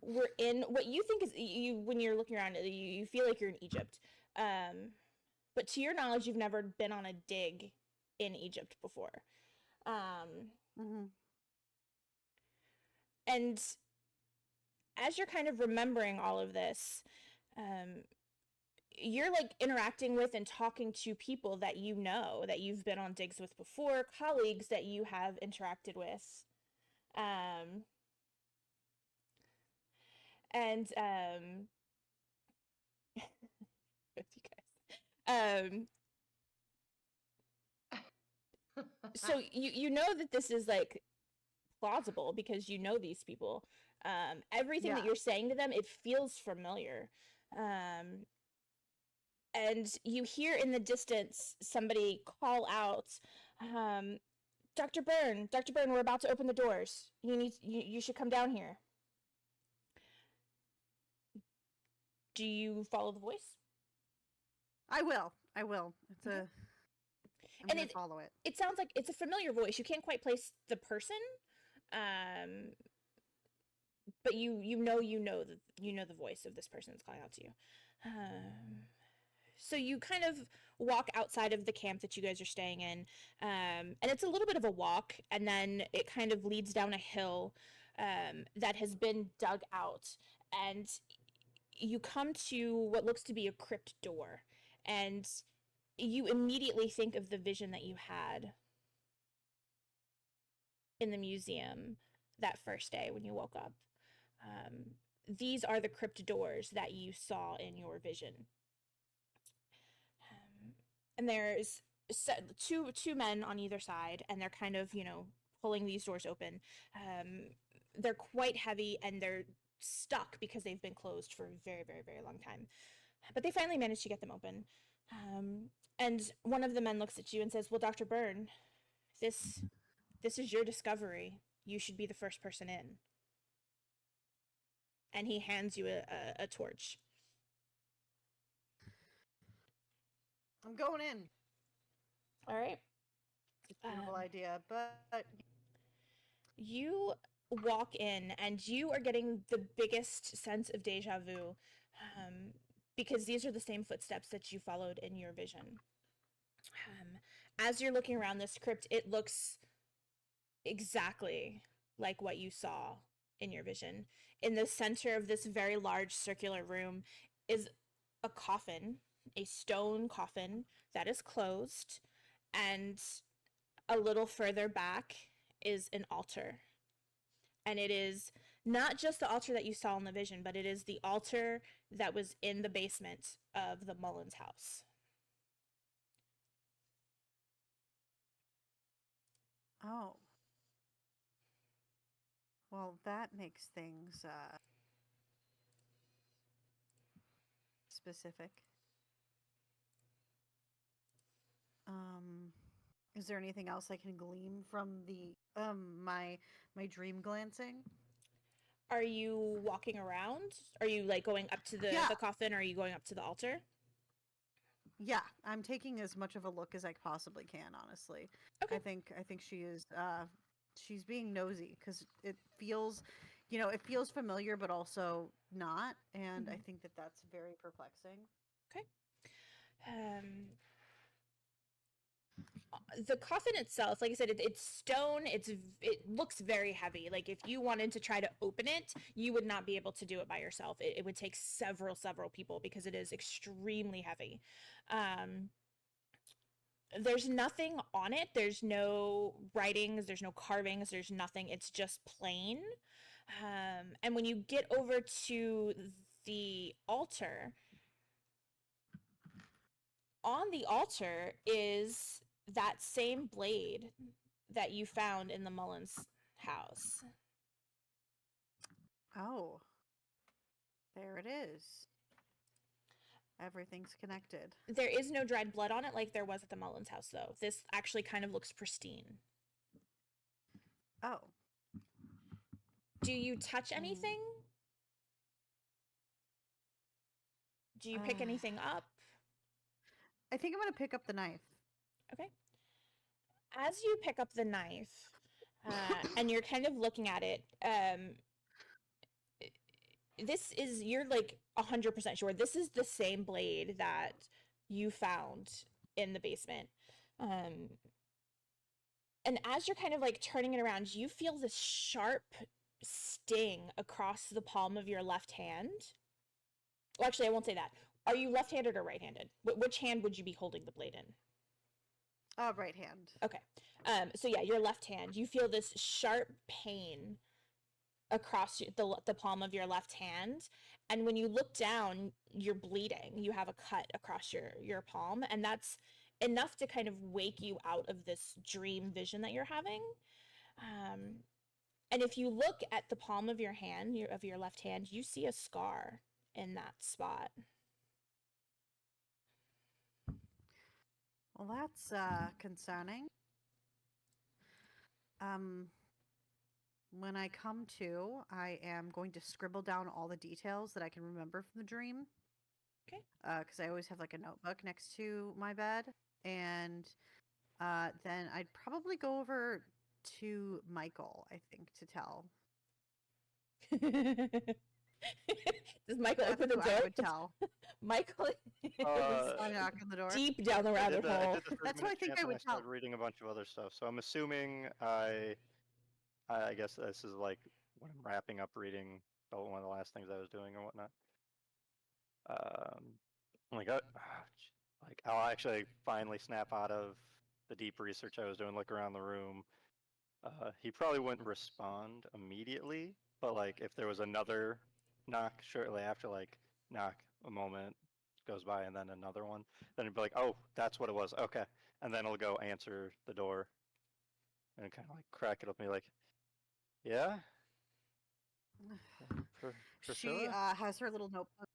were in what you think is you when you're looking around. You feel like you're in Egypt, but to your knowledge, you've never been on a dig in Egypt before. Mm-hmm. And as you're kind of remembering all of this, you're like interacting with and talking to people that you know, that you've been on digs with before, colleagues that you have interacted with. And with you guys. So you know that this is like plausible because you know these people. Everything that Yeah. you're saying to them, it feels familiar. And you hear in the distance somebody call out, Dr. Byrne, we're about to open the doors. You should come down here. Do you follow the voice? I will. It's a. I'm And gonna follow it. It sounds like it's a familiar voice. You can't quite place the person, but you know the voice of this person that's calling out to you. So you kind of walk outside of the camp that you guys are staying in, and it's a little bit of a walk, and then it kind of leads down a hill that has been dug out, and you come to what looks to be a crypt door, and you immediately think of the vision that you had in the museum that first day when you woke up. These are the crypt doors that you saw in your vision. And there's two men on either side, and they're kind of, pulling these doors open. They're quite heavy, and they're stuck because they've been closed for a very, very, very long time. But they finally managed to get them open. And one of the men looks at you and says, well, Dr. Byrne, this is your discovery. You should be the first person in. And he hands you a torch. I'm going in. All right. It's a beautiful idea, but you walk in, and you are getting the biggest sense of deja vu. because these are the same footsteps that you followed in your vision. As you're looking around this crypt, it looks exactly like what you saw in your vision. In the center of this very large circular room is a coffin, a stone coffin that is closed, and a little further back is an altar. And it is not just the altar that you saw in the vision, but it is the altar that was in the basement of the Mullins house. Oh. Well, that makes things specific. Is there anything else I can glean from the my dream glancing? Are you walking around? Are you like going up to Yeah. the coffin, or are you going up to the altar? Yeah, I'm taking as much of a look as I possibly can, honestly. Okay. I think she is she's being nosy because it feels, it feels familiar but also not, and I think that that's very perplexing. Okay. The coffin itself, like I said, it's stone. It looks very heavy. Like if you wanted to try to open it, you would not be able to do it by yourself. It would take several people because it is extremely heavy. There's nothing on it. There's no writings. There's no carvings. There's nothing. It's just plain. And when you get over to the altar, on the altar is that same blade that you found in the Mullins house. Oh, there it is. Everything's connected. There is no dried blood on it like there was at the Mullins house, though. This actually kind of looks pristine. Oh. Do you touch anything? Do you pick anything up? I think I'm going to pick up the knife. Okay. As you pick up the knife, and you're kind of looking at it, you're like 100% sure this is the same blade that you found in the basement. And as you're kind of like turning it around, you feel this sharp sting across the palm of your left hand. Well, actually, I won't say that. Are you left-handed or right-handed? Which hand would you be holding the blade in? Right hand. Okay. So yeah, your left hand. You feel this sharp pain across the palm of your left hand, and when you look down, you're bleeding. You have a cut across your palm, and that's enough to kind of wake you out of this dream vision that you're having. And if you look at the palm of your hand, of your left hand, you see a scar in that spot. Well, that's concerning. When I come to, I am going to scribble down all the details that I can remember from the dream. Okay. Because I always have like a notebook next to my bed, and then I'd probably go over to Michael, I think, to tell. Does Michael That's open the who door? I would tell. Michael I knock on the door. deep down the rabbit I hole. did the That's who I 3-minute think chant I and would I started tell. reading a bunch of other stuff. So I'm assuming I guess this is like when I'm wrapping up reading one of the last things I was doing or whatnot. Like I'll actually finally snap out of the deep research I was doing, look around the room. He probably wouldn't respond immediately, but like if there was another knock shortly after, like knock a moment goes by and then another one, then he'd be like, oh, that's what it was. Okay. And then he'll go answer the door and kind of like crack it up and be like, yeah? She has her little notebook.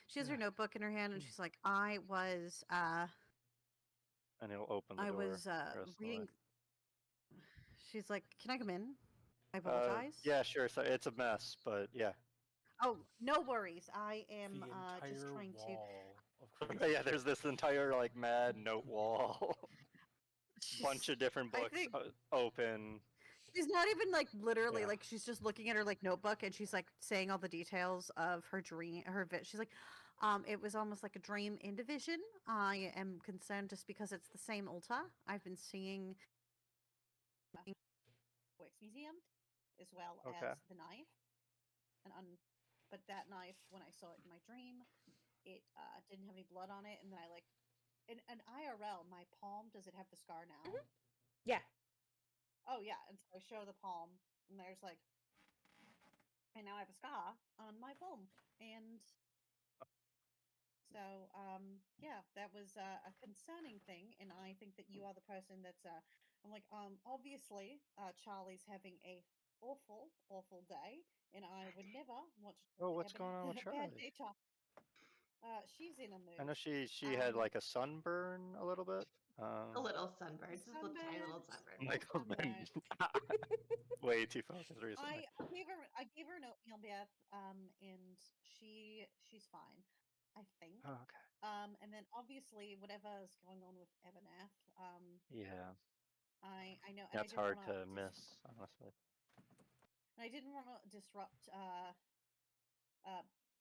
She has her notebook in her hand, and she's like, I was and he'll open the I door. was reading. She's like, can I come in? I apologize. Yeah, sure. So it's a mess, but yeah. Oh, no worries. I am The just entire trying to. wall of creatures. Yeah, there's this entire like mad note wall. Bunch of different I books think- open. She's not even like literally Yeah. like she's just looking at her like notebook and she's like saying all the details of her dream. She's like, it was almost like a dream in division. I am concerned just because it's the same altar I've been seeing Wax Museum, as well Okay. as the knife. But that knife, when I saw it in my dream, it didn't have any blood on it, and then I like an IRL, my palm, does it have the scar now? Mhm. Yeah. Oh yeah, and so I show the palm, and there's like, and now I have a scar on my palm, and so yeah, that was a concerning thing, and I think that you are the person that's I'm like obviously Charlie's having a awful day, and I would never want to Oh, what's have going on with a bad Charlie? day. She's in a I know mood. she had like a sunburn a little bit. A little sunburn, just a little tiny little Sunburned. sunburn. Michael's been Sunburned. way too focused recently. I gave her an oatmeal bath, and she's fine, I think. Oh, okay. And then obviously whatever's going on with Evernath, Yeah, I know, and I that's didn't hard want to to miss, honestly. disrupt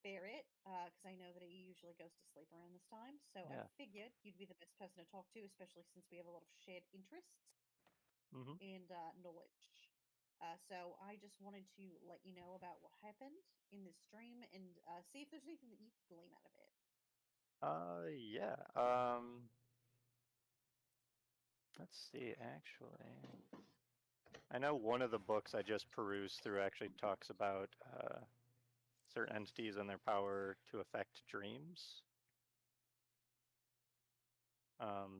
Barrett, because I know that he usually goes to sleep around this time. So I Yeah. figured you'd be the best person to talk to, especially since we have a lot of shared interests Mm-hmm. and knowledge. So I just wanted to let you know about what happened in this stream and see if there's anything that you can glean out of it. Yeah. Let's see, actually. I know one of the books I just perused through actually talks about certain entities and their power to affect dreams.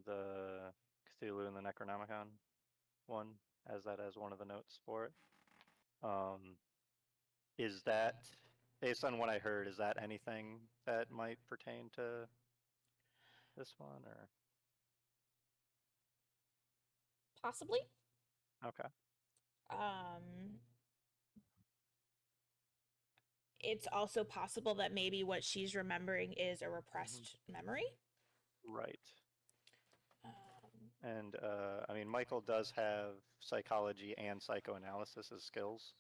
The Cthulhu and the Necronomicon one has that as one of the notes for it. Is that, based on what I heard, is that anything that might pertain to this one, or? Possibly. Okay. Um, it's also possible that maybe what she's remembering is a repressed memory. Right. Um, And I mean, Michael does have psychology and psychoanalysis as skills.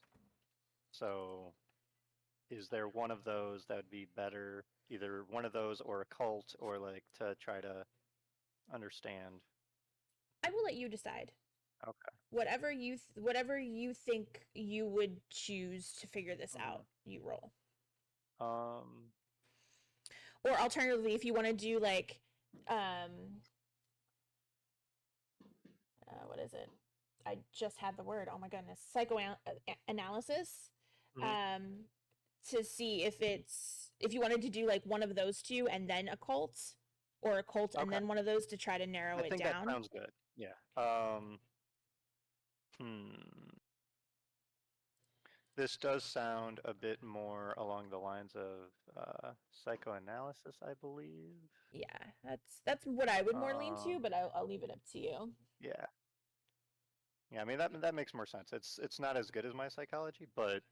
So is there one of those that would be better, either one of those or occult, or like to try to understand? I will let you decide. Okay. Whatever you think you would choose to figure this out, you roll. Um, Or alternatively, if you want to do like what is it? I just had the word. Oh my goodness, psychoanalysis. Mhm. To see if you wanted to do like one of those two and then occult, or occult and Okay. then one of those to try to narrow I it think that down. sounds good. Yeah. This does sound a bit more along the lines of psychoanalysis, I believe. Yeah, that's what I would more lean to, but I'll leave it up to you. Yeah. Yeah, I mean that makes more sense. It's not as good as my psychology, but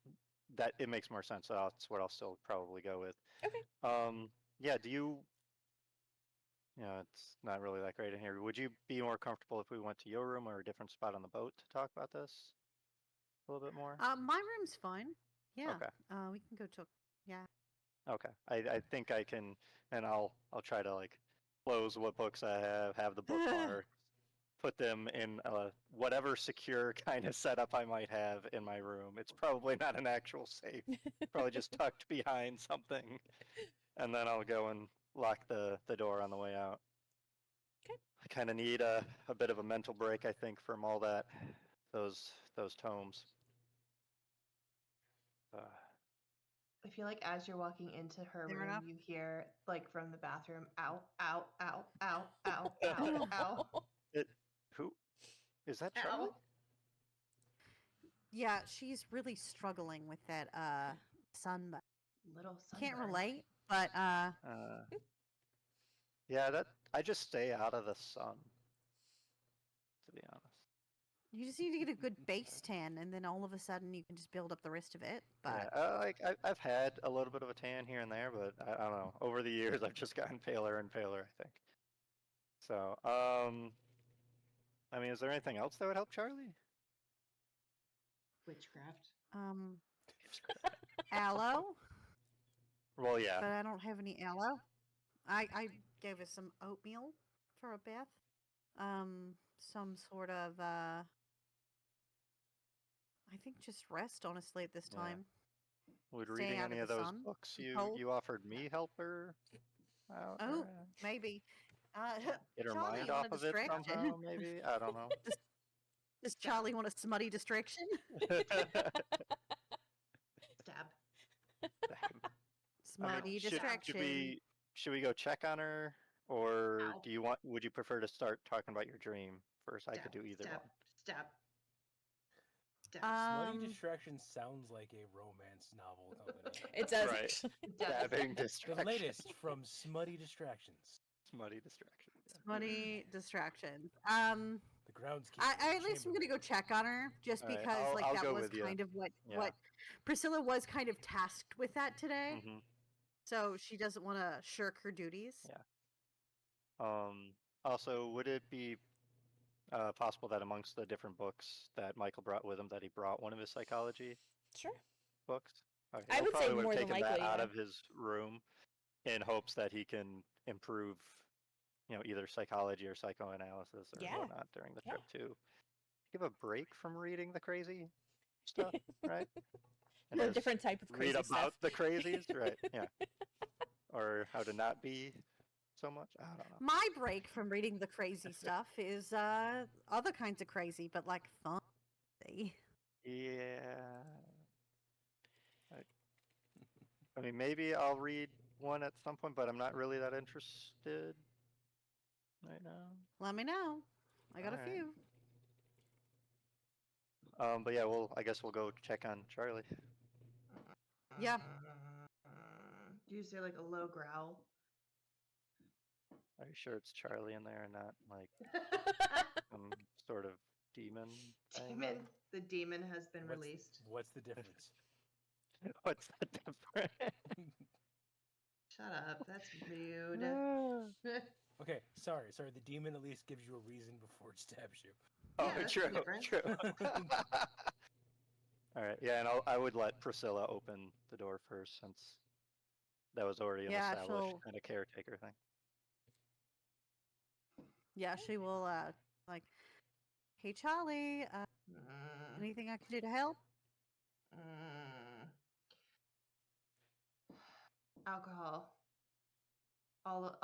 that it makes more sense. So that's what I'll still probably go with. Okay. Yeah, it's not really that great in here. Would you be more comfortable if we went to your room or a different spot on the boat to talk about this a little bit more? My room's fine. Yeah. Okay. We can go talk. Yeah. Okay. I think I can, and I'll try to like close what books I have the bookmark, put them in whatever secure kind of setup I might have in my room. It's probably not an actual safe, probably just tucked behind something, and then I'll go and lock the door on the way out. Okay. I kind of need a bit of a mental break, I think, from all that, those tomes. I feel like as you're walking into her Fair room, enough. you hear like from the bathroom, ow, ow, ow, ow, ow, ow, ow, Who is that? Charlie? ow. Yeah, she's really struggling with that sunburn. Little sunburn. Can't relate, but Yeah, that I just stay out of the sun, to be honest. you just need to get a good base tan, and then all of a sudden you can just build up the rest of it. But Yeah, like I've had a little bit of a tan here and there, but I don't know. Over the years, I've just gotten paler and paler, I think. So, I mean, is there anything else that would help Charlie? Witchcraft. Aloe, Well, yeah. but I don't have any aloe. I gave her some oatmeal for a bath. Some sort of I think just rest, honestly, at this Yeah. time. Would Staying reading out any of of the those sun, books the you cold. offered me help her out? Oh, or, maybe. get her Charlie, mind you want off a of it distraction? somehow? Maybe I don't know. Does Charlie want a smutty distraction? Stab. Smutty should distraction. should we go check on her, or Ow. would you prefer to start talking about your dream first? I could Stab, do either stab, one. Stab. Stab. Smutty Distraction sounds like a romance novel company. It does. Right. actually. It does. Stabbing The distraction. latest from Smutty Distractions. Smutty distraction. Yeah. Smutty distraction. The groundskeeper. I at least I'm gonna go check on her, just All right, because I'll that go was with you. kind of what Yeah. Priscilla was kind of tasked with that today. Mhm. So she doesn't want to shirk her duties. Yeah. Also, would it be possible that amongst the different books that Michael brought with him, that he brought one of his psychology Sure. books? Okay, I he'll would say probably would have more than taken that likely, out yeah. of his room in hopes that he can improve, either psychology or psychoanalysis or Yeah. whatnot during the Yeah. trip too. Give a break from reading the crazy stuff, right? And Or a just different type of read crazy about stuff. the crazies, right? Yeah. Or how to not be so much. I don't know. My break from reading the crazy stuff is other kinds of crazy, but like fun. Yeah. I mean, maybe I'll read one at some point, but I'm not really that interested right now. Let me know. I got a Alright. few. But yeah, I guess we'll go check on Charlie. Yeah. Do you say like a low growl? Are you sure it's Charlie in there and not like some sort of demon thing? Demon. The demon has been released. What's the difference? What's the difference? Shut up. That's rude. Okay, sorry. The demon at least gives you a reason before it stabs you. Oh, Yeah, that's the true, difference. true. All right, yeah, and I would let Priscilla open the door first, since that was already an Yeah, established she'll- kind of caretaker thing. Yeah, she will like, hey Charlie, Mm, anything I can do to help? mm. Alcohol. All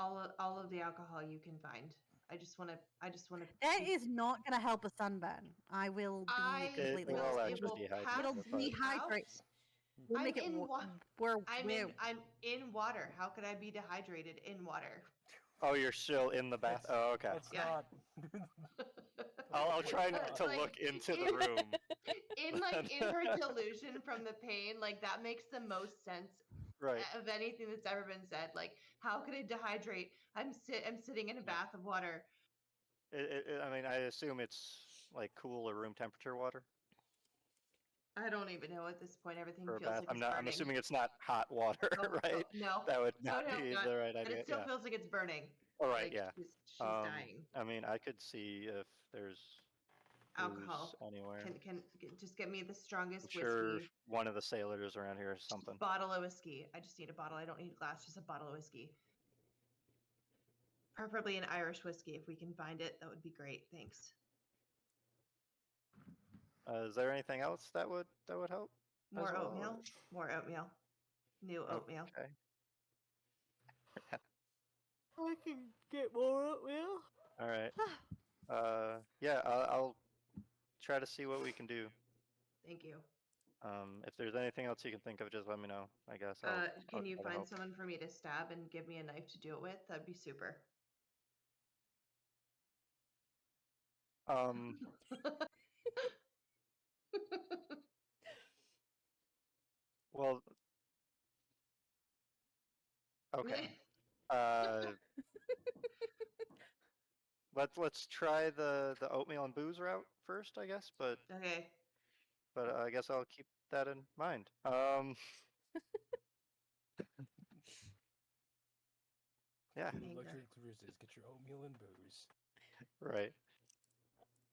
of the alcohol you can find. I just want to. That is not going to help a sunburn. I will be I completely will honest. actually it will dehydrate pass It'll it, but- dehydrate. We'll I'm make it. in wa- We're I'm in water. How could I be dehydrated in water? Oh, you're still in the bath. That's- Oh, okay. That's Yeah. not. I'll try not to Like, look into the in- room. in her delusion from the pain, like that makes the most sense Right. of anything that's ever been said. Like, how could I dehydrate? I'm sitting in a bath of water. I mean, I assume it's like cool or room temperature water I don't even know at this point. Everything for a feels bath. like I'm it's not. burning. I'm assuming it's not hot water, right? No, That would no, not no, be not- the right but idea. it still Yeah. feels like it's burning. All right. Like Yeah. she's dying. I mean, I could see if there's Alcohol. booze anywhere. Can just get me the strongest I'm sure whiskey. one of the sailors around here or something. Bottle of whiskey. I just need a bottle. I don't need a glass. Just a bottle of whiskey. Preferably an Irish whiskey. If we can find it, that would be great. Thanks. Is there anything else that would help? as More well, oatmeal. or- More oatmeal. New oatmeal. Okay. I can get more oatmeal. All right. Yeah, I'll try to see what we can do. Thank you. If there's anything else you can think of, just let me know. I guess. I'll Can you try to find help. someone for me to stab and give me a knife to do it with? That'd be super. Well, okay. Let's try the oatmeal and booze route first, I guess. But Okay. I guess I'll keep that in mind. Yeah. Anger. Luxury cruises. Get your oatmeal and booze. Right.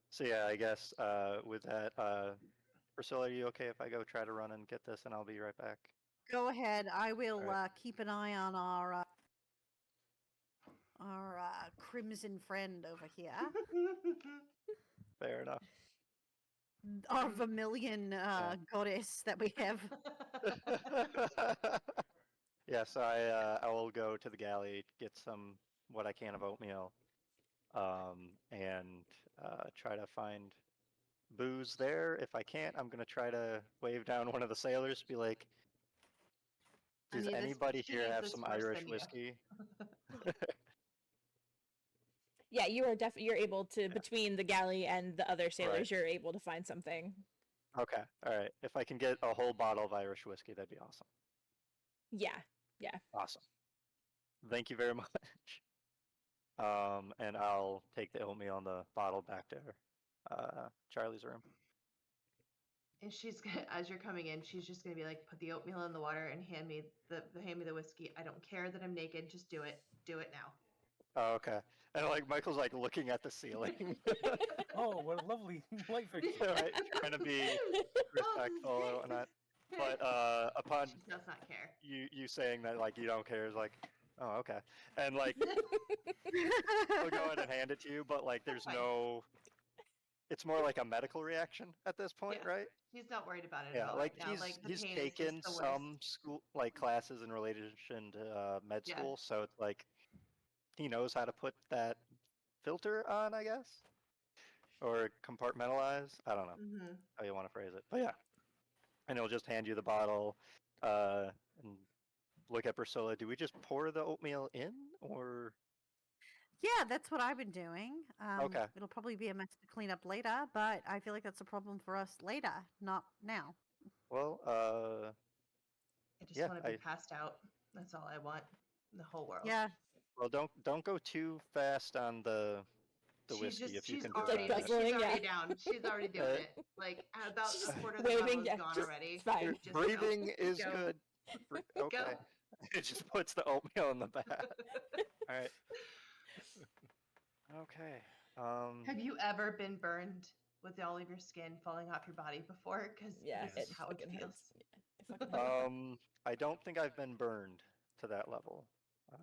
So yeah, I guess with that, Priscilla, are you okay if I go try to run and get this, and I'll be right back? Go ahead. I will Alright. keep an eye on our crimson friend over here, Fair enough. our vermilion goddess that we have. Yes, I will go to the galley, get what I can of oatmeal, and try to find booze there. If I can't, I'm gonna try to wave down one of the sailors, be like, I "Does need this- anybody she here needs have this some worse Irish than you." whiskey?" Yeah, you're able to, between the galley and the other sailors, you're able to find something. Okay, all right. If I can get a whole bottle of Irish whiskey, that'd be awesome. Yeah. Awesome. Thank you very much. And I'll take the oatmeal and the bottle back to Charlie's room. And she's gonna, as you're coming in, she's just gonna be like, put the oatmeal in the water and hand me the whiskey. I don't care that I'm naked. Just do it. Do it now. Oh, okay. And like Michael's like looking at the ceiling. Oh, what a lovely light fixture. Right, trying to be respectful and whatnot. But upon She does not care. you saying that like you don't care is like, oh, okay. And like he'll go ahead and hand it to you, but like there's Fine. no, it's more like a medical reaction at this point, Yeah. right? He's not worried about it Yeah, at all like right now. he's Like the he's pain is taken just the worst. some school like classes in relation to med Yeah. school, so it's like he knows how to put that filter on, I guess, or compartmentalize. I don't know Mm-hmm. how you want to phrase it, but yeah. And he'll just hand you the bottle and look at Priscilla. Do we just pour the oatmeal in, or Yeah, that's what I've been doing. Okay. It'll probably be a mess to clean up later, but I feel like that's a problem for us later, not now. well, I just Yeah, want to be passed out. That's all I want in the whole world. Yeah, well, don't go too fast on the She's whiskey if you she's can do already, that. like, she's Guzzling, already yeah. down. She's already doing it. Like about She's a quarter of the waving, bottle is yeah, gone just- already. it's fine. Just Breathing go. is Go. good. Okay. It just puts the oatmeal in the bag. All right. Okay. Have you ever been burned with all of your skin falling off your body before? Because Yeah, this is it how it fucking feels. hurts. It fucking hurts. I don't think I've been burned to that level.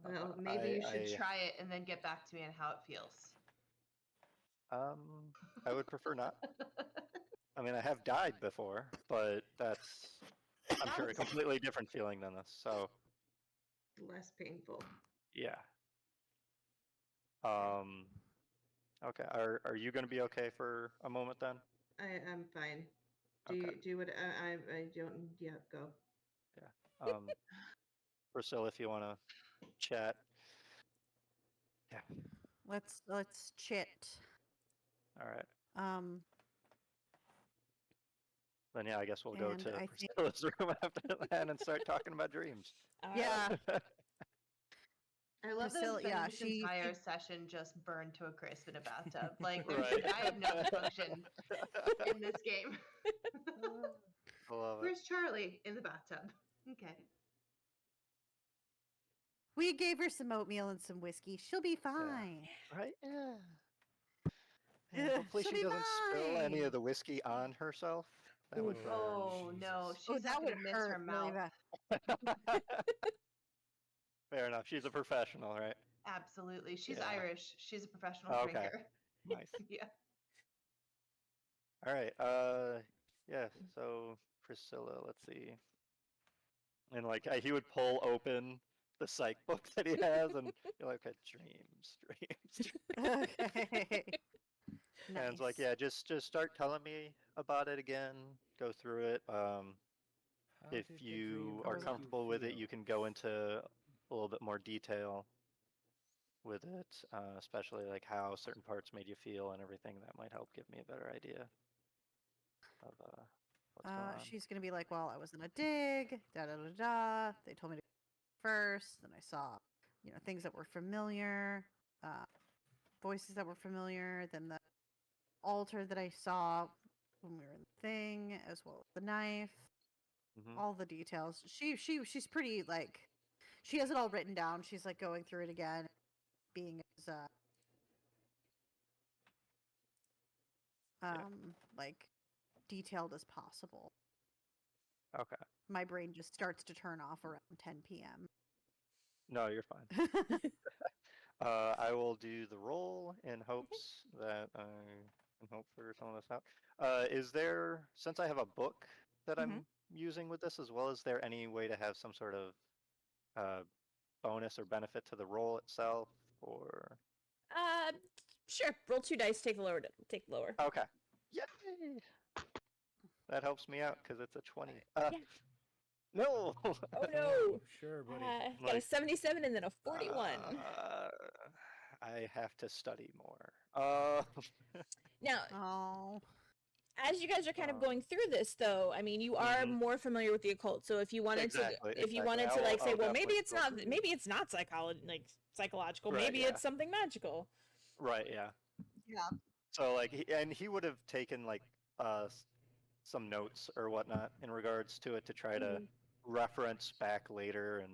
Well, maybe you should I, try it and then get back to me on how it feels. I would prefer not. I mean, I have died before, but that's, I'm sure, a completely different feeling than this. So, Less painful. yeah. Okay. Are you going to be okay for a moment then? I'm fine. Okay. Do what I don't. Yeah, go. Priscilla, if you want to chat. Yeah. let's chit. All right. Then yeah, I guess we'll go And to I think- Priscilla's room after that and start talking about dreams. Yeah, I love that I'm Priscilla- spending yeah, this she- entire session just burned to a crisp in a bathtub. Like, Right. I have no function in this game. I love it. Where's Charlie? In the bathtub. Okay. we gave her some oatmeal and some whiskey. She'll be fine. Right? Yeah. Yeah, Hopefully she'll she be doesn't spill any fine. of the whiskey on herself. That would be Oh no, Jesus. she's that not would gonna miss hurt her really mouth. bad. Fair enough. She's a professional, right? Absolutely. She's Yeah. Irish. She's a professional Okay. drinker. Nice. Yeah. All right. Yeah. So Priscilla, let's see. And like he would pull open the psych book that he has, and you're like, okay, dreams. Okay. And it's like, Nice. yeah, just start telling me about it again. Go through it. How If did the you dream are make you comfortable with it, feel? you can go into a little bit more detail with it, especially like how certain parts made you feel and everything. That might help give me a better idea of what's going on. She's gonna be like, well, I was in a dig, da da da da. They told me to first, then I saw, things that were familiar, voices that were familiar, then the altar that I saw when we were in the thing, as well as the knife, Mhm. all the details. She's pretty like, she has it all written down. She's like going through it again, being as like detailed as possible. Okay. My brain just starts to turn off around 10 p.m. No, you're fine. I will do the roll in hopes that I can hope figure some of this out. Is there, since I have a book that I'm using with this as well, is there any way to have some sort of bonus or benefit to the roll itself, or? Sure. Roll 2 dice. Take the lower. Take the lower. Okay. Yay! That helps me out because it's a 20. Yeah. No! Oh no! Sure, buddy. Got a Like, 77 and then a 41. I have to study more. Now, Oh. as you guys are kind of going through this, though, I mean, you are more familiar with the occult. So if you wanted Exactly, to, if you exactly. wanted to, like, say, I'll well, maybe definitely it's go not, through this. maybe it's not psychological. Right, Maybe yeah. it's something magical. Right, yeah. Yeah. So like, he would have taken like some notes or whatnot in regards to it to try to reference back later and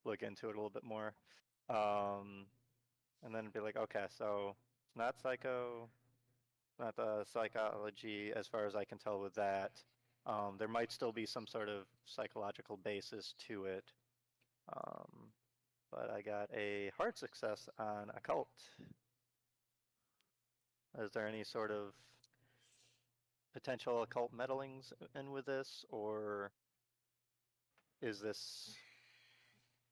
look into it a little bit more, and then be like, okay, so it's not not the psychology as far as I can tell with that. There might still be some sort of psychological basis to it, but I got a hard success on occult. Is there any sort of potential occult meddlings in with this, or is this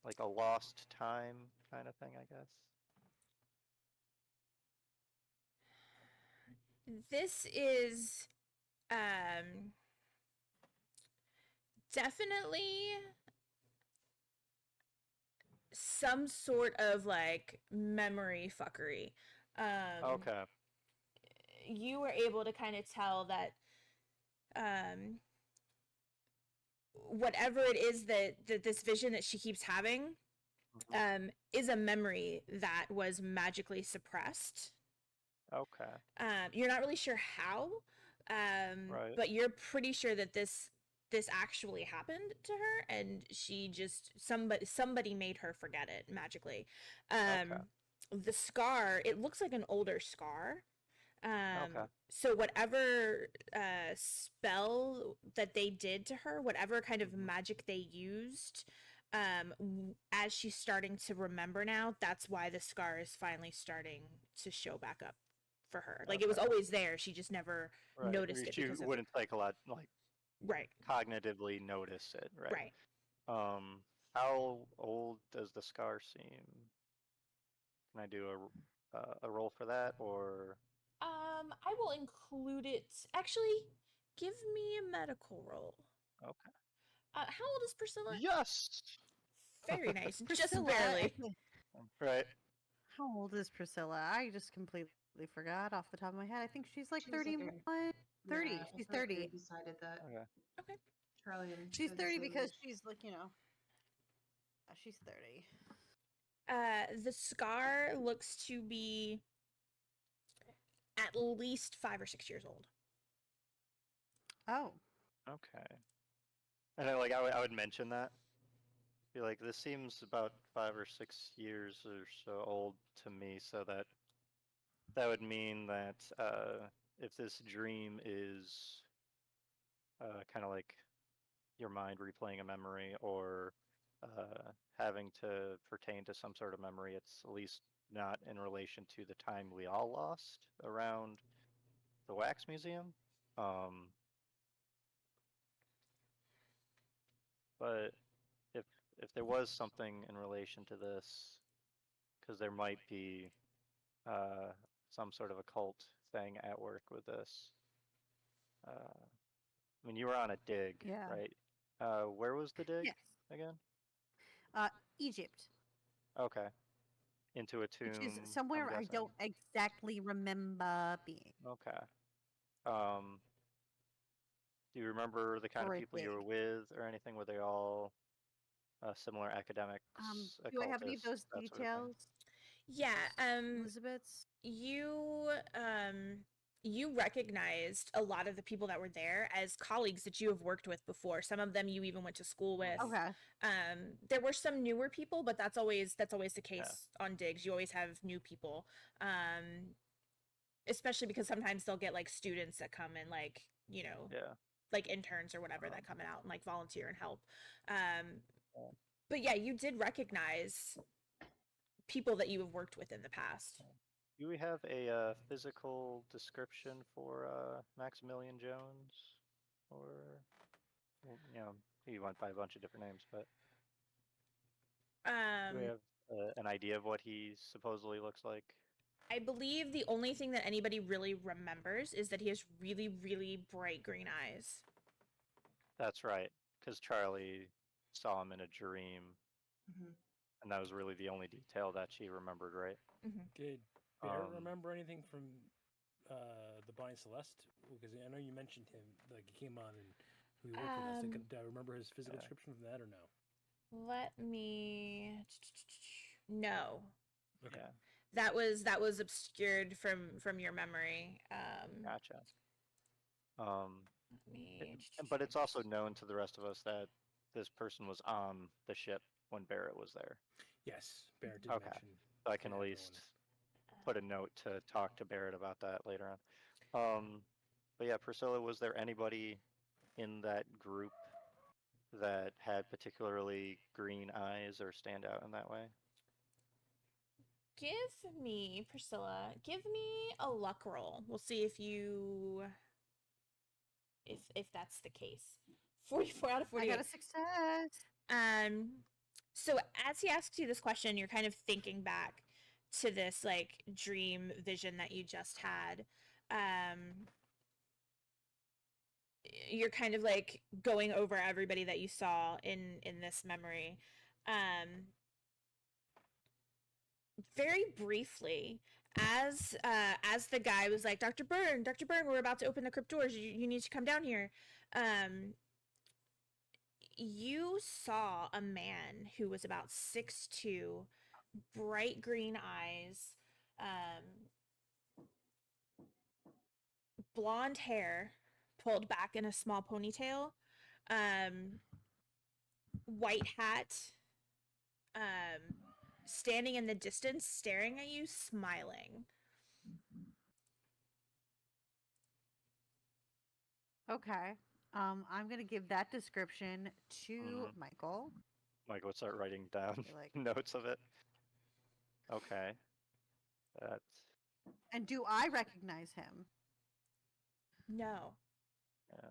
like a lost time kind of thing, I guess? This is definitely some sort of like memory fuckery. Okay. You were able to kind of tell that whatever it is that this vision that she keeps having is a memory that was magically suppressed. Okay. You're not really sure how, Right. but you're pretty sure that this actually happened to her, and she just somebody made her forget it magically. Okay. The scar, it looks like an older scar. Okay. So whatever spell that they did to her, whatever kind of magic they used, as she's starting to remember now, that's why the scar is finally starting to show back up for her. Like it was Okay. always there, she just never Right. noticed it She because of wouldn't like right. cognitively notice it, right? Right. How old does the scar seem? Can I do a roll for that, or? I will include it. Actually, give me a medical roll. Okay. How old is Priscilla? Yes. Very nice. Just Priscilla, barely. Right. How old is Priscilla? I just completely forgot off the top of my head. I think she's like She's like 31. a- 30. Yeah, She's I thought 30. we decided that Okay. Okay. Charlie and She's they're the 30 same because age. she's like, she's 30. The scar looks to be at least 5 or 6 years old. Oh. Okay. And I would mention that. Be like, this seems about 5 or 6 years or so old to me, so that would mean that if this dream is kind of like your mind replaying a memory, or having to pertain to some sort of memory, it's at least not in relation to the time we all lost around the wax museum. But if there was something in relation to this, because there might be some sort of occult thing at work with this. I mean, you were on a dig, Yeah. right? Where was the dig Yes. again? Egypt. Okay. Into a tomb. Which is I'm somewhere I guessing. don't exactly remember being. Okay. Do you remember the kind of Very people you big. were with or anything? Were they all similar academics? Do I have any of occultists, those that sort of thing? details, Yeah, Elizabeth? you recognized a lot of the people that were there as colleagues that you have worked with before. Some of them you even went to school with. Okay. There were some newer people, but that's always the case on digs. You always have new people. Especially because sometimes they'll get like students that come and like Yeah. like interns or whatever that come out and like volunteer and help. Yeah. But yeah, you did recognize people that you have worked with in the past. Do we have a physical description for Maximilian Jones? Or, well, he went by a bunch of different names, but do we have an idea of what he supposedly looks like? I believe the only thing that anybody really remembers is that he has really, really bright green eyes. That's right, because Charlie saw him in a dream, Mhm. and that was really the only detail that she remembered, right? Did Bear remember anything from the Blind Celeste? Because I know you mentioned him, like he came on and he worked with us. Do I remember his physical description from that or no? Let me. No. Okay. Yeah. That was obscured from your memory. Gotcha. Let me. But it's also known to the rest of us that this person was on the ship when Barrett was there. Yes, Barrett did Okay. mention. So I can at least put a note to talk to Barrett about that later on. But yeah, Priscilla, was there anybody in that group that had particularly green eyes or stand out in that way? Give me, Priscilla, give me a luck roll. We'll see if that's the case. 44 out of 48. I got a success. So as he asks you this question, you're kind of thinking back to this like dream vision that you just had. You're kind of like going over everybody that you saw in this memory. Very briefly, as the guy was like, Dr. Byrne, we're about to open the crypt doors. You need to come down here. You saw a man who was about 6'2", bright green eyes, blonde hair pulled back in a small ponytail, white hat, standing in the distance, staring at you, smiling. Okay. I'm gonna give that description to Michael. Michael would start writing down Like, notes of it. Okay. That's. and do I recognize him? No. Yeah.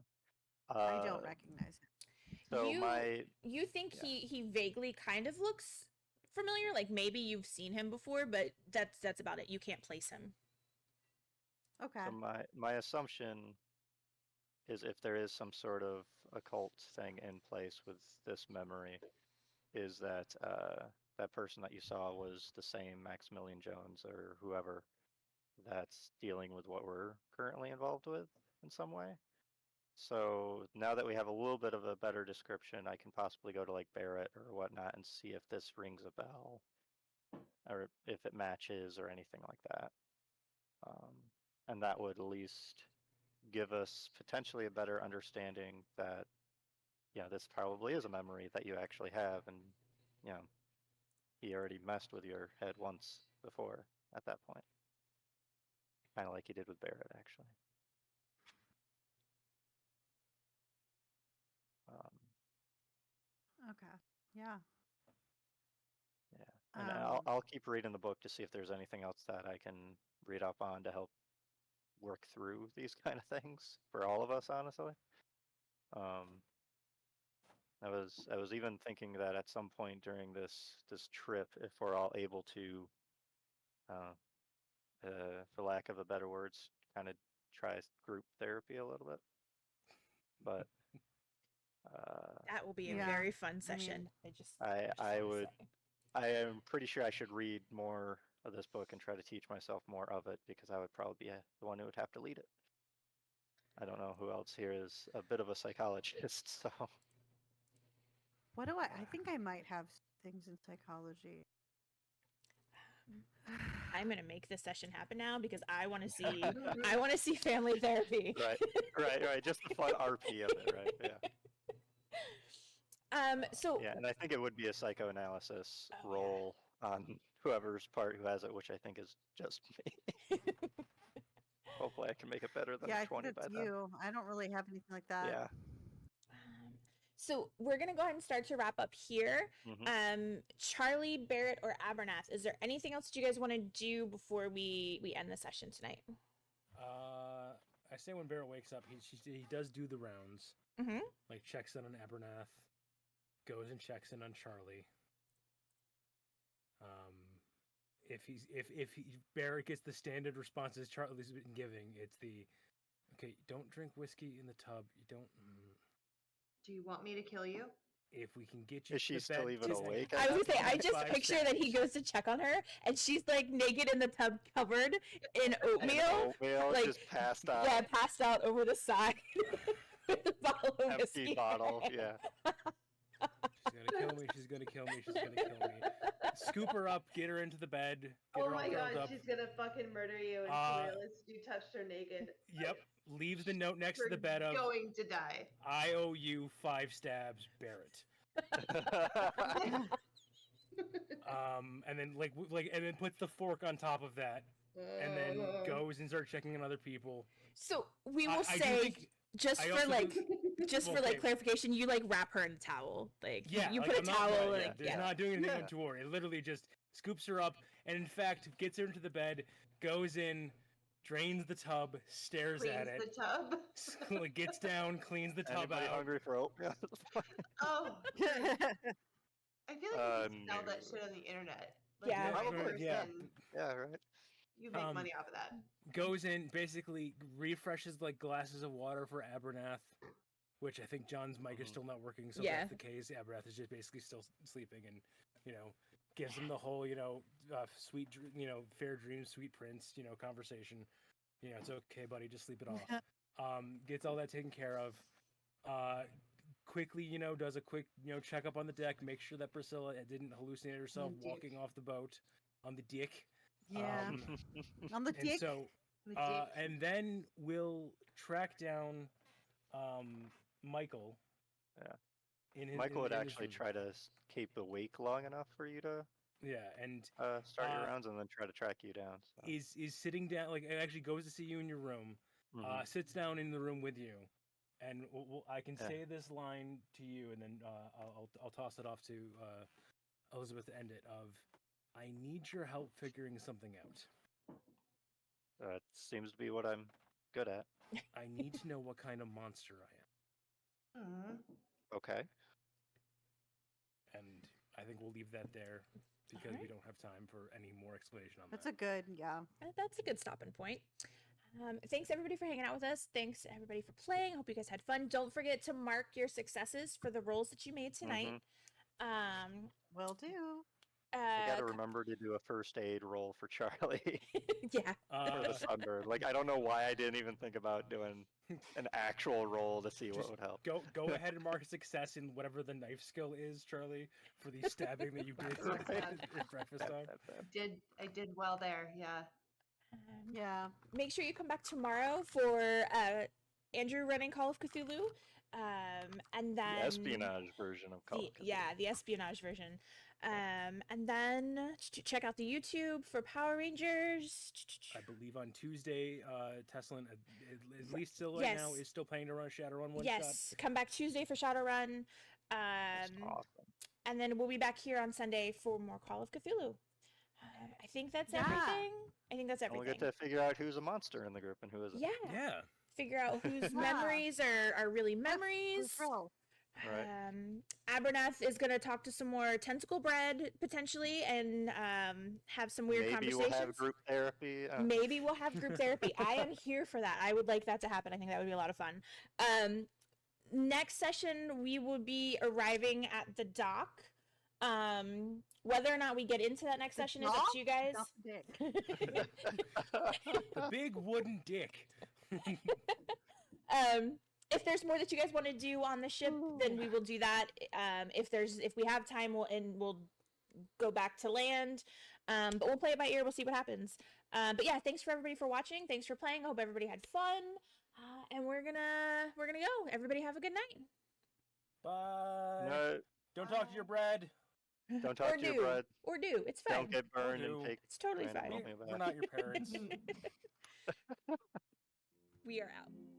I don't recognize him. So you think he vaguely kind of looks familiar, like maybe you've seen him before, but that's about it. You can't place him. Okay. So my assumption is if there is some sort of occult thing in place with this memory, is that that person that you saw was the same Maximilian Jones or whoever that's dealing with what we're currently involved with in some way. So now that we have a little bit of a better description, I can possibly go to like Barrett or whatnot and see if this rings a bell or if it matches or anything like that. And that would at least give us potentially a better understanding that, this probably is a memory that you actually have, and he already messed with your head once before at that point, kind of like he did with Barrett, actually. Okay. Yeah. Yeah, and I'll keep reading the book to see if there's anything else that I can read up on to help work through these kind of things for all of us, honestly. I was even thinking that at some point during this trip, if we're all able to, for lack of a better words, kind of try group therapy a little bit. But that will be a Yeah, very fun I mean, session. I am pretty sure I should read more of this book and try to teach myself more of it, because I would probably be the one who would have to lead it. I don't know who else here is a bit of a psychologist, so. What do I think I might have things in psychology. I'm gonna make this session happen now because I want to see family therapy. Right. Just the fun RP of it, right? Yeah. So yeah, and I think it would be a psychoanalysis role on whoever's part who has it, which I think is just me. Hopefully I can make it better than Yeah, a I think 20 by that's then. you. I don't really have anything like that. Yeah. So we're gonna go ahead and start to wrap up here. Mhm. Charlie, Barrett, or Abernath, is there anything else that you guys want to do before we end the session tonight? I say when Barrett wakes up, he does do the rounds. Mm-hmm. Like checks in on Abernath, goes and checks in on Charlie. If Barrett gets the standard responses Charlie's been giving, it's the okay. Don't drink whiskey in the tub. You don't. Do you want me to kill you? If we can get you Is to she the still bed, even just- awake? I was gonna say, I Five just picture that he seconds. goes to check on her, and she's like naked in the tub, covered in And oatmeal, oatmeal like, just passed out. yeah, passed out over the side with a bottle of Empty whiskey. bottle. Yeah. She's gonna kill me. She's gonna kill me. She's gonna kill me. Scoop her up, get her into the bed, get Oh her all my curled god, up. she's gonna fucking murder you and Uh, she realized you touched her naked. Yep. Leaves the note next to We're the bed of going to die. I owe you 5 stabs, Barrett. And then and then puts the fork on top of that, and then goes and starts checking on other people. So we I- will I do say, think- just I for also like, do- just well, for like okay. clarification, you like wrap her in a towel, like Yeah, you like, put a I'm not- towel, yeah, like There's yeah. not doing anything Yeah. untoward. It literally just scoops her up, and in fact gets her into the bed, goes in, drains the tub, stares Cleans at it, the tub. like, gets down, cleans the tub Anybody out. hungry for oatmeal? Oh, I feel like you can sell that No. shit on the internet. Yeah. the right Probably, yeah. person, Yeah, right. you make Um, money off of that. Goes in, basically refreshes like glasses of water for Abernath, which I think John's mic is still not working. So if Yeah. that's the case, Abernath is just basically still sleeping, and gives him the whole sweet fair dreams, sweet prince conversation. It's okay, buddy, just sleep it off. Gets all that taken care of. Quickly, does a quick checkup on the deck, make sure that Priscilla didn't hallucinate herself Dick. walking off the boat on the dick. Yeah. On the And dick. so The dick. and then we'll track down Michael. Yeah. In his, Michael would in his actually room. try to keep awake long enough for you to Yeah, and start your Uh, rounds and then try to track you down. So. is sitting down, like, it actually goes to see you in your room. Mhm. Sits down in the room with you, and I can Yeah. say this line to you, and then I'll toss it off to Elizabeth to end it. I need your help figuring something out. That seems to be what I'm good at. I need to know what kind of monster I am. Mhm. Okay. And I think we'll leave that there because we Alright. don't have time for any more explanation on That's that. a good, yeah. That's a good stopping point. Thanks everybody for hanging out with us. Thanks everybody for playing. Hope you guys had fun. Don't forget to mark your successes for the rolls that you made tonight. Mhm. Will do. I got to Uh, remember to do a first aid roll for Charlie yeah. for the sunburn. Like, I don't know why I didn't even think about doing an actual roll to see what Just would help. Go ahead and mark a success in whatever the knife skill is, Charlie, for the stabbing that you did Right. at breakfast time. I did well there. Yeah. Yeah. Make sure you come back tomorrow for Andrew running Call of Cthulhu. And then The espionage version of Call of Cthulhu. Yeah, the espionage version. And then check out the YouTube for Power Rangers. I believe on Tuesday, Teslin, at least still right now, Yes. is still planning to run a Shadowrun one Yes, come back Tuesday for Shadowrun. That's awesome. And then we'll be back here on Sunday for more Call of Cthulhu. I think that's Yeah. everything. I think that's And we'll everything. get to figure out who's a monster in the group and who isn't. Yeah. shot. Yeah. Figure out whose Yeah. memories are really memories. Thrill. Right. Abernath is going to talk to some more tentacle bread potentially and have some weird Maybe conversations. we'll have group therapy. Maybe we'll have group therapy. I am here for that. I would like that to happen. I think that would be a lot of fun. Next session, we will be arriving at the dock. Whether or not we get into that next The session is up to you guys. Not the dick. The big wooden dick. If there's more that you guys want to do on the ship, then we will do that. If we have time, we'll go back to land. But we'll play it by ear. We'll see what happens. But yeah, thanks for everybody for watching. Thanks for playing. I hope everybody had fun. And we're gonna go. Everybody have a good night. Bye. No, Don't talk to your bread. don't talk to your bread. Or do. It's fine. Don't get burned do. and take. It's totally random fine. oatmeal We're bath. not your parents. We are out.